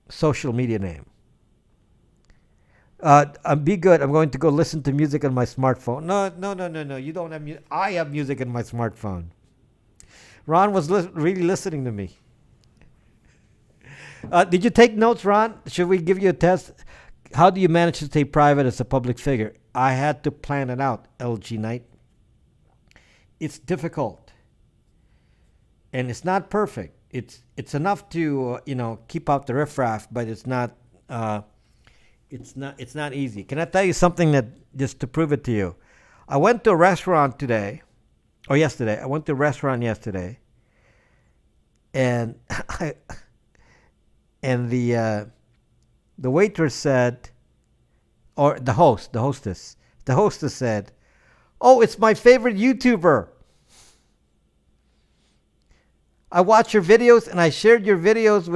social media name? Be good. I'm going to go listen to music on my smartphone. No. You don't have music. I have music on my smartphone. Ron was really listening to me. Did you take notes, Ron? Should we give you a test? How do you manage to stay private as a public figure? I had to plan it out, LG Knight. It's difficult. And it's not perfect. It's enough to, keep out the riffraff, but it's not easy. Can I tell you something that just to prove it to you? I went to a restaurant yesterday. I went to a restaurant yesterday, and the waitress said, or the hostess said, "Oh, it's my favorite YouTuber. I watch your videos, and I shared your videos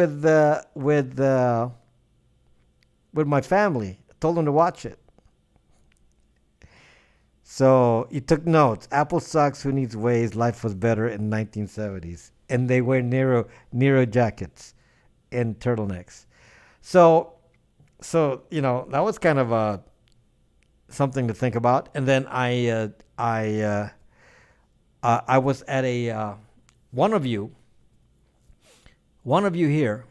with my family. I told them to watch it." So you took notes. Apple sucks. Who needs Waze? Life was better in 1970s. And they wear Nero jackets and turtlenecks. So that was kind of something to think about. And then I was at a one of you here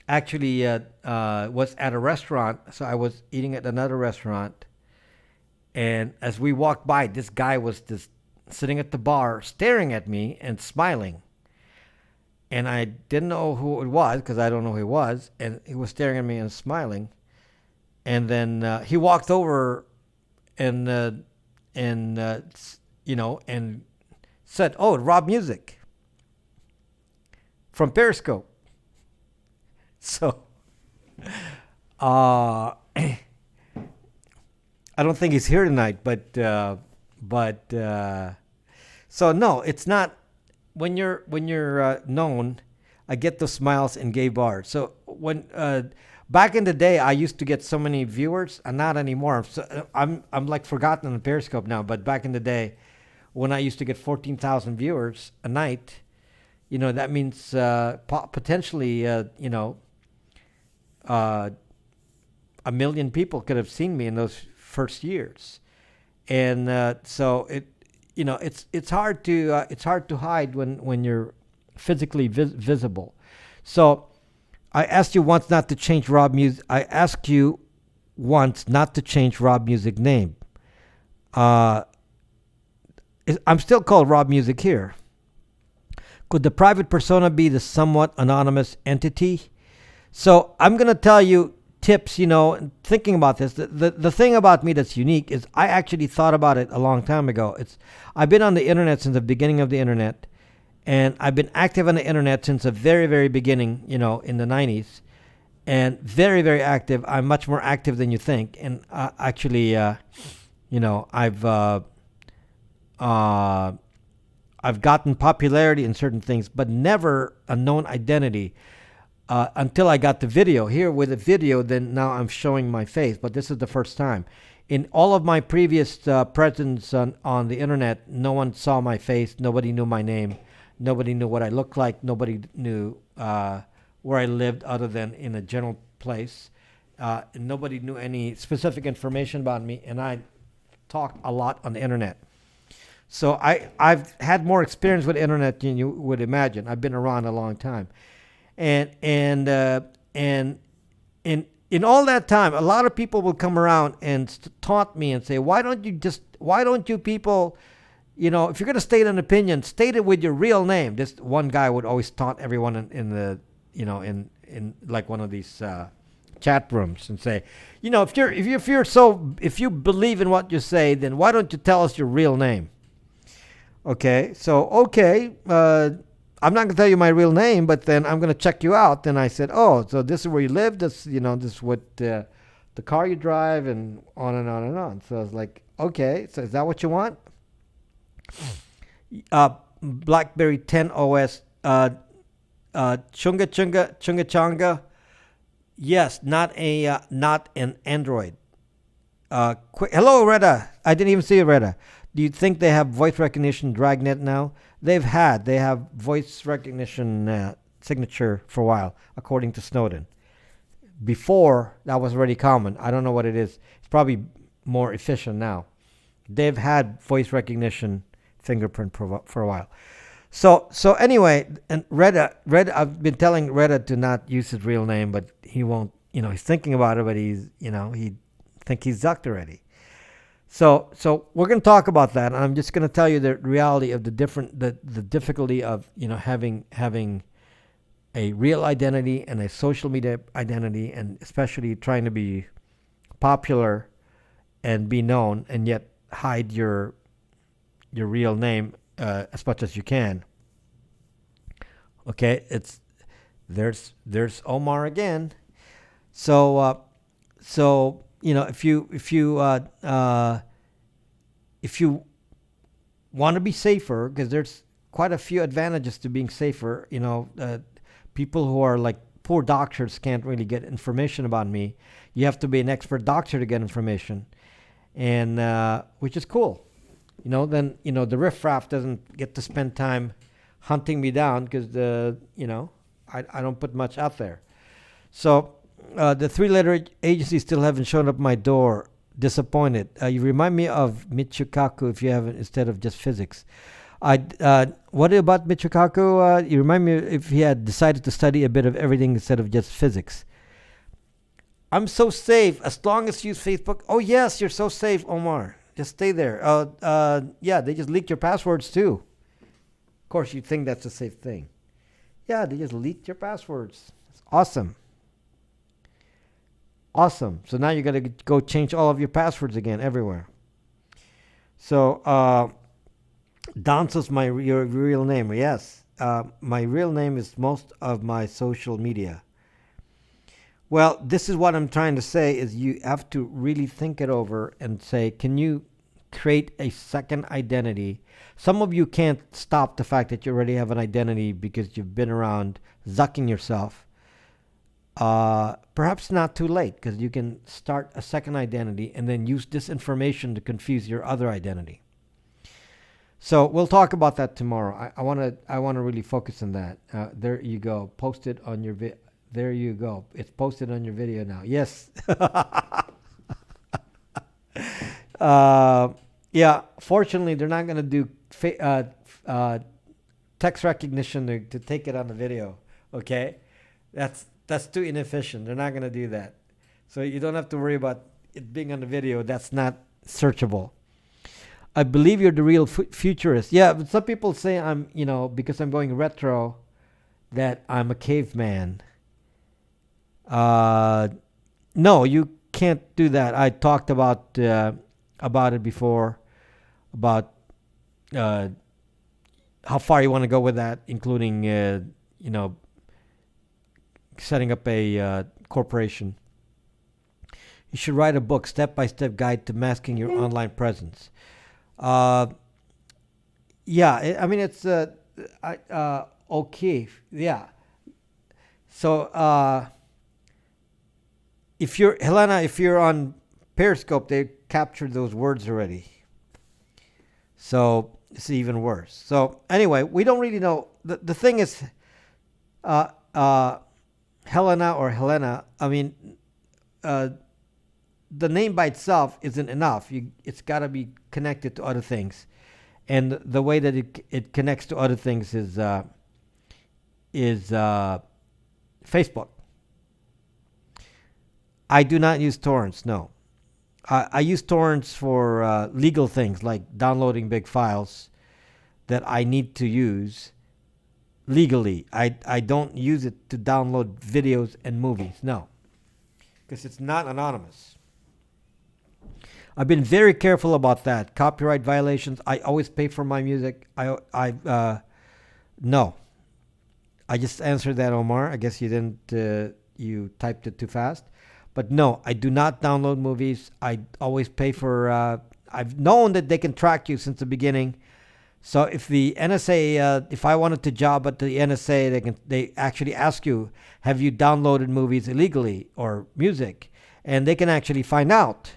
actually was at a restaurant. So I was eating at another restaurant, and as we walked by, this guy was just sitting at the bar staring at me and smiling. And I didn't know who it was because I don't know who he was, and he was staring at me and smiling. And then he walked over and said, "Oh, Rob Music from Periscope." So, I don't think he's here tonight, but so no, it's not. When you're known, I get those smiles in gay bars. So when back in the day, I used to get so many viewers, and not anymore. So I'm like forgotten on Periscope now. But back in the day, when I used to get 14,000 viewers a night, that means potentially a million people could have seen me in those first years, and so it's hard to hide when you're physically visible. So I asked you once not to change Rob Music. I asked you once not to change Rob Music name. I'm still called Rob Music here. Could the private persona be the somewhat anonymous entity? So I'm going to tell you tips, thinking about this. The thing about me that's unique is I actually thought about it a long time ago. I've been on the internet since the beginning of the internet, And I've been active on the internet since the very, very beginning, in the 90s. And very, very active. I'm much more active than you think. And actually, I've gotten popularity in certain things, but never a known identity until I got the video. Here with the video, then now I'm showing my face, but this is the first time. In all of my previous presence on the internet, no one saw my face. Nobody knew my name. Nobody knew what I looked like. Nobody knew where I lived other than in a general place. And nobody knew any specific information about me, and I talked a lot on the internet. So I've had more experience with the internet than you would imagine. I've been around a long time. And in all that time, a lot of people will come around and taunt me and say, why don't you people, if you're going to state an opinion, state it with your real name. This one guy would always taunt everyone in like one of these chat rooms and say, if you believe in what you say, then why don't you tell us your real name? Okay, I'm not going to tell you my real name, but then I'm going to check you out. Then I said, so this is where you live. This is what the car you drive, and on and on and on. So I was like, okay, so is that what you want? Blackberry 10 OS, chunga. Yes, not an Android. Hello, Reda. I didn't even see you, Reda. Do you think they have voice recognition dragnet now? They have voice recognition signature for a while, according to Snowden. Before, that was already common. I don't know what it is. It's probably more efficient now. They've had voice recognition fingerprint for a while. So anyway, and Reda, I've been telling Reda to not use his real name, but he won't. He's thinking about it, but he think he's ducked already. So we're going to talk about that. And I'm just going to tell you the reality of the difficulty of having a real identity and a social media identity, and especially trying to be popular and be known, and yet hide your real name as much as you can. Okay, there's Omar again. So if you want to be safer, because there's quite a few advantages to being safer. People who are like poor doctors can't really get information about me. You have to be an expert doctor to get information, and which is cool. Then the riffraff doesn't get to spend time hunting me down, because I don't put much out there. So the three-letter agencies still haven't shown up my door. Disappointed. You remind me of Michikaku if you haven't, instead of just physics. What about Michikaku? You remind me if he had decided to study a bit of everything instead of just physics. I'm so safe as long as you use Facebook. Oh yes, you're so safe, Omar. Just stay there. Yeah, they just leaked your passwords too. Of course, you think that's a safe thing. Yeah, they just leaked your passwords. It's awesome. Awesome. So now you got to go change all of your passwords again everywhere. So, Danzo's your real name. Yes. My real name is most of my social media. Well, this is what I'm trying to say is you have to really think it over and say, can you create a second identity? Some of you can't stop the fact that you already have an identity because you've been around zucking yourself. Perhaps not too late, because you can start a second identity and then use this information to confuse your other identity. So we'll talk about that tomorrow. I want to really focus on that. There you go. Post it on your There you go. It's posted on your video now. Yes. Yeah. Fortunately, they're not going to do text recognition to take it on the video. Okay, that's too inefficient. They're not going to do that. So you don't have to worry about it being on the video. That's not searchable. I believe you're the real futurist. Yeah, but some people say I'm, because I'm going retro, that I'm a caveman. No, you can't do that. I talked about it before, about how far you want to go with that, including you know, setting up a corporation. You should write a book, step-by-step guide to masking your online presence. Yeah, I mean it's okay. Yeah. So if you're Helena, if you're on Periscope, they captured those words already. So it's even worse. So anyway, we don't really know. The thing is, Helena or Helena. I mean, the name by itself isn't enough. It's got to be connected to other things, and the way that it connects to other things is Facebook. I do not use torrents. No, I use torrents for legal things like downloading big files that I need to use legally. I don't use it to download videos and movies. No, because it's not anonymous. I've been very careful about that. Copyright violations. I always pay for my music. No. I just answered that, Omar. I guess you didn't. You typed it too fast. But no, I do not download movies. I always pay for. I've known that they can track you since the beginning. So if the NSA, if I wanted to job at the NSA, they actually ask you, have you downloaded movies illegally or music, and they can actually find out.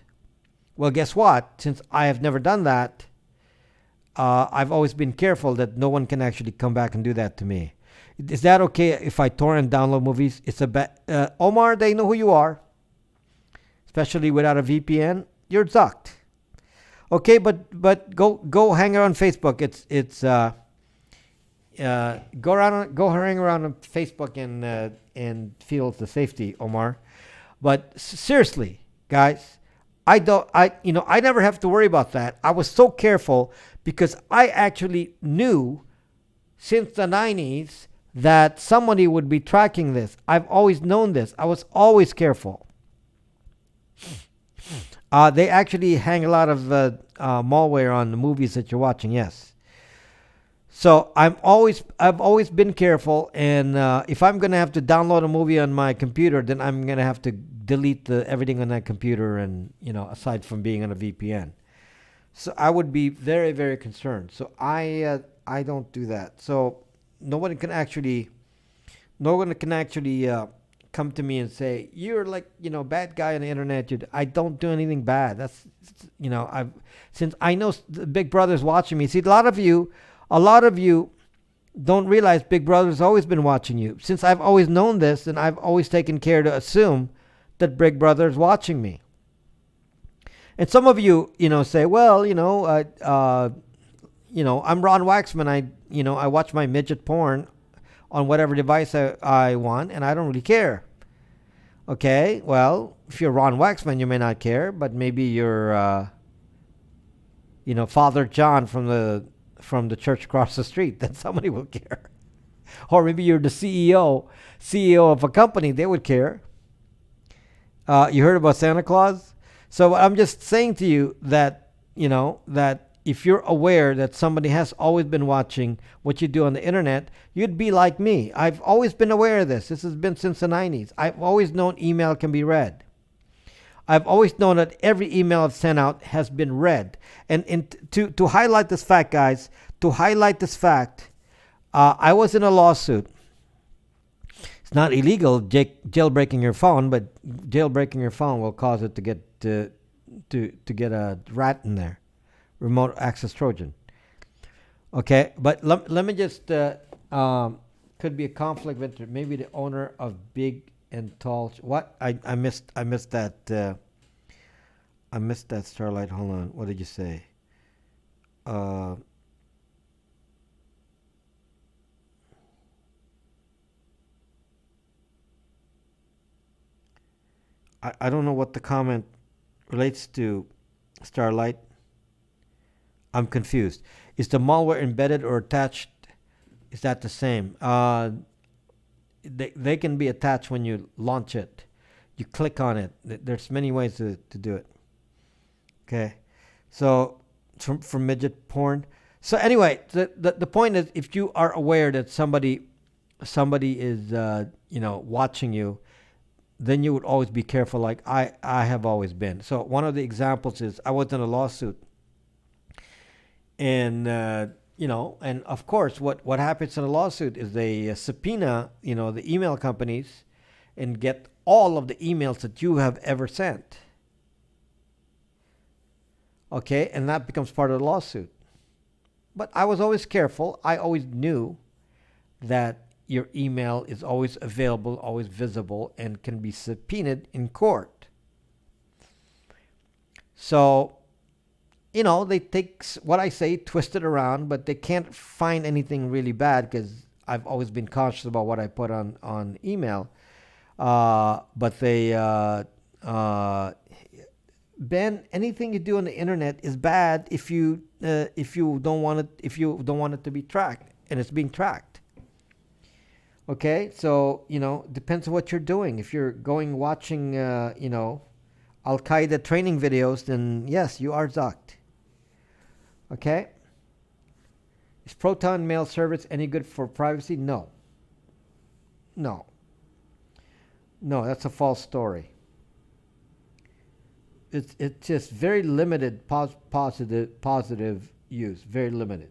Well, guess what? Since I have never done that, I've always been careful that no one can actually come back and do that to me. Is that okay if I torrent and download movies? It's a Omar, they know who you are, especially without a VPN. You're zucked. Okay, but go hang around Facebook. It's go hang around on Facebook and feel the safety, Omar. But seriously, guys. I never have to worry about that. I was so careful because I actually knew since the 90s that somebody would be tracking this. I've always known this. I was always careful. They actually hang a lot of malware on the movies that you're watching. Yes. So I've always been careful, and if I'm gonna have to download a movie on my computer, then I'm gonna have to delete everything on that computer, and aside from being on a VPN. So I would be very, very concerned. So I don't do that. So no one can actually come to me and say you're like bad guy on the internet. I don't do anything bad. That's since I know the Big Brother's watching me. See, a lot of you don't realize Big Brother's always been watching you. Since I've always known this, and I've always taken care to assume that Big Brother's watching me. And some of you, say, well, I'm Ron Waxman. I watch my midget porn on whatever device I want, and I don't really care. Okay, well, if you're Ron Waxman, you may not care, but maybe you're, Father John from the church across the street, then somebody will care. Or maybe you're the CEO of a company, they would care. You heard about Santa Claus? So I'm just saying to you that, that if you're aware that somebody has always been watching what you do on the internet, you'd be like me. I've always been aware of this. This has been since the 90s. I've always known email can be read. I've always known that every email I've sent out has been read. And to highlight this fact, guys, I was in a lawsuit. It's not illegal jailbreaking your phone, but jailbreaking your phone will cause it to get a rat in there, remote access Trojan. Okay, but let me just could be a conflict of interest. Maybe the owner of Big and Tall. What I missed that. I missed that, Starlight. Hold on. What did you say? I don't know what the comment relates to, Starlight. I'm confused. Is the malware embedded or attached? Is that the same? They can be attached when you launch it. You click on it. There's many ways to do it. Okay. So from midget porn. So anyway, the point is, if you are aware that somebody is watching you, then you would always be careful, like I have always been. So one of the examples is I was in a lawsuit, and and of course, what happens in a lawsuit is they subpoena the email companies and get all of the emails that you have ever sent. Okay, and that becomes part of the lawsuit. But I was always careful. I always knew that your email is always available, always visible, and can be subpoenaed in court. So, they take what I say, twist it around, but they can't find anything really bad because I've always been cautious about what I put on email. But they, Ben, anything you do on the internet is bad if you don't want it to be tracked, and it's being tracked. Okay, so depends on what you're doing. If you're watching Al Qaeda training videos, then yes, you are zucked. Okay. Is Proton Mail service any good for privacy? No. No, that's a false story. It's just very limited positive use. Very limited.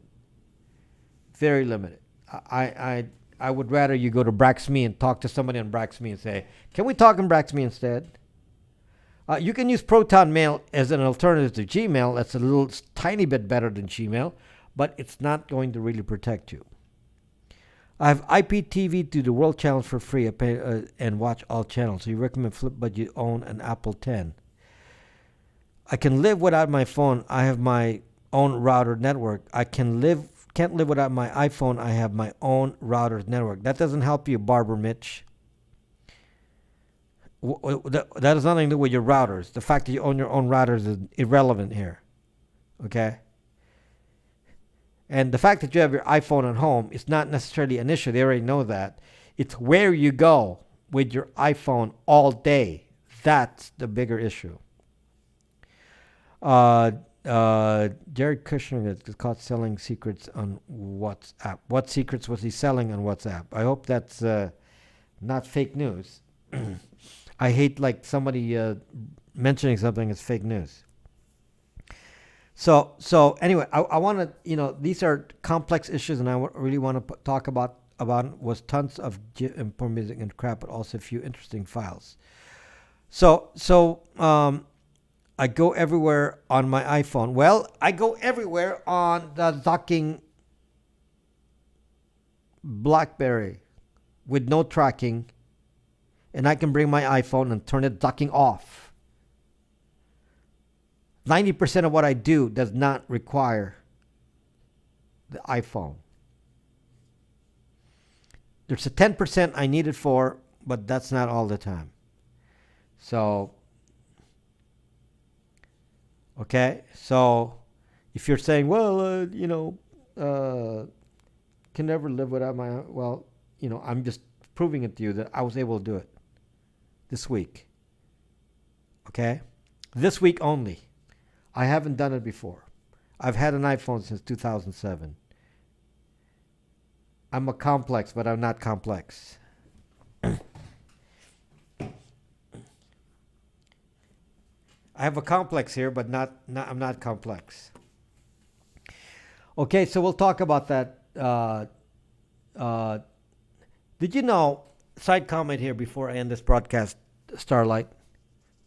Very limited. I would rather you go to Braxme and talk to somebody on Braxme and say, "Can we talk on Braxme instead?" You can use Proton Mail as an alternative to Gmail. That's a little tiny bit better than Gmail, but it's not going to really protect you. I have IPTV to the World Channel for free and watch all channels. So you recommend flip, but you own an Apple 10. I can live without my phone. I have my own router network. I can't live without my iPhone. I have my own router network. That doesn't help you, Barber Mitch. That has nothing to do with your routers. The fact that you own your own routers is irrelevant here. Okay? And the fact that you have your iPhone at home is not necessarily an issue. They already know that. It's where you go with your iPhone all day. That's the bigger issue. Jared Kushner is caught selling secrets on WhatsApp. What secrets was he selling on WhatsApp? I hope that's not fake news. I hate like somebody mentioning something as fake news. So anyway, I want to, these are complex issues, and I really want to talk about was tons of porn music and crap, but also a few interesting files. So I go everywhere on my iPhone. Well, I go everywhere on the docking Blackberry with no tracking, and I can bring my iPhone and turn it docking off. 90% of what I do does not require the iPhone. There's a 10% I need it for, but that's not all the time. So, okay, so if you're saying, well, can never live without my, well, I'm just proving it to you that I was able to do it this week. Okay? This week only. I haven't done it before. I've had an iPhone since 2007. I'm a complex, but I'm not complex. I have a complex here, but I'm not complex. Okay, so we'll talk about that. Did you know, side comment here before I end this broadcast, Starlight,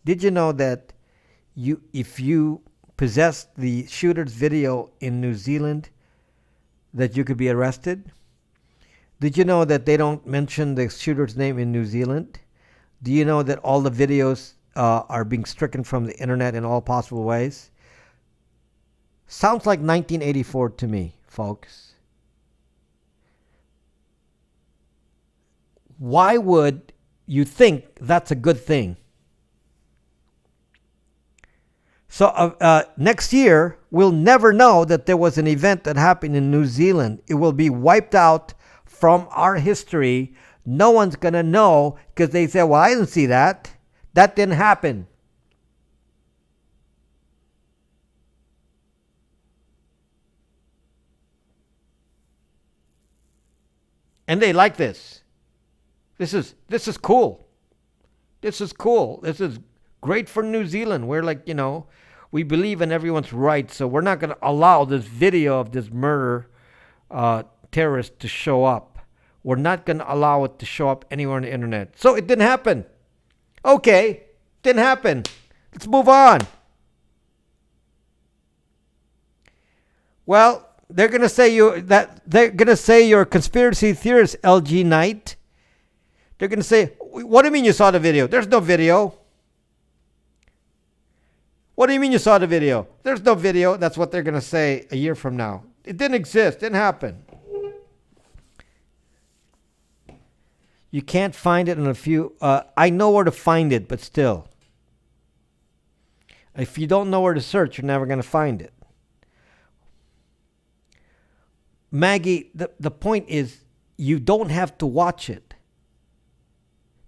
did you know that if you possess the shooter's video in New Zealand, that you could be arrested? Did you know that they don't mention the shooter's name in New Zealand? Do you know that all the videos are being stricken from the internet in all possible ways? Sounds like 1984 to me, folks. Why would you think that's a good thing? So next year, we'll never know that there was an event that happened in New Zealand. It will be wiped out from our history. No one's going to know because they say, well, I didn't see that. That didn't happen. And they like this. This is cool. This is cool. This is great for New Zealand. We're like, we believe in everyone's rights, so we're not going to allow this video of this murder terrorist to show up. We're not going to allow it to show up anywhere on the internet. So it didn't happen. Okay, didn't happen. Let's move on. Well, they're going to say you're a conspiracy theorist, LG Knight. They're going to say, what do you mean you saw the video? There's no video. What do you mean you saw the video? There's no video. That's what they're going to say a year from now. It didn't exist. Didn't happen. You can't find it in a few. I know where to find it, but still. If you don't know where to search, you're never going to find it. Maggie, the point is, you don't have to watch it.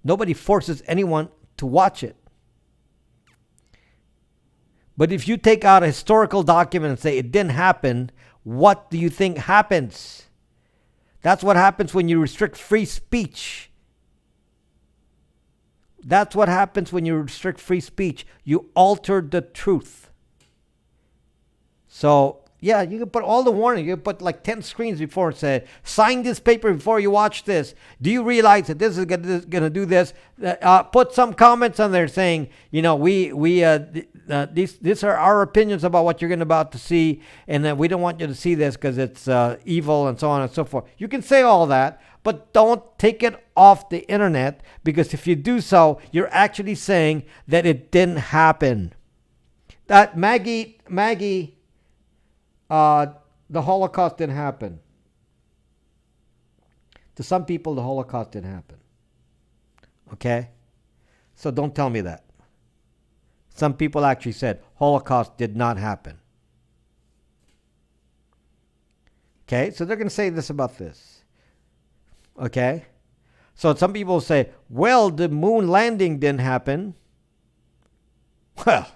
Nobody forces anyone to watch it. But if you take out a historical document and say it didn't happen, what do you think happens? That's what happens when you restrict free speech. That's what happens when you restrict free speech. You alter the truth. So, yeah, you can put all the warning. You can put like 10 screens before and say, sign this paper before you watch this. Do you realize that this is going to do this? Put some comments on there saying, these are our opinions about what you're about to see, and that we don't want you to see this because it's evil and so on and so forth. You can say all that, but don't take it off the internet, because if you do so, you're actually saying that it didn't happen. That Maggie, the Holocaust didn't happen. To some people, the Holocaust didn't happen. Okay? So don't tell me that. Some people actually said Holocaust did not happen. Okay? So they're going to say this about this. Okay? So some people say, well, the moon landing didn't happen. Well,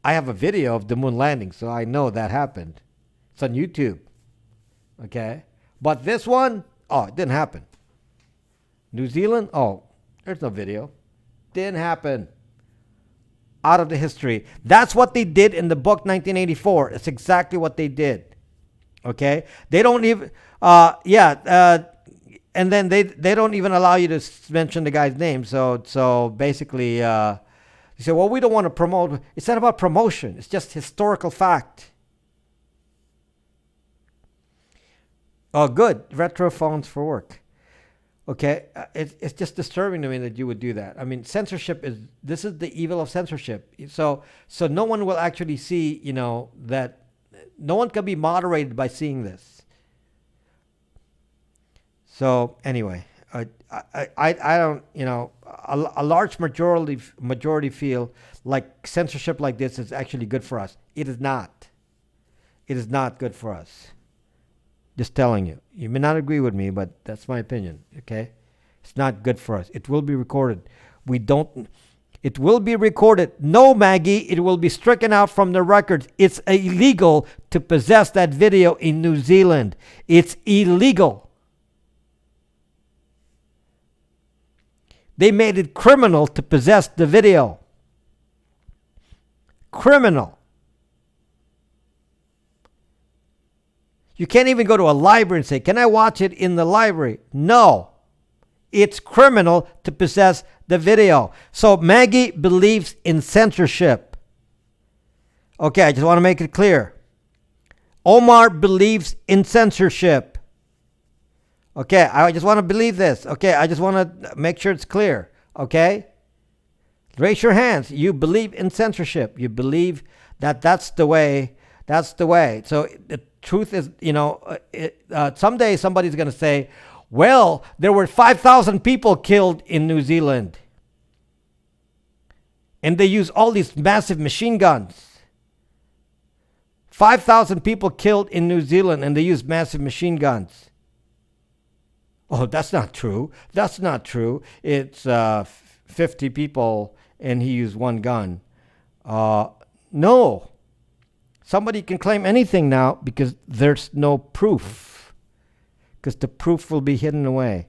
I have a video of the moon landing, so I know that happened. It's on YouTube. Okay? But this one, it didn't happen. New Zealand, there's no video. Didn't happen. Out of the history. That's what they did in the book 1984. It's exactly what they did. Okay? They don't even, and then they don't even allow you to mention the guy's name. So basically, you say, well, we don't want to promote. It's not about promotion. It's just historical fact. Oh, good. Retro phones for work. Okay. It's just disturbing to me that you would do that. I mean, this is the evil of censorship. So no one will actually see, that no one can be moderated by seeing this. So anyway, I don't, a large majority feel like censorship like this is actually good for us. It is not. It is not good for us. Just telling you. You may not agree with me, but that's my opinion. Okay? It's not good for us. It will be recorded. It will be recorded. No, Maggie, it will be stricken out from the records. It's illegal to possess that video in New Zealand. It's illegal. They made it criminal to possess the video. Criminal. You can't even go to a library and say, can I watch it in the library? No. It's criminal to possess the video. So Maggie believes in censorship. Okay, I just want to make it clear. Omar believes in censorship. Okay, I just want to believe this. Okay, I just want to make sure it's clear. Okay? Raise your hands. You believe in censorship. You believe that that's the way. That's the way. So the truth is, someday somebody's going to say, well, there were 5,000 people killed in New Zealand. And they use all these massive machine guns. 5,000 people killed in New Zealand and they use massive machine guns. Oh, that's not true. That's not true. It's 50 people and he used one gun. No. Somebody can claim anything now because there's no proof. because the proof will be hidden away.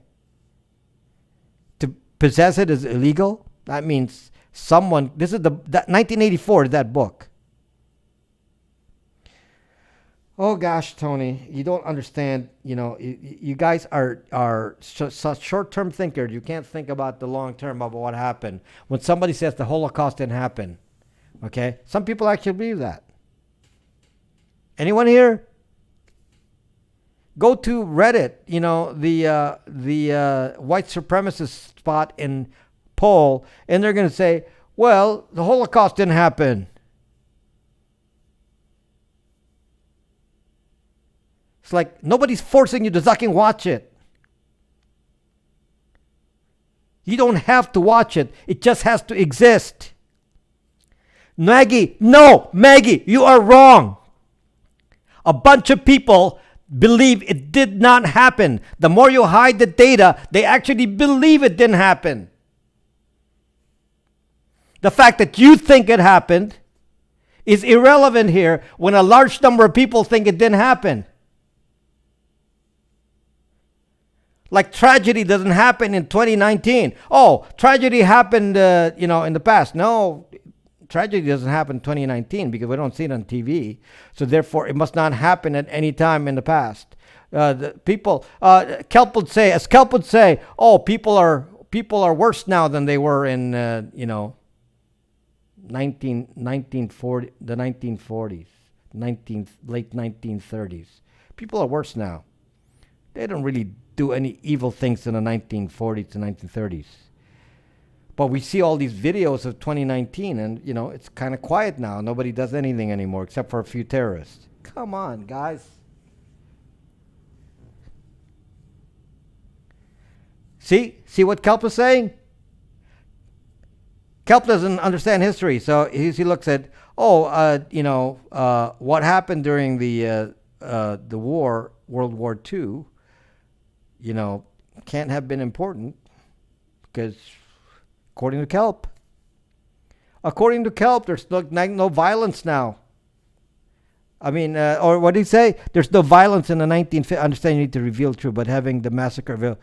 To possess it is illegal. That means someone, this is that 1984 is that book. Oh gosh, Tony, you don't understand. You guys are such short-term thinkers. You can't think about the long term of what happened. When somebody says the Holocaust didn't happen, okay, some people actually believe that. Anyone here? Go to Reddit. The white supremacist spot in poll, and they're going to say, "Well, the Holocaust didn't happen." It's like nobody's forcing you to fucking watch it. You don't have to watch it. It just has to exist. Maggie, you are wrong. A bunch of people believe it did not happen. The more you hide the data, they actually believe it didn't happen. The fact that you think it happened is irrelevant here when a large number of people think it didn't happen. Like tragedy doesn't happen in 2019. Oh, tragedy happened, in the past. No, tragedy doesn't happen in 2019 because we don't see it on TV. So therefore, it must not happen at any time in the past. Kelp would say, oh, people are worse now than they were in, 1940, the 1940s, late 1930s. People are worse now. They don't really do any evil things in the 1940s to 1930s. But we see all these videos of 2019 and, it's kind of quiet now. Nobody does anything anymore except for a few terrorists. Come on, guys. See what Kelp is saying? Kelp doesn't understand history. So he looks at, what happened during the war, World War II, can't have been important because according to Kelp, there's no violence now. I mean, or what did he say? There's no violence in the 1950s. I understand you need to reveal truth, but having the massacre,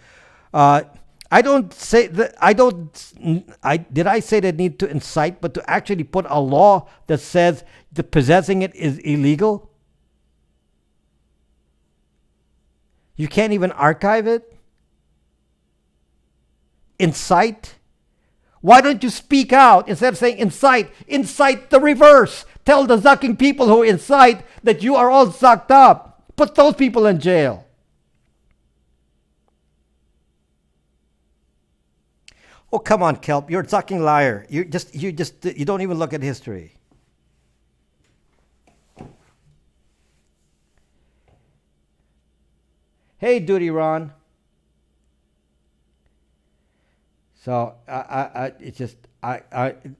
I don't say that. Did I say they need to incite, but to actually put a law that says the possessing it is illegal? You can't even archive it? Incite? Why don't you speak out instead of saying incite? Incite the reverse. Tell the zucking people who incite that you are all zucked up. Put those people in jail. Oh, come on, Kelp. You're a zucking liar. You don't even look at history. Hey, Duty Ron. So it's just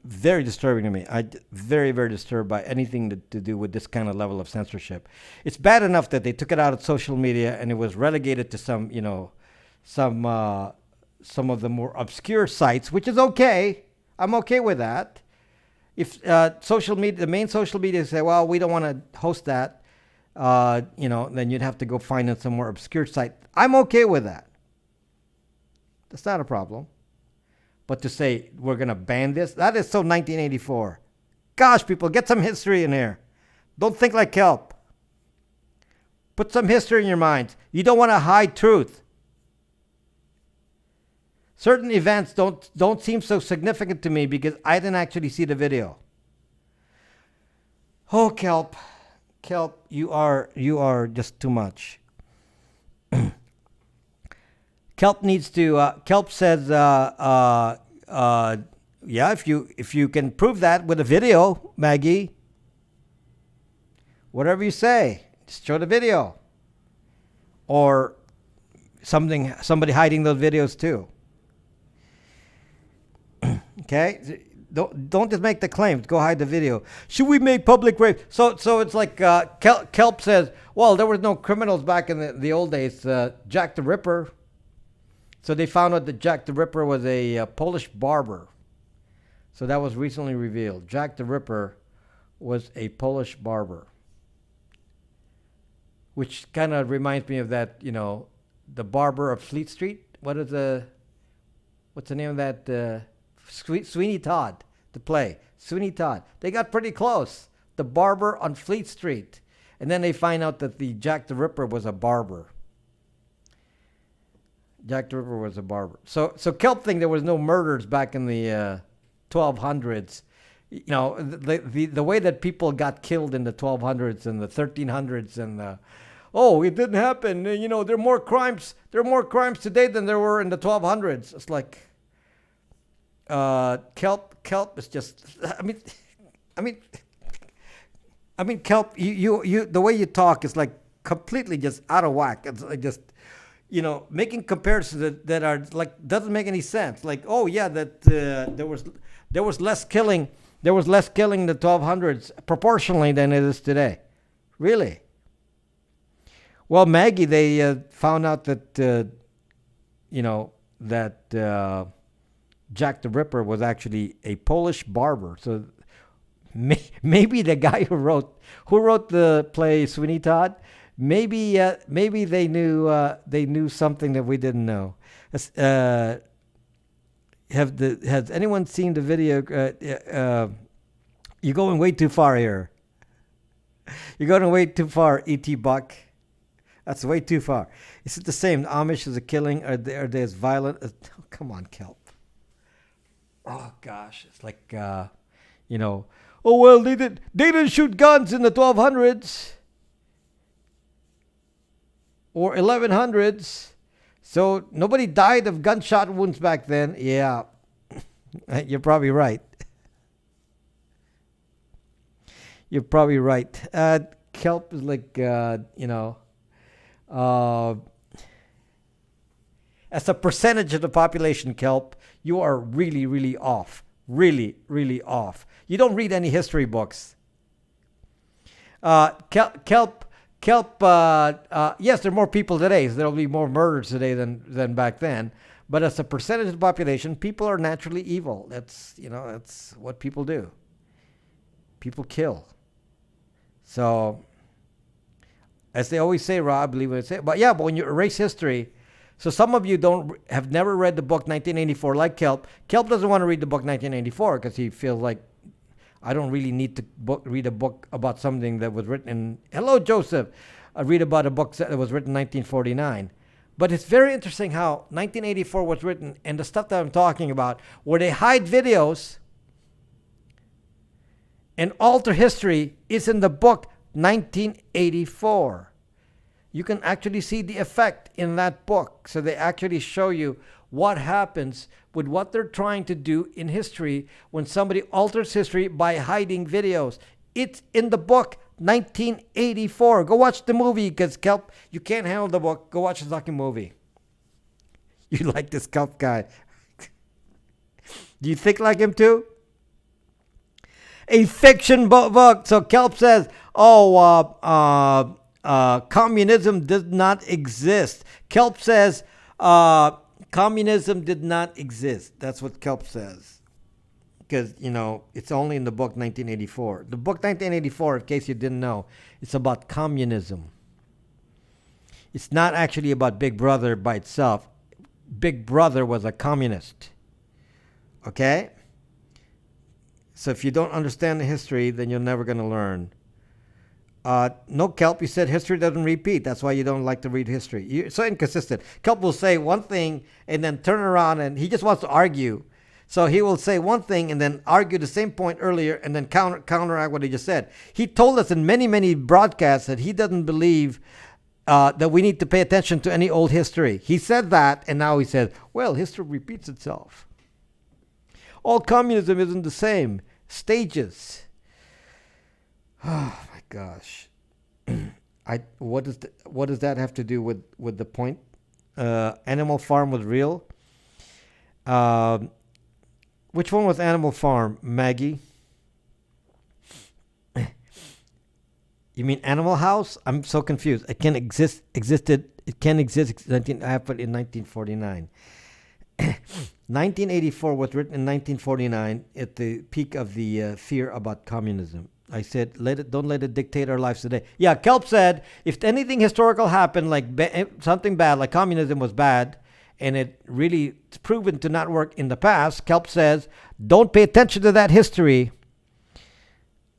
very disturbing to me. Very, very disturbed by anything to do with this kind of level of censorship. It's bad enough that they took it out of social media and it was relegated to some of the more obscure sites, which is okay. I'm okay with that. If social media, the main social media say, well, we don't want to host that. Then you'd have to go find it some more obscure site. I'm okay with that. That's not a problem. But to say we're going to ban this, that is so 1984. Gosh, people, get some history in here. Don't think like Kelp. Put some history in your mind. You don't want to hide truth. Certain events don't seem so significant to me because I didn't actually see the video. Oh, Kelp, you are just too much. Kelp needs to. Kelp says, if you can prove that with a video, Maggie, whatever you say, just show the video, or somebody hiding those videos too. Okay. Don't just make the claim. Go hide the video. Should we make public rape? So it's like Kelp says, well, there was no criminals back in the old days. Jack the Ripper. So they found out that Jack the Ripper was a Polish barber. So that was recently revealed. Jack the Ripper was a Polish barber. Which kind of reminds me of that, the barber of Fleet Street. What's the name of that? Sweeney Todd, the play. Sweeney Todd. They got pretty close. The barber on Fleet Street. And then they find out that the Jack the Ripper was a barber. Jack the Ripper was a barber. So Kelp think there was no murders back in the 1200s. You know, the way that people got killed in the 1200s and the 1300s and it didn't happen. You know, there are more crimes today than there were in the 1200s. It's like Kelp is just I mean Kelp, you the way you talk is like completely just out of whack. It's like just, you know, making comparisons that are like doesn't make any sense. Like, oh yeah, that there was less killing. There was less killing in the 1200s proportionally than it is today. Really? Well, Maggie, they found out that Jack the Ripper was actually a Polish barber. So maybe the guy who wrote the play Sweeney Todd, maybe they knew something that we didn't know. Has anyone seen the video? You're going way too far here. You're going way too far, E.T. Buck. That's way too far. Is it the same? The Amish is a killing? Are they as violent? Come on, Kelp. Oh gosh, it's like oh well, they didn't shoot guns in the 1200s or 1100s. So nobody died of gunshot wounds back then. Yeah, you're probably right. You're probably right. Kelp is like, as a percentage of the population, Kelp, you are really, really off. Really, really off. You don't read any history books. Kelp, yes, there are more people today, so there'll be more murders today than back then. But as a percentage of the population, people are naturally evil. That's what people do. People kill. So, as they always say, Rob, I believe what I say. But when you erase history, so some of you have never read the book 1984 like Kelp. Kelp doesn't want to read the book 1984 because he feels like, I don't really need to read a book about something that was written in... Hello, Joseph. I read about a book that was written in 1949. But it's very interesting how 1984 was written and the stuff that I'm talking about, where they hide videos and alter history, is in the book 1984. You can actually see the effect in that book. So they actually show you what happens with what they're trying to do in history when somebody alters history by hiding videos. It's in the book 1984. Go watch the movie, because Kelp, you can't handle the book. Go watch the fucking movie. You like this Kelp guy. Do you think like him too? A fiction book. So Kelp says, communism did not exist. Kelp says, communism did not exist. That's what Kelp says. Because, it's only in the book 1984. The book 1984, in case you didn't know, it's about communism. It's not actually about Big Brother by itself. Big Brother was a communist. Okay? So if you don't understand the history, then you're never going to learn. No, Kelp, you said history doesn't repeat. That's why you don't like to read history. You're so inconsistent. Kelp will say one thing and then turn around, and he just wants to argue. So he will say one thing and then argue the same point earlier and then counteract what he just said. He told us in many, many broadcasts that he doesn't believe that we need to pay attention to any old history. He said that, and now he says, well, history repeats itself. All communism isn't the same. Stages. Oh my gosh. What does that have to do with the point? Animal Farm was real. Which one was Animal Farm, Maggie? You mean Animal House? I'm so confused. It can exist. It can exist. It happened in 1949. 1984 was written in 1949 at the peak of the fear about communism. I said, don't let it dictate our lives today. Yeah, Kelp said, if anything historical happened, like something bad, like communism was bad, and it really it's proven to not work in the past, Kelp says, don't pay attention to that history.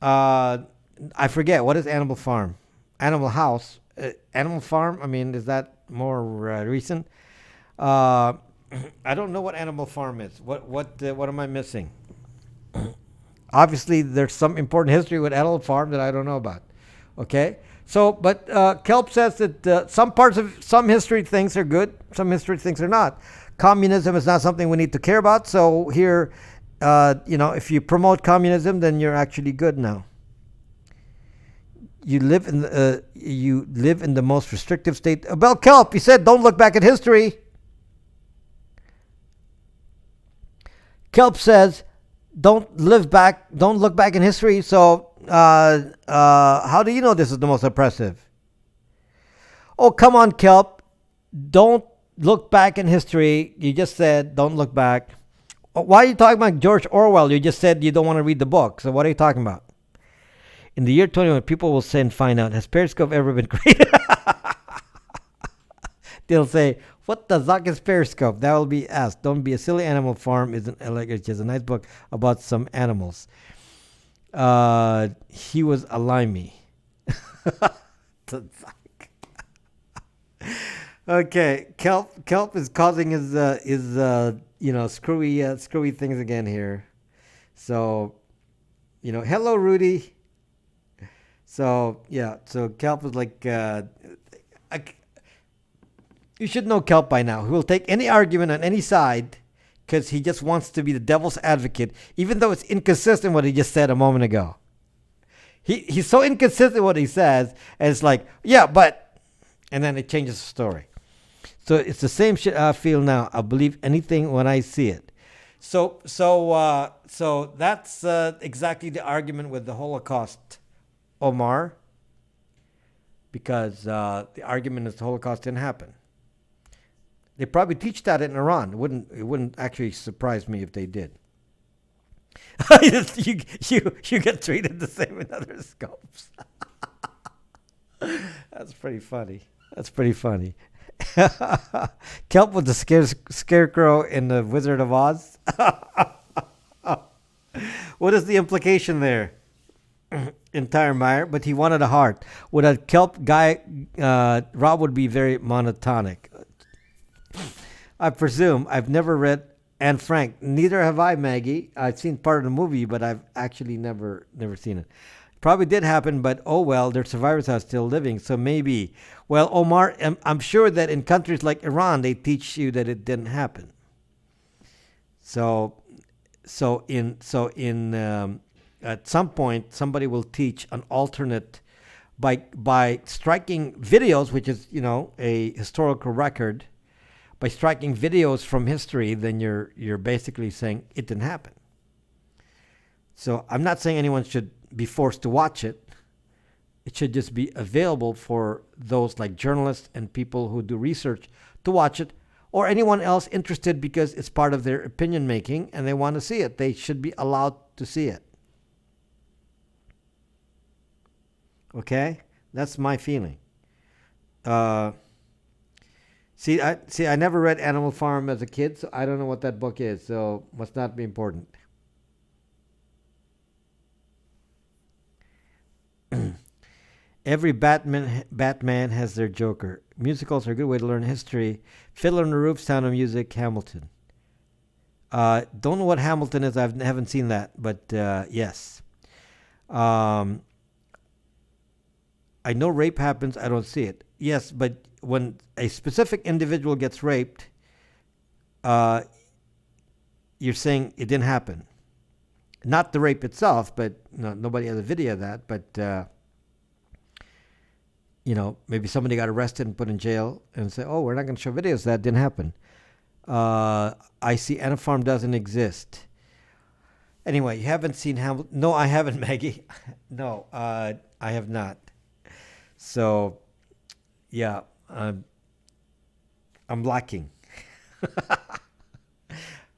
I forget, what is Animal Farm? Animal House? Animal Farm? I mean, is that more recent? I don't know what Animal Farm is. What am I missing? Obviously, there's some important history with Animal Farm that I don't know about. Okay, so but Kelp says that some parts of some history things are good, some history things are not. Communism is not something we need to care about. So here, if you promote communism, then you're actually good now. You live in the most restrictive state. About Kelp, he said, don't look back at history. Kelp says, don't look back in history. So how do you know this is the most oppressive? Oh, come on, Kelp. Don't look back in history. You just said don't look back. Why are you talking about George Orwell? You just said you don't want to read the book. So what are you talking about? In the year 21, people will say and find out, has Periscope ever been created? They'll say, what the zuck is Periscope? That will be asked. Don't Be a Silly Animal Farm is just a nice book about some animals. He was a limey. Okay, Kelp is causing his screwy things again here. So, hello Rudy. So yeah, so Kelp is like, you should know Kelp by now. He will take any argument on any side because he just wants to be the devil's advocate, even though it's inconsistent what he just said a moment ago. He's so inconsistent what he says, and it's like, yeah, but, and then it changes the story. So it's the same shit I feel now. I'll believe anything when I see it. So that's exactly the argument with the Holocaust, Omar, because the argument is the Holocaust didn't happen. They probably teach that in Iran. It wouldn't actually surprise me if they did. you get treated the same in other scopes. That's pretty funny. Kelp was the scarecrow in the Wizard of Oz. What is the implication there? Entire Meyer, but he wanted a heart. With a Kelp guy, Rob would be very monotonic. I presume. I've never read Anne Frank. Neither have I, Maggie. I've seen part of the movie, but I've actually never seen it. Probably did happen, but oh well, their survivors are still living, so maybe. Well, Omar, I'm sure that in countries like Iran, they teach you that it didn't happen. So at some point, somebody will teach an alternate by striking videos, which is a historical record. By striking videos from history, then you're basically saying it didn't happen. So I'm not saying anyone should be forced to watch it. It should just be available for those like journalists and people who do research to watch it, or anyone else interested because it's part of their opinion making and they want to see it. They should be allowed to see it. Okay? That's my feeling. I never read Animal Farm as a kid, so I don't know what that book is, so must not be important. Every Batman has their Joker. Musicals are a good way to learn history. Fiddler on the Roof, Sound of Music, Hamilton. Don't know what Hamilton is. I haven't seen that, but yes. I know rape happens. I don't see it. Yes, but when a specific individual gets raped, you're saying it didn't happen. Not the rape itself, but nobody has a video of that. But maybe somebody got arrested and put in jail and say, "Oh, we're not going to show videos. That didn't happen." I see Anna Farm doesn't exist. Anyway, you haven't seen Hamilton? No, I haven't, Maggie. No, I have not. So, yeah, I'm lacking.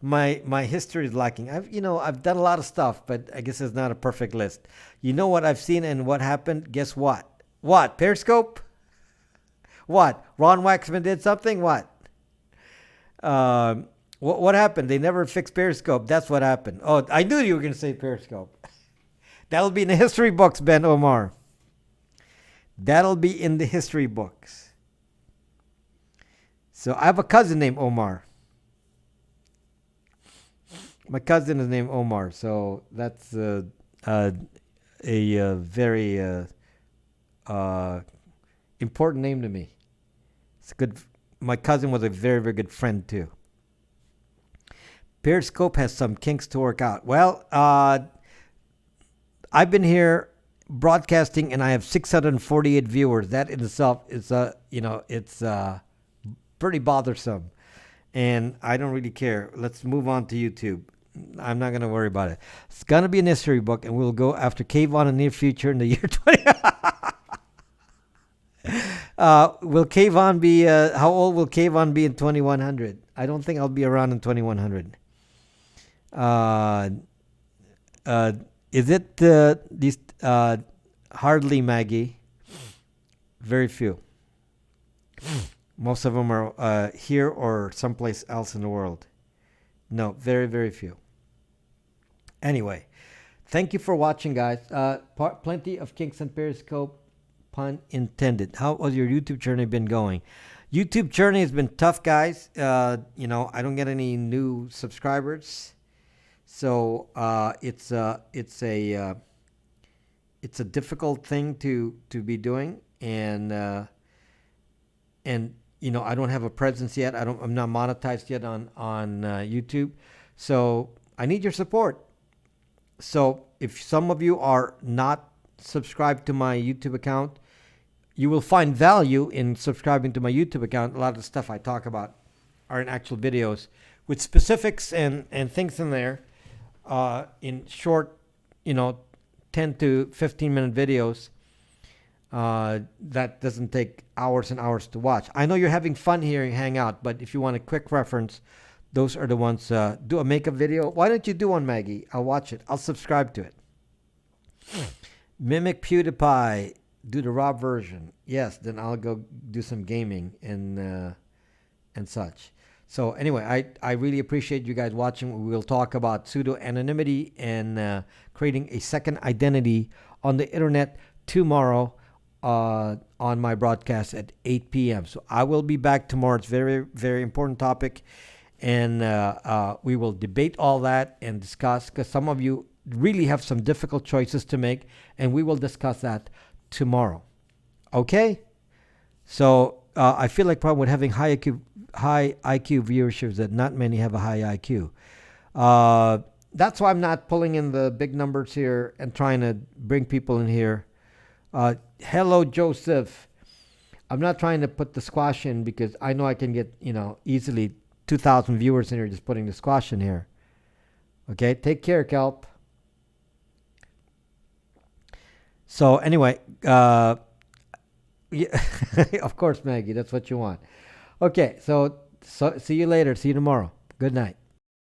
my history is lacking. I've done a lot of stuff, but I guess it's not a perfect list. You know what I've seen and what happened? Guess what? What? Periscope? What? Ron Waxman did something? What? What happened? They never fixed Periscope. That's what happened. Oh, I knew you were going to say Periscope. That'll be in the history books, Ben Omar. That'll be in the history books. So I have a cousin named Omar. My cousin is named Omar, so that's a very important name to me. It's good. My cousin was a very, very good friend too. Periscope has some kinks to work out. Well, I've been here broadcasting, and I have 648 viewers. That in itself is it's pretty bothersome, and I don't really care. Let's move on to YouTube. I'm not gonna worry about it. It's gonna be an history book, and we'll go after Kayvon in the near future in the year 20. Will Kayvon be? How old will Kayvon be in 2100? I don't think I'll be around in 2100. Is it these? Hardly, Maggie. Very few. Most of them are here or someplace else in the world. No, very, very few. Anyway, thank you for watching, guys. Plenty of kinks and Periscope, pun intended. How has your YouTube journey been going? YouTube journey has been tough, guys. I don't get any new subscribers, so it's a difficult thing to be doing, and I don't have a presence yet. I'm not monetized yet on YouTube, so I need your support. So if some of you are not subscribed to my YouTube account, you will find value in subscribing to my YouTube account. A lot of the stuff I talk about are in actual videos with specifics and things in there, in short, 10 to 15 minute videos. That doesn't take hours and hours to watch. I know you're having fun here and hang out, but if you want a quick reference, those are the ones. Do a makeup video. Why don't you do one, Maggie? I'll watch it. I'll subscribe to it. Mimic PewDiePie. Do the raw version. Yes, then I'll go do some gaming and such. So anyway, I really appreciate you guys watching. We'll talk about pseudo-anonymity and creating a second identity on the internet tomorrow on my broadcast at 8 p.m. So I will be back tomorrow. It's a very, very important topic. And we will debate all that and discuss, because some of you really have some difficult choices to make, and we will discuss that tomorrow. Okay? So I feel like probably with having high IQ viewerships that not many have a high IQ. That's why I'm not pulling in the big numbers here and trying to bring people in here. Hello, Joseph. I'm not trying to put the squash in because I know I can get, easily 2,000 viewers in here just putting the squash in here. Okay, take care, Kelp. So anyway, yeah, of course, Maggie, that's what you want. Okay, so see you later. See you tomorrow. Good night.